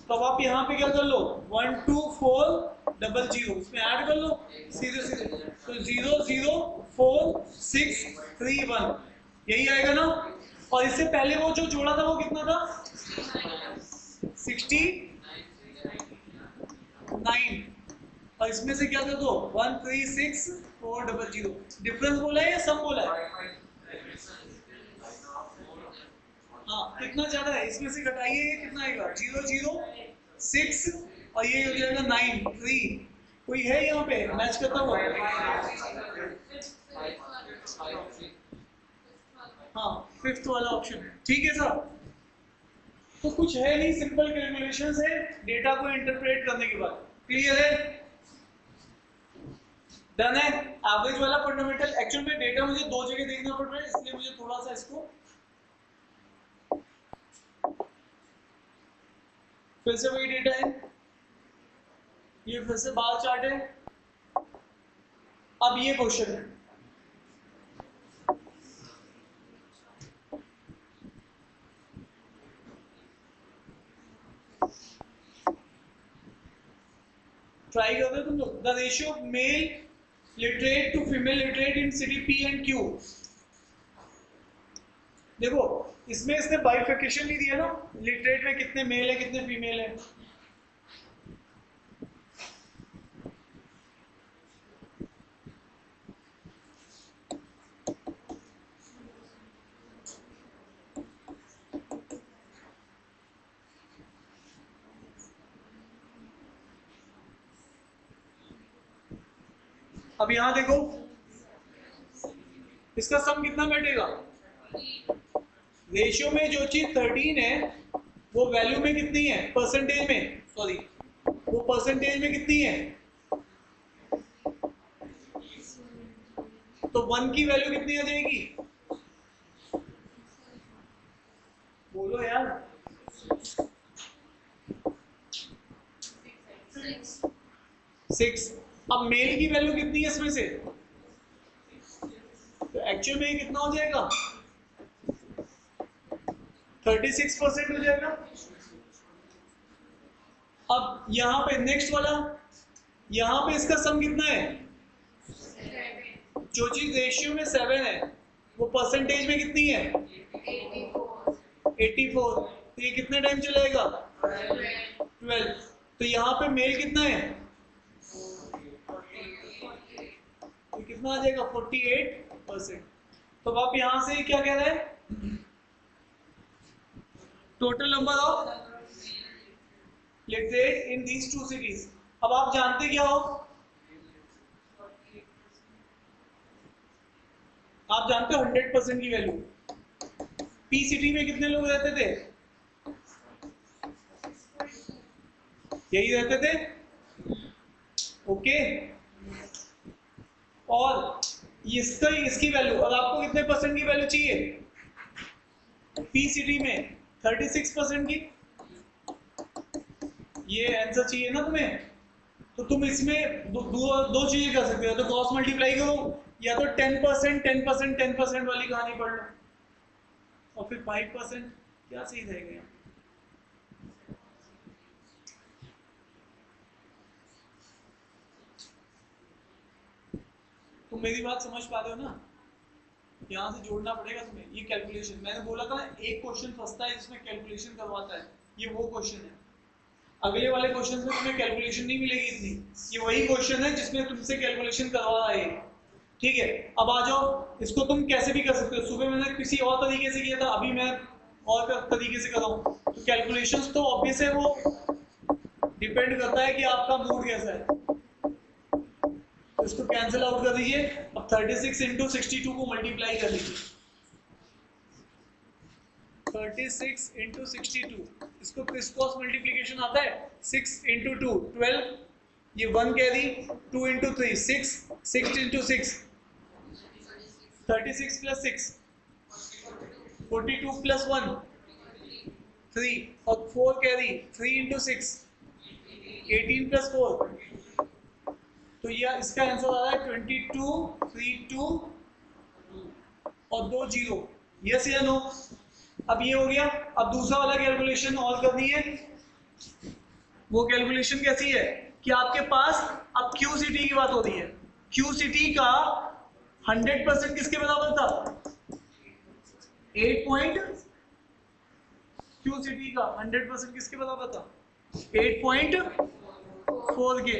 तो अब आप यहाँ पे क्या कर लो, 12400 इसमें ऐड कर लो सीधे सीधे, तो 004631 यही आएगा ना। और इससे पहले वो जो जोड़ा था वो कितना था, 69, और इसमें से क्या कर दो 136400। डिफरेंस बोला है या सम बोला है, हाँ कितना ज्यादा है, इसमें से घटाइए, ये कितना आएगा 006 और ये हो जाएगा 93। कोई है यहाँ पे मैच करता हुआ, हाँ फिफ्थ वाला ऑप्शन, ठीक है सर। तो कुछ है नहीं, सिंपल कैलकुलेशंस है डेटा को इंटरप्रेट करने के बाद। क्लियर है, डन है। एवरेज वाला फंडामेंटल, एक्चुअल में डेटा मुझे दो जगह देखना पड़ रहा है, इसलिए मुझे थोड़ा सा इसको फिर से वही डेटा है, ये फिर से बार चार्ट है। अब ये क्वेश्चन है, ट्राई कर रहे हो तुम लोग। The ratio of male literate to female literate in city P and Q. देखो इसमें इसने बाइफिकेशन नहीं दिया ना, लिटरेट में कितने मेल है कितने फीमेल है। अब यहां देखो इसका सम कितना बैठेगा, रेशियो में जो चीज 13 है वो वैल्यू में कितनी है, परसेंटेज में, सॉरी वो परसेंटेज में कितनी है, तो 1 की वैल्यू कितनी आ जाएगी, बोलो यार 6। अब मेल की वैल्यू कितनी है इसमें से, तो एक्चुअल में कितना हो जाएगा 36% हो जाएगा। अब यहां पे नेक्स्ट वाला, यहां पे इसका सम कितना है, जो चीज रेशियो में 7 है वो परसेंटेज में कितनी है 84, तो ये कितने टाइम चलेगा 12। तो यहाँ पे मेल कितना है, तो कितना आ जाएगा 48%। तो अब आप यहां से क्या कह रहे हैं, total number of literate in these two cities. अब आप जानते क्या हो, आप जानते हो 100% की वैल्यू, पी सिटी में कितने लोग रहते थे, यही रहते थे, ओके। और इसकी वैल्यू, और आपको कितने परसेंट की वैल्यू चाहिए, पी सिटी में 36% की, ये आंसर चाहिए ना तुम्हें। तो तुम इसमें दो चीजें कर सकते हो, तो क्रॉस मल्टीप्लाई करो, या तो 10% वाली कहानी पढ़ लो, और फिर 5% क्या सही रहेगा। तुम मेरी बात समझ पा रहे हो ना, यहाँ से जोड़ना पड़ेगा तुम्हें। ये कैलकुलेशन मैंने बोला था ना, एक क्वेश्चन फंसता है जिसमें कैलकुलेशन करवाता है, ये वो क्वेश्चन है। अगले वाले क्वेश्चन में तुम्हें कैलकुलेशन नहीं मिलेगी इतनी, ये वही क्वेश्चन है जिसमें तुमसे कैलकुलेशन करवा रहा है, ठीक है। अब आ जाओ, इसको तुम कैसे भी कर सकते हो, सुबह मैंने किसी और तरीके से किया था, अभी मैं और तरीके से कर रहा हूँ। तो कैलकुलेशंस तो ऑब्वियस है, वो डिपेंड करता है कि आपका मूड कैसा है। तो इसको कैंसिल आउट कर दीजिए। अब 36 इंटू 62 को मल्टीप्लाई कर लीजिए, 36 इंटू 62, इसको क्रिस क्रॉस मल्टीप्लीकेशन आता है, 6 इंटू 2 12, ये 1 carry, 2 into 3 6, 6 into 6 36 plus 6 42 plus 1 3 और 4 कैरी 3 इंटू 6 18 प्लस 4, तो ये इसका आंसर आ रहा है 22 32 और 2 जीरो। यस या नो? अब ये हो गया। अब दूसरा वाला कैलकुलेशन और करनी है। वो कैलकुलेशन कैसी है कि आपके पास अब QCT की बात हो रही है। QCT का 100% किसके बराबर था? 8 पॉइंट। QCT का 100% किसके बराबर था? 8.4 के।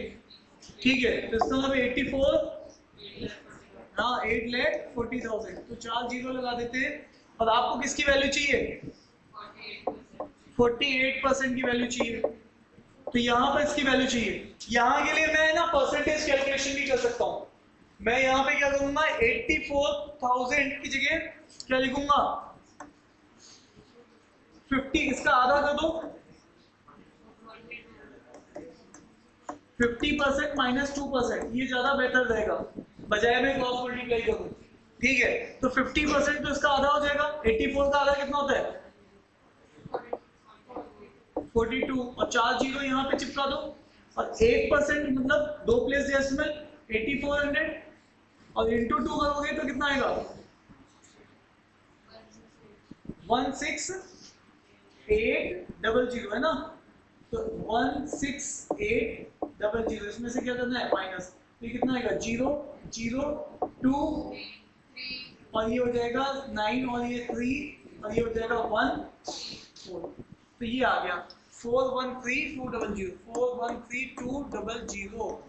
ठीक है, तो इसका मतलब 84, हाँ 8,40,000। तो 4 जीरो लगा देते हैं। और आपको किसकी वैल्यू चाहिए? 48% की वैल्यू चाहिए। तो यहाँ पर इसकी वैल्यू चाहिए। यहाँ के लिए मैं ना परसेंटेज कैलकुलेशन भी कर सकता हूँ। मैं यहाँ पे क्या करूंगा, 84,000 की जगह क्या लिखूंगा, 50, इसका आधा कर दो, 50% माइनस 2%, ये ज्यादा बेहतर रहेगा बजाय में क्रॉस मल्टीप्लाई करूं। ठीक है, तो 50% तो इसका आधा हो जाएगा। 84 का आधा कितना होता है? 42, और 4 जीरो यहाँ पे चिपका दो, और 1% मतलब 2 प्लेस डेसिमल 8400, और इंटू 2 करोगे तो कितना आएगा? 16800 है ना। तो 16800, इसमें से क्या करना है? माइनस। तो कितना आएगा? 0 0 2, और ये हो जाएगा 9, और ये 3, और ये हो जाएगा 1 4। तो ये आ गया 413200, 413200।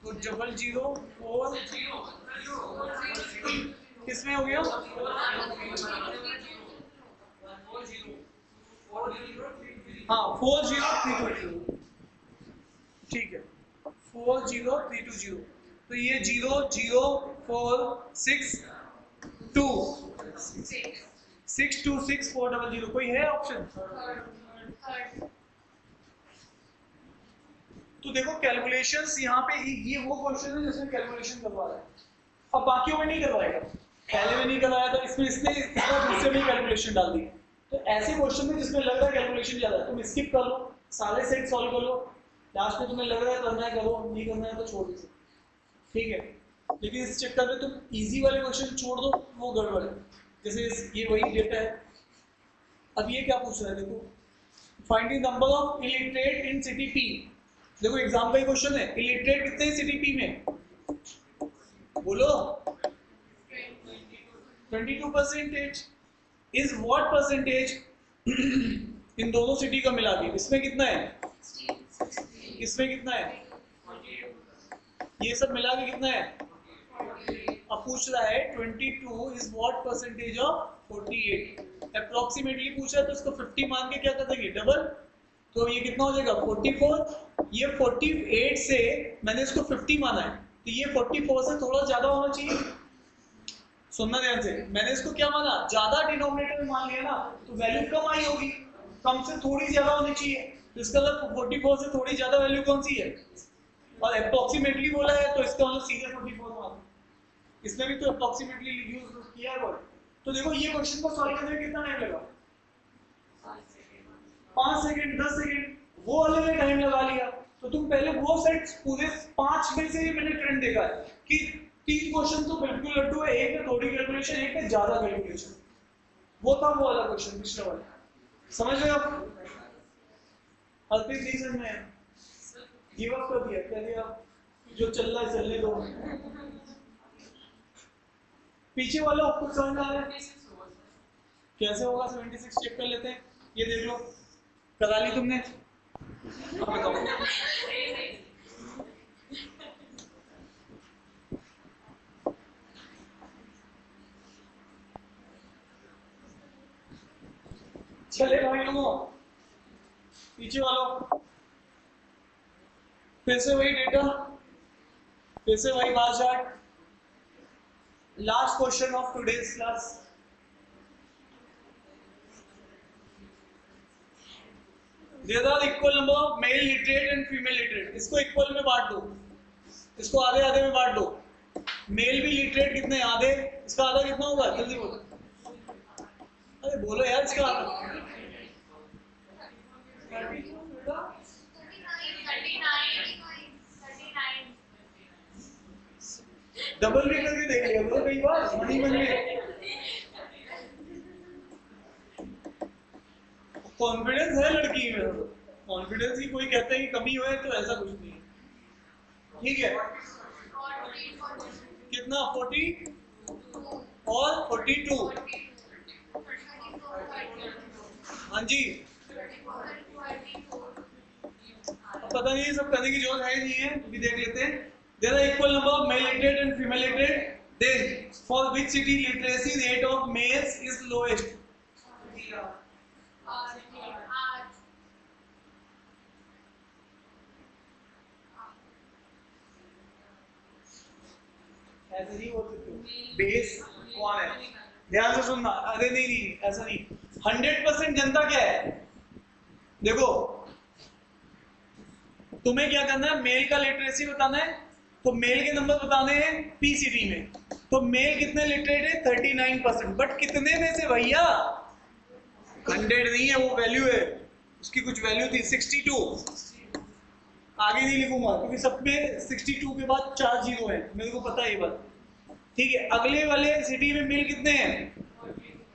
तो 004 किसमें हो गया? हाँ 40320। ठीक है, 40320। तो ये 00462 626400। कोई है ऑप्शन? तो देखो कैलकुलेशंस यहाँ पे ये वो क्वेश्चन है जिसमें कैलकुलेशन करवा रहा है। अब बाकियों में नहीं करवाएगा। पहले में नहीं करवाया था, इसमें इसने दूसरे में कैलकुलेशन डाल दी। तो ऐसे क्वेश्चन में जिसमें लग रहा है कैलकुलेशन ज्यादा है, तुम स्किप कर लो, सारे सेट सॉल्व कर लो, लास्ट में तुम्हें लग रहा है करना है करो, नहीं करना है तो छोड़ दो। ठीक है, लेकिन इस चक्कर में तुम इजी वाले क्वेश्चन छोड़ दो, वो गड़बड़ है। जैसे ये वही डेटा है। अब ये क्या पूछ रहा है, देखो, find the number of illiterate in city P. देखो एग्जाम का ही क्वेश्चन है, इलिटरेट कितने हैं सिटी पी में? बोलो। 22%। इज व्हाट परसेंटेज इन दोनों सिटी का मिला के? इसमें कितना है? इसमें कितना है? ये सब मिला के कितना है? अब पूछ रहा है 22 is what percentage of 48। Approximately पूछा है तो इसको 50 मान के क्या कर देंगे? डबल। तो ये कितना हो जाएगा? 44। ये 48 से मैंने इसको 50 माना है, तो ये 44 से थोड़ा ज्यादा होना चाहिए। सुनना ध्यान से, मैंने इसको क्या माना? ज्यादा डिनोमिनेटर में मान लिया ना, तो वैल्यू कम आई होगी, कम से थोड़ी ज्यादा होनी चाहिए। तो इसका मतलब 44 से थोड़ी ज्यादा वैल्यू कौन सी है? और अप्रोक्सीमेटली बोला है तो इसका मतलब सीधे 44 मान। इसमें भी तो अप्रोक्सीमेटली यूज किया है वर्ड। तो देखो ये क्वेश्चन को सॉल्व करने में कितना टाइम लगा? 5 सेकंड 10 सेकंड, वो वाले में टाइम लगा लिया। तो तुम पहले वो सेट पूरे 5 में से मैंने ट्रेंड देखा है कि 3 क्वेश्चन तो बिल्कुल लड्डू है, एक में थोड़ी कैलकुलेशन, एक में ज्यादा कैलकुलेशन। वो था वो वाला क्वेश्चन, पिछला वाला। समझ रहे हो आप? अर्पित नहीं समझ में गिव अप कर दिया? कह दिया जो चल रहा है चलने दो। पीछे वाला आपको समझ में आ रहा है? कैसे होगा? 76 चेक कर लेते हैं। ये देख लो, करा ली तुमने? अब बताओ। चले भाई लोगों, पीछे वालों, फिर से वही डेटा, फिर से वही bar chart. Last question of today's class. There are equal number of male literate and female literate. इसको इक्वल में बांट दो, इसको आधे आधे में बांट दो। मेल भी लिटरेट कितने? आधे। इसका आधा कितना होगा? जल्दी बोलो। अरे बोलो यार इसका 39 डबल भी करके देख लिया करो कई बार मनी मन में। कॉन्फिडेंस है लड़की में, कॉन्फिडेंस की कोई कहता है कि कमी हो तो ऐसा कुछ नहीं है। ठीक है, कितना 40 और 42। हाँ जी, अब पता नहीं सब करने की जरूरत है नहीं है, भी देख लेते हैं। There are equal number of male literate and female literate. Then, for which city literacy rate of males is lowest? ऐसे नहीं बोल सकते, बेस कौन है? ध्यान से सुनना। अरे नहीं नहीं ऐसा नहीं, 100% जनता क्या है? देखो तुम्हें क्या करना है, मेल का लिटरेसी बताना है, तो मेल के नंबर बताने हैं पीसीटी में। तो मेल कितने लिटरेट है? 39%। बट कितने में से भैया? 100 नहीं है, वो वैल्यू है, उसकी कुछ वैल्यू थी 62। आगे नहीं लिखूंगा क्योंकि सब में 62 के बाद 4 जीरो है, मेरे को पता है ये बात। ठीक है, अगले वाले सिटी में मेल कितने हैं?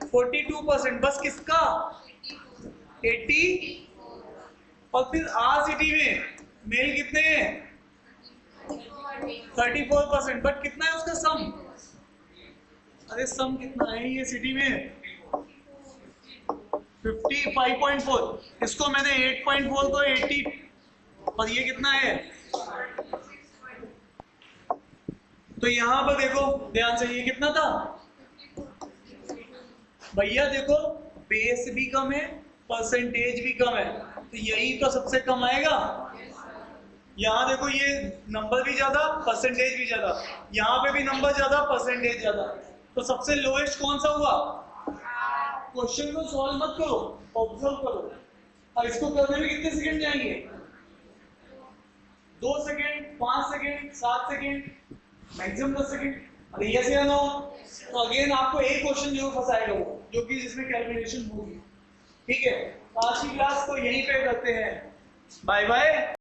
42%। बस किसका? 80। और फिर आर सिटी में मेल कितने हैं? 34%। बट कितना है उसका सम? अरे सम कितना है ये सिटी में? 55.4। इसको मैंने 8.4 को 80, और ये कितना है? तो यहां पर देखो ध्यान से, ये कितना था भैया? देखो बेस भी कम है, परसेंटेज भी कम है, तो यही तो सबसे कम आएगा। यहाँ देखो ये नंबर भी ज्यादा, परसेंटेज भी ज्यादा, यहाँ पे भी नंबर ज्यादा, परसेंटेज ज्यादा, तो सबसे लोएस्ट कौन सा हुआ? क्वेश्चन को सॉल्व मत करो, ऑब्जर्व करो। और इसको करने में कितने सेकंड जाएंगे? 2 second, 5 second, 7 second, maximum 10 second. अरे यस या नो? तो अगेन आपको एक क्वेश्चन जरूर फंसाएगा वो, जो कि जिसमें कैलकुलेशन होगी। ठीक है, आज की क्लास को यहीं पे करते हैं। Bye bye.